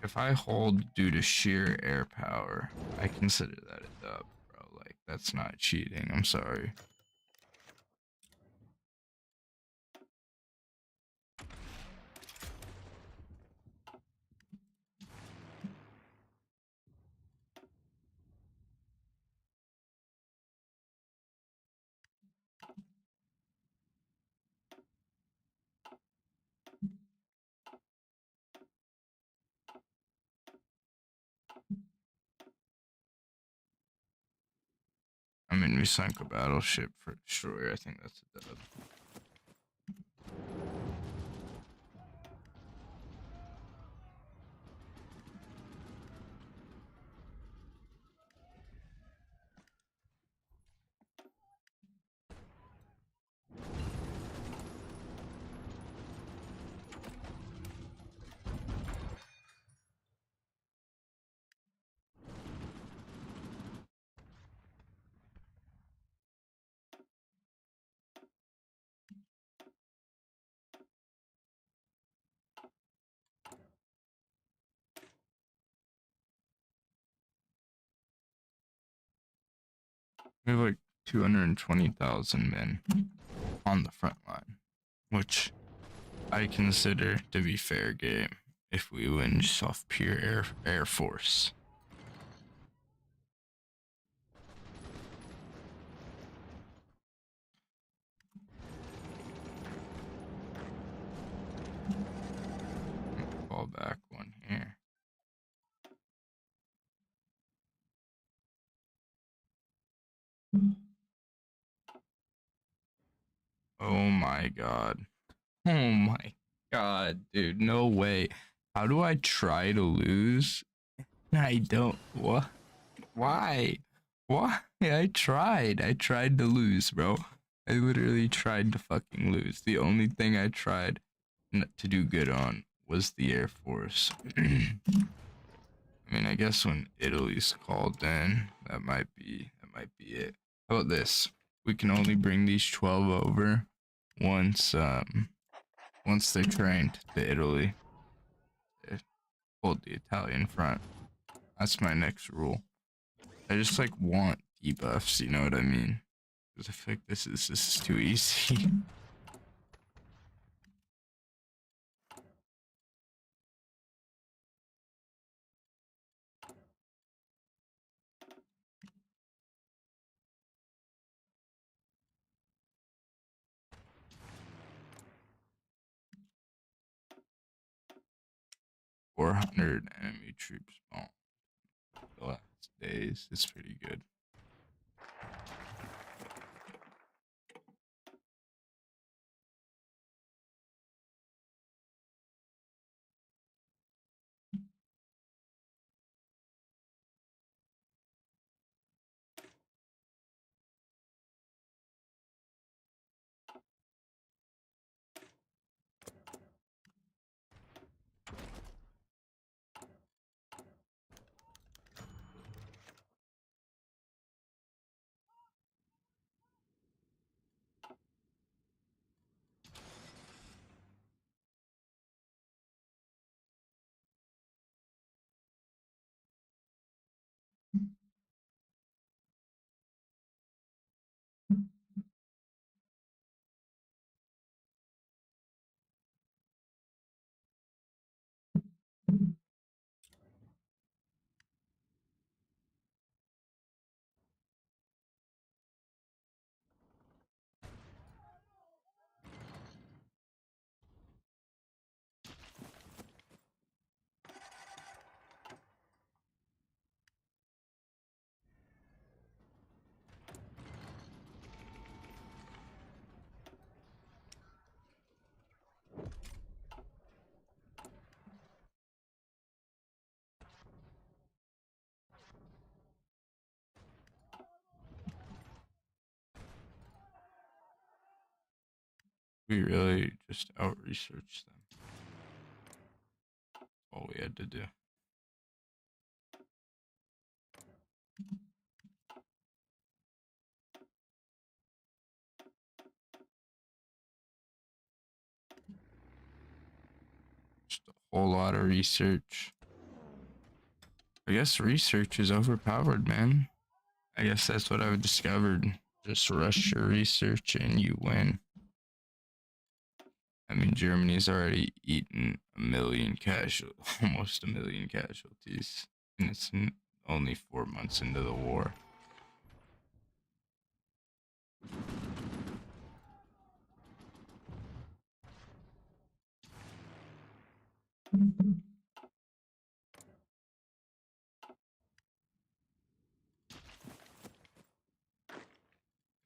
If I hold due to sheer air power, I consider that a dub, bro. Like, That's not cheating. I'm sorry. I mean, we sunk a battleship for destroyer. I think that's a dub. We have like 220,000 men on the front line, which I consider to be fair game if we win just off pure air force. Fall back one here. Oh my god. Oh my god, dude. No way. How do I try to lose? I don't. What? Why? Why? I tried. I tried to lose, bro. I literally tried to fucking lose. The only thing I tried to do good on was the Air Force. I mean, I guess when Italy's called in, that might be it. How about this? We can only bring these 12 over once once they're trained to Italy. They hold the Italian front. That's my next rule. I just like want debuffs, you know what I mean? Because I feel like this is too easy. 400 enemy troops spawned the last days. It's pretty good. We really just out researched them. All we had to do. Just a whole lot of research. I guess research is overpowered, man. I guess that's what I've discovered. Just rush your research and you win. I mean, Germany's already eaten almost a million casualties, and it's only 4 months into the war.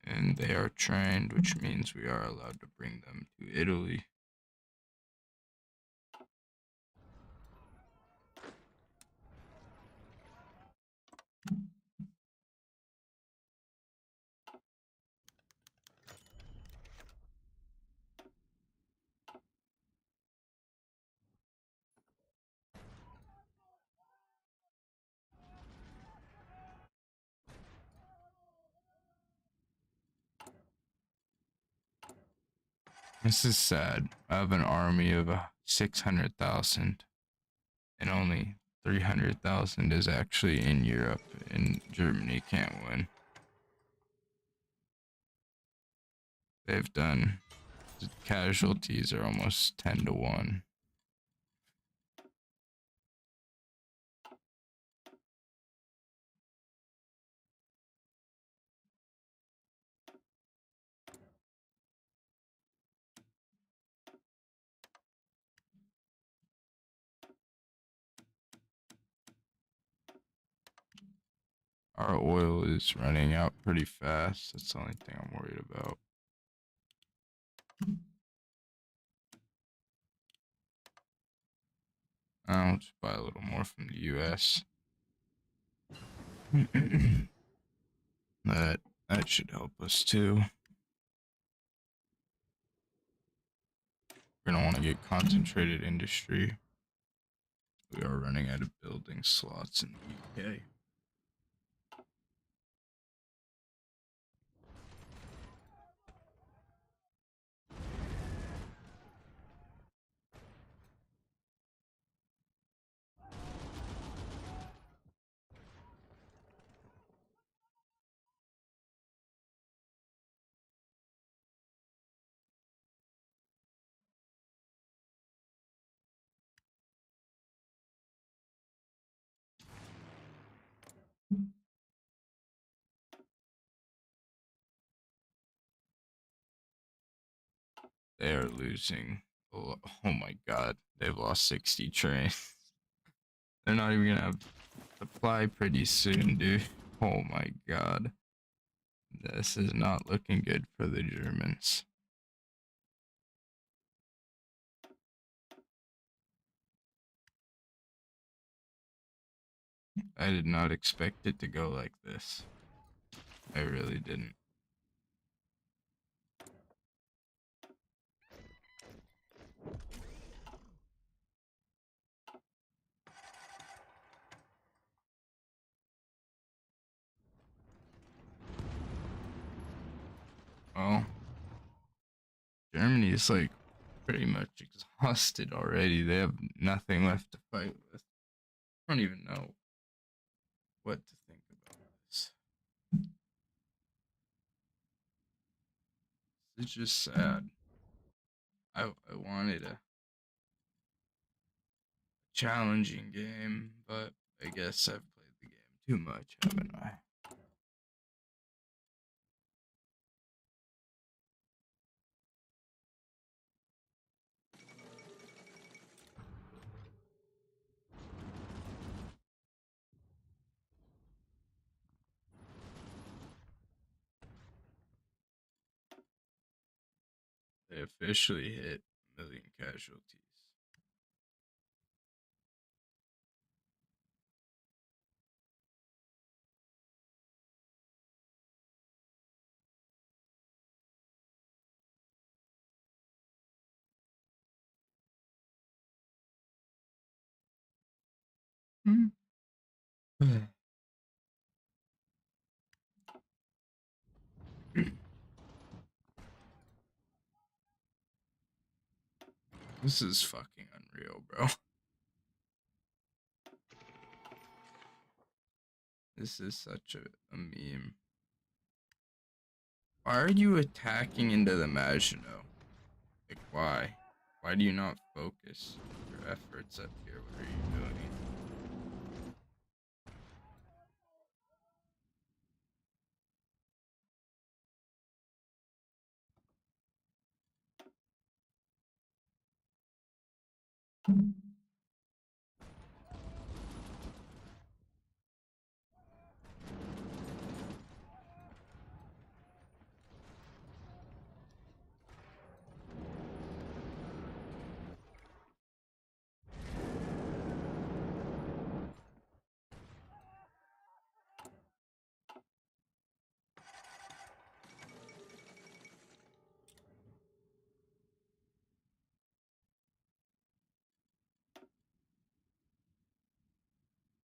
And they are trained, which means we are allowed to bring them to Italy. This is sad. I have an army of 600,000, and only 300,000 is actually in Europe, and Germany can't win. They've done, the casualties are almost 10 to 1. Our oil is running out pretty fast. That's the only thing I'm worried about. I'll just buy a little more from the US. that that should help us too. We're gonna want to get concentrated industry. We are running out of building slots in the UK. They are losing. Oh my god, they've lost 60 trains. They're not even gonna have supply pretty soon, dude. Oh my god. This is not looking good for the Germans. I did not expect it to go like this. I really didn't. Well, Germany is like pretty much exhausted already. They have nothing left to fight with. I don't even know what to think about this. It's just sad. I wanted a challenging game, but I guess I've played the game too much, haven't I? They officially hit a million casualties. This is fucking unreal, bro. This is such a meme. Why are you attacking into the Maginot? Like, why? Why do you not focus your efforts up here? What are you doing?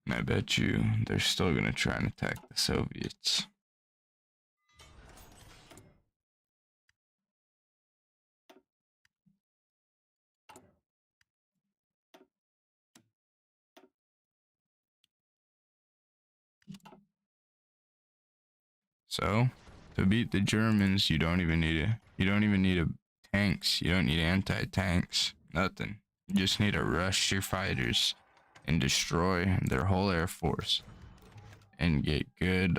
And I bet you they're still gonna try and attack the Soviets. So, to beat the Germans, you don't even need a tanks. You don't need anti-tanks. Nothing. You just need to rush your fighters and destroy their whole air force and get good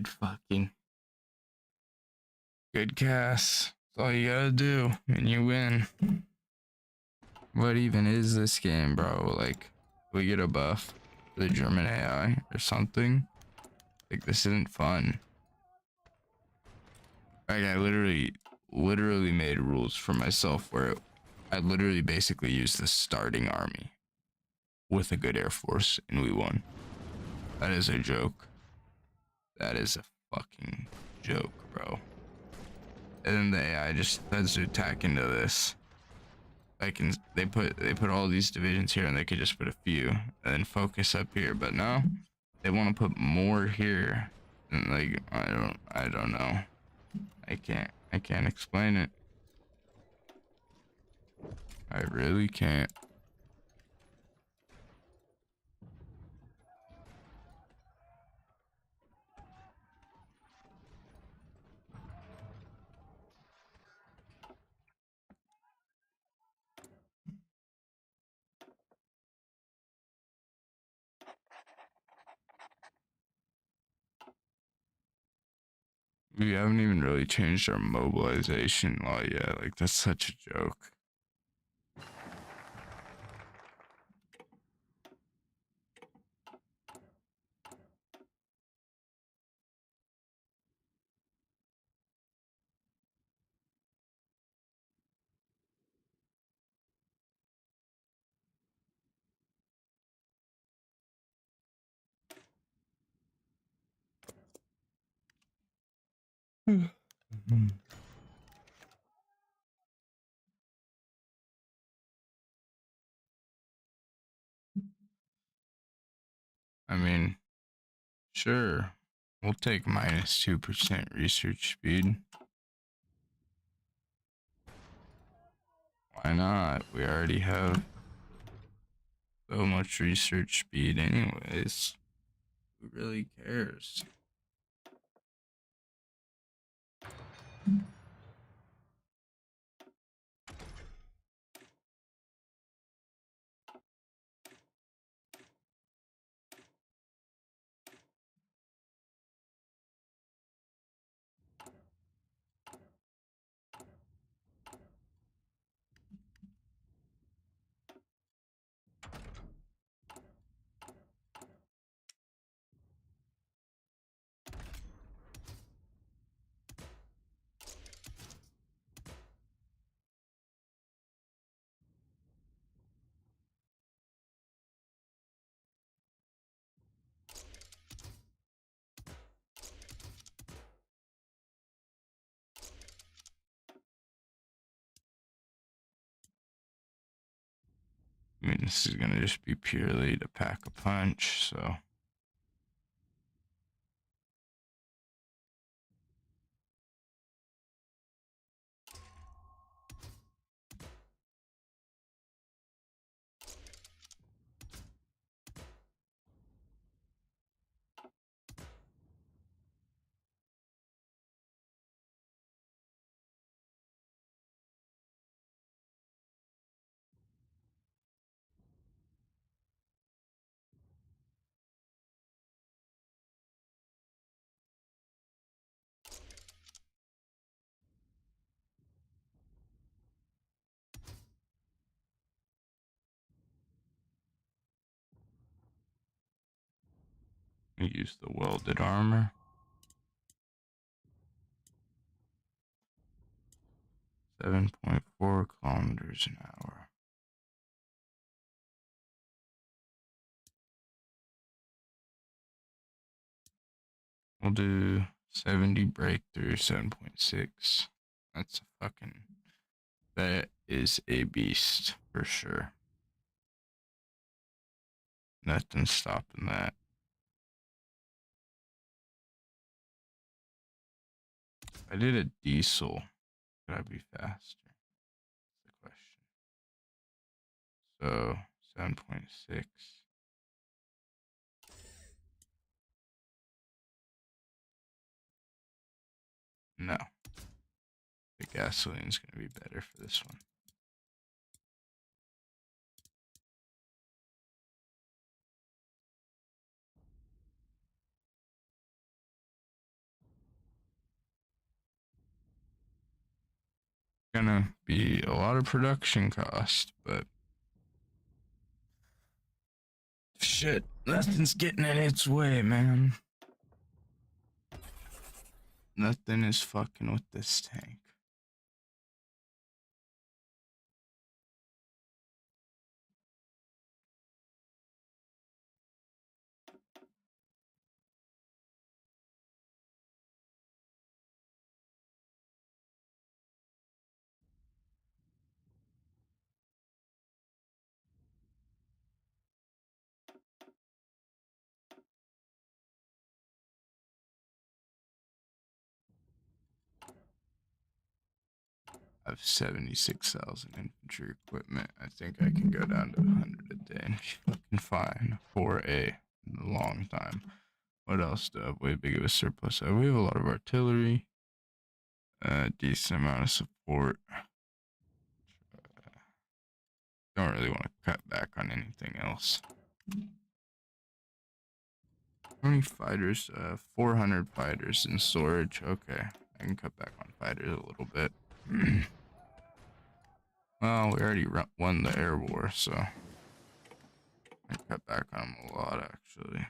fucking good gas. That's all you gotta do and you win. What even is this game, bro? Like, we get a buff for the German AI or something? Like, this isn't fun. Like, I literally made rules for myself where I literally basically used the starting army with a good air force and we won. That is a joke. That is a fucking joke, bro. And then the AI just decides to attack into this. They put all these divisions here and they could just put a few and then focus up here, but no, they want to put more here. And like I don't know. I can't explain it. I really can't. We haven't even really changed our mobilization law yet. Like, that's such a joke. I mean, sure. We'll take minus 2% research speed. Why not? We already have so much research speed anyways. Who really cares? I mean, this is gonna just be purely to pack a punch, so. Use the welded armor. .4 kilometers an hour. We'll do 70 breakthrough, 7.6. That's a fucking... That is a beast for sure. Nothing's stopping that. If I did a diesel, could I be faster? That's the question. So 7.6. No. The gasoline's gonna be better for this one. Gonna be a lot of production cost, but shit, nothing's getting in its way, man. Nothing is fucking with this tank. I have 76,000 infantry equipment. I think I can go down to 100 a day and be fucking fine for a long time. What else do I have way big of a surplus? We have a lot of artillery, decent amount of support. Don't really want to cut back on anything else. How many fighters? 400 fighters in storage. Okay, I can cut back on fighters a little bit. Well, we already won the air war, so I can cut back on them a lot, actually.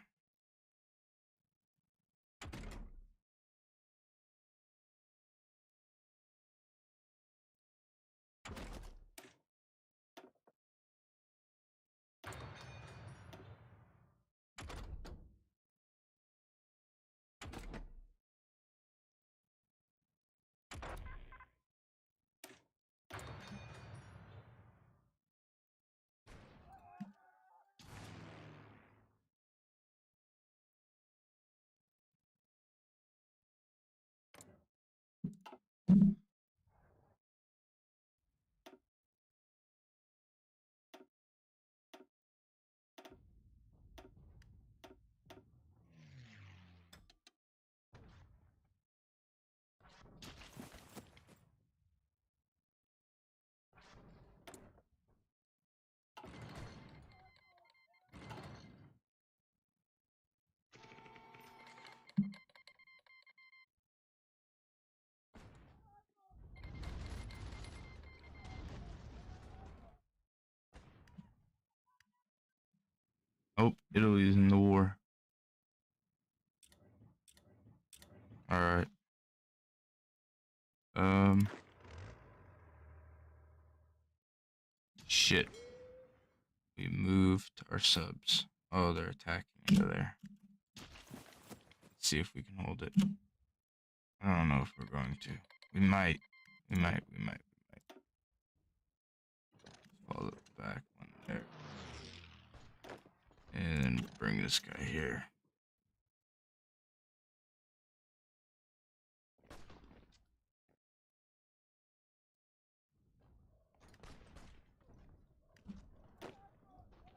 Oh, Italy's in the war. Alright. Shit. We moved our subs. Oh, they're attacking into there. Let's see if we can hold it. I don't know if we're going to. We might. We might. Follow it back one there. And bring this guy here.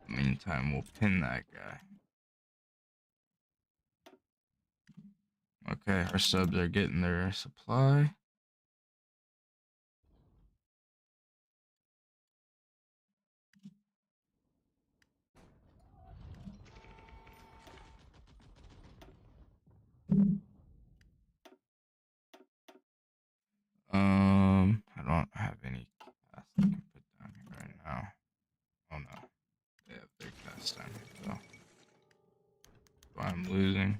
Meantime, we'll pin that guy. Okay, our subs are getting their supply. I don't have any cast I can put down here right now. Oh no, they have their cast down here though. So I'm I'm losing.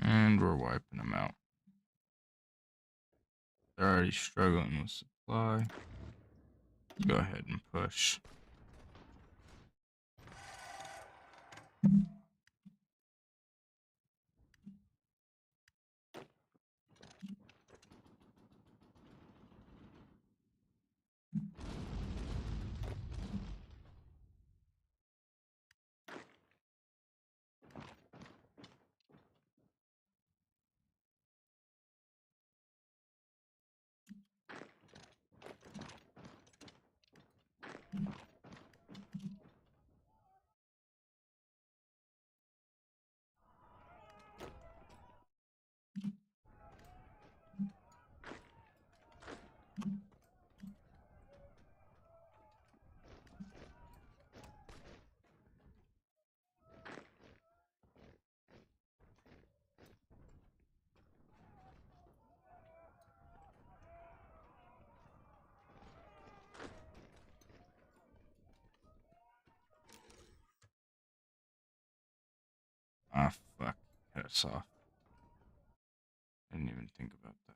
And we're wiping them out. They're already struggling with supply. Go ahead and push. Ah, fuck. Cut us off. I didn't even think about that.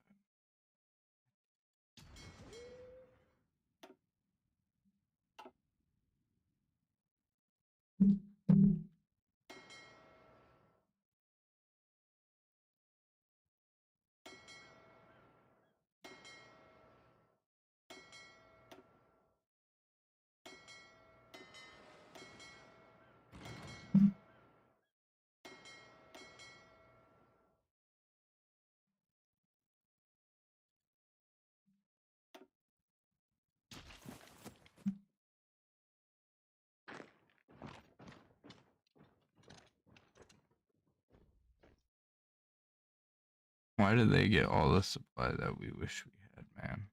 Why did they get all the supply that we wish we had, man?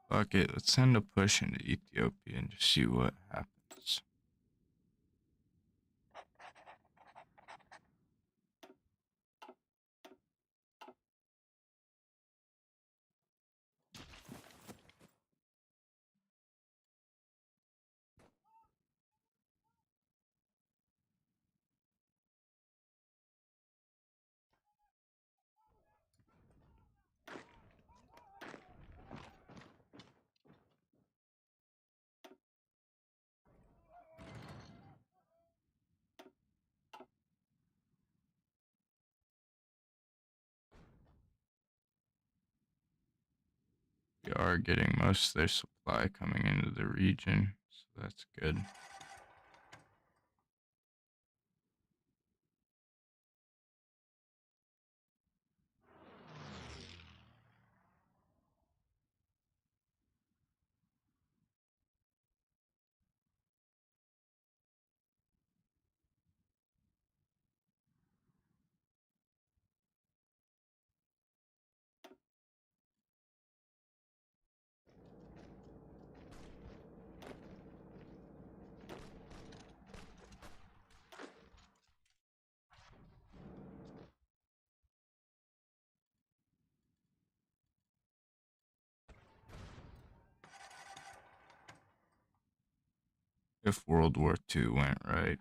Fuck it, let's send a push into Ethiopia and just see what happens. We are getting most of their supply coming into the region, so that's good. If World War II went right.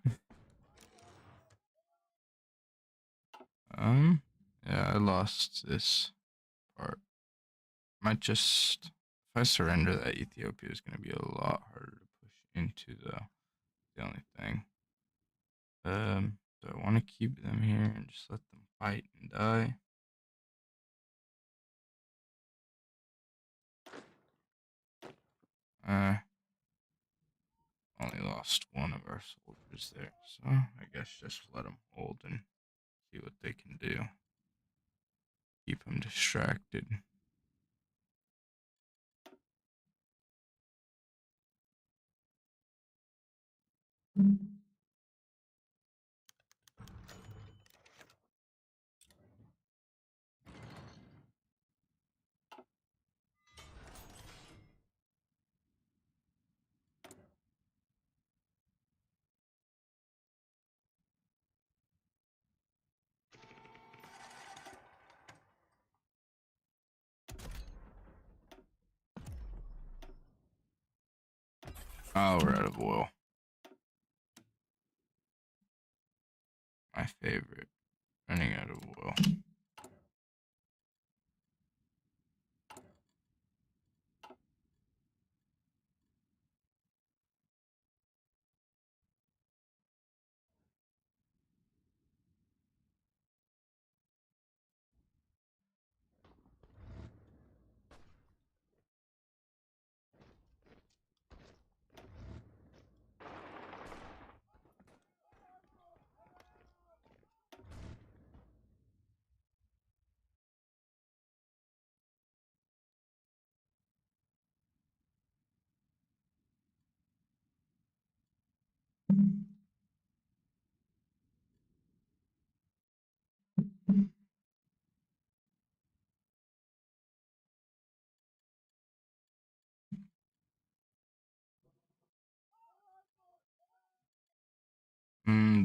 Yeah, I lost this part. Might just, if I surrender that, Ethiopia is gonna be a lot harder to push into the only thing. Do I want to keep them here and just let them fight and die? Only lost one of our soldiers there, so I guess just let them hold and see what they can do. Keep them distracted. Oh, we're out of oil. My favorite. Running out of oil.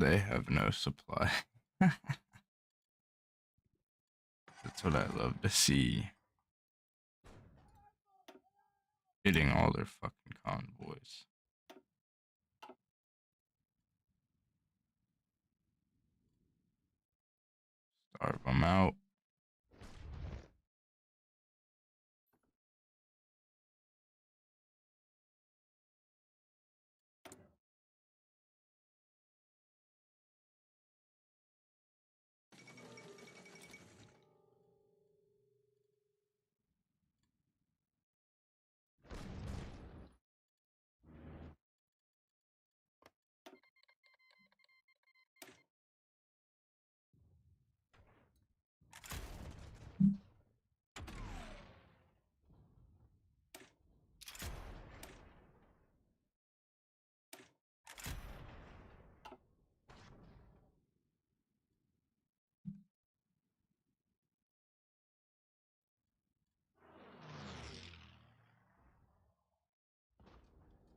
They have no supply. That's what I love to see. Hitting all their fucking convoys. Starve them out.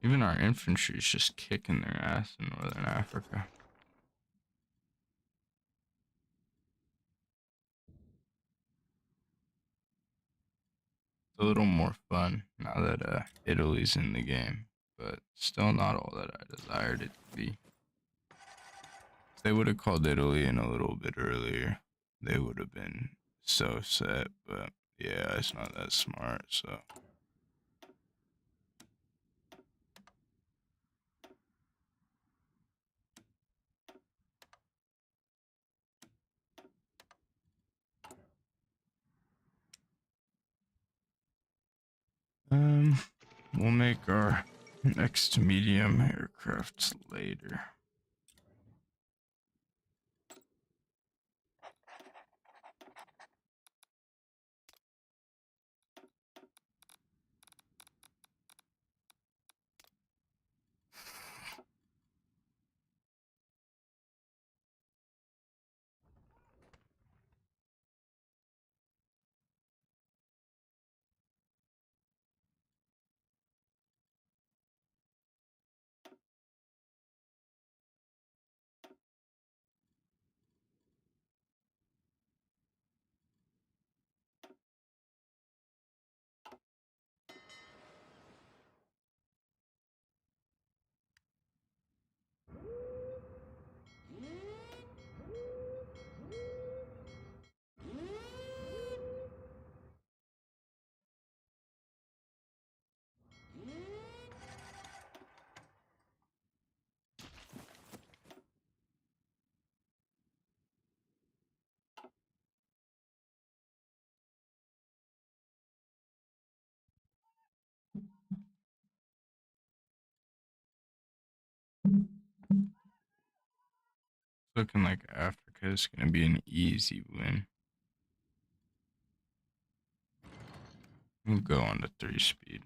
Even our infantry is just kicking their ass in Northern Africa. It's a little more fun now that Italy's in the game, but still not all that I desired it to be. If they would have called Italy in a little bit earlier, they would have been so set, but yeah, it's not that smart, so. Um, we'll make our next medium aircrafts later. Looking like Africa is gonna be an easy win. We'll go on to 3-speed.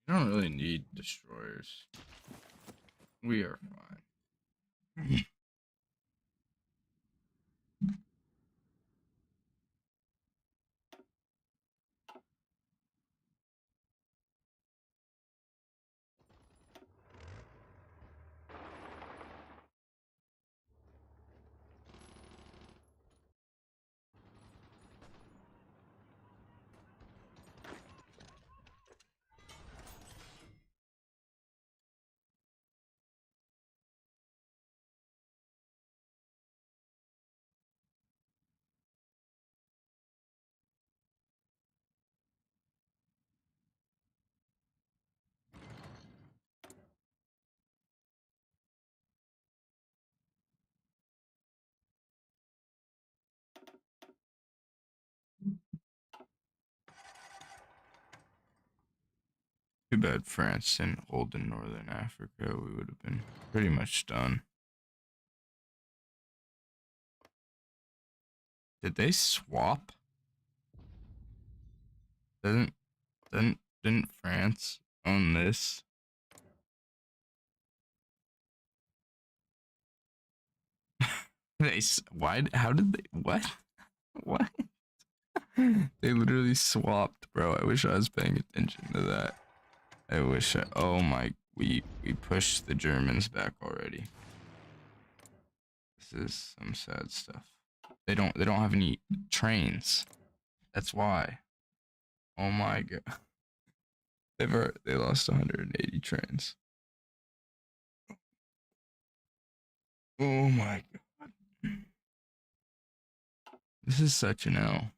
You don't really need destroyers. We are fine. Too bad France didn't hold in Northern Africa. We would have been pretty much done. Did they swap? Didn't didn't France own this? Why? How did they? What? What? They literally swapped, bro. I wish I was paying attention to that. I wish I. Oh my. We pushed the Germans back already. This is some sad stuff. They don't have any trains. That's why. Oh my god. They lost 180 trains. Oh my god. This is such an L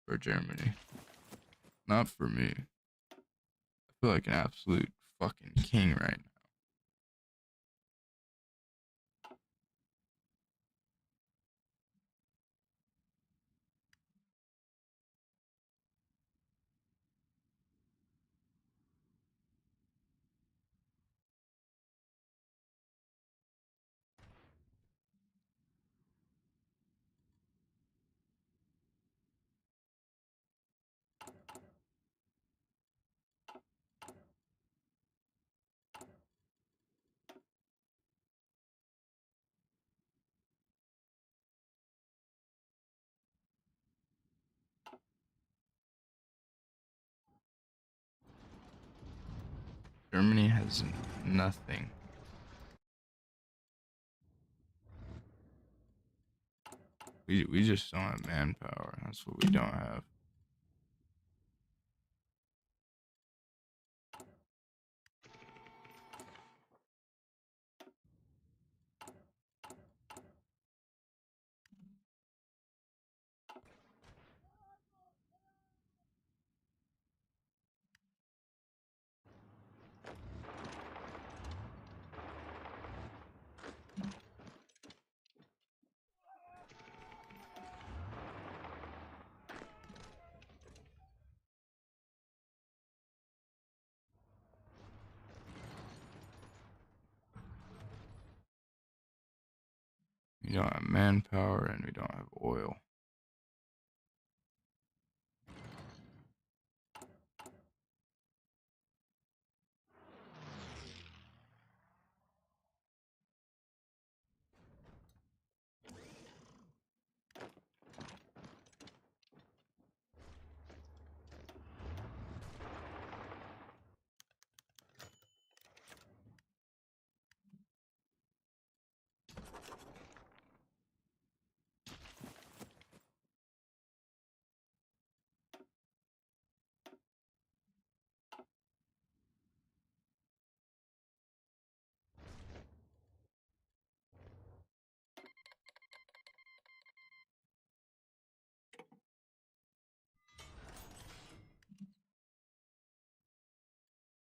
for Germany. Not for me. I feel like an absolute fucking king right now. Germany has nothing. We just don't have manpower. That's what we don't have. We don't have manpower and we don't have oil.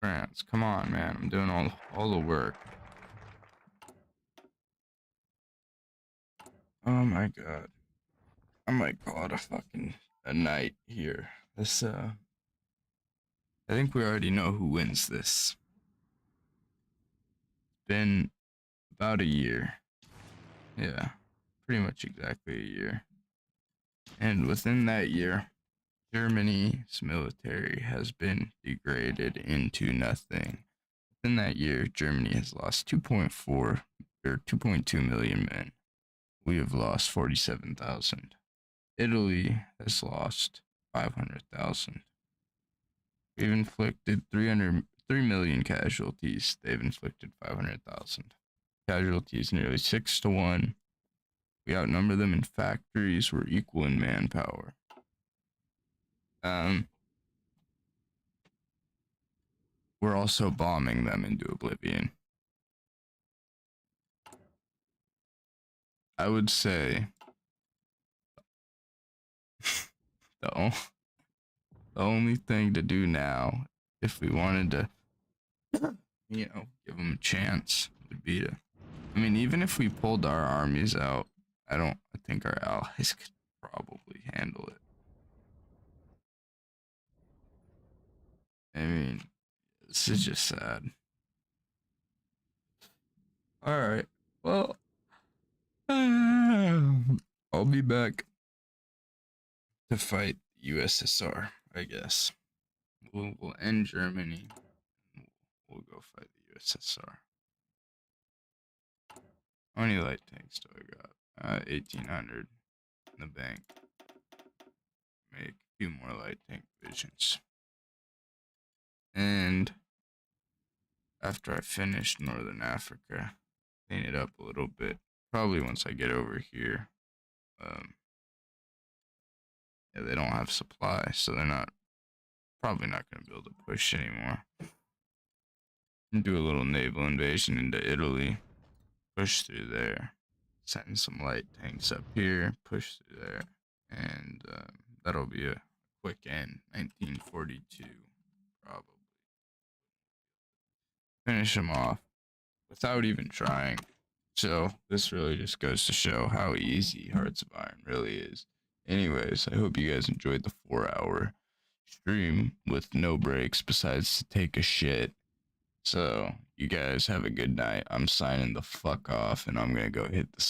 France, come on, man. I'm doing all the work. Oh my god. I might call it a night here. This I think we already know who wins this. It's been about a year. Yeah. Pretty much exactly a year. And within that year, Germany's military has been degraded into nothing. In that year, Germany has lost 2.4 or 2.2 million men. We have lost 47,000. Italy has lost 500,000. We've inflicted 3 million casualties. They've inflicted 500,000. Casualties nearly 6 to 1. We outnumber them in factories. We're equal in manpower. We're also bombing them into oblivion. I would say the only thing to do now, if we wanted to, give them a chance, would be to. I mean, even if we pulled our armies out, I think our allies could probably handle it. I mean, this is just sad. All right. Well, I'll be back to fight the USSR, I guess. We'll end Germany. We'll go fight the USSR. How many light tanks do I got? 1,800 in the bank. Make a few more light tank divisions. And after I finish Northern Africa, clean it up a little bit. Probably once I get over here. Yeah, they don't have supply, so they're probably not going to be able to push anymore. And do a little naval invasion into Italy. Push through there. Send some light tanks up here. Push through there. And that'll be a quick end. 1942, probably. Finish them off without even trying. So this really just goes to show how easy Hearts of Iron really is. Anyways, I hope you guys enjoyed the 4-hour stream with no breaks besides to take a shit. So you guys have a good night. I'm signing the fuck off and I'm gonna go hit the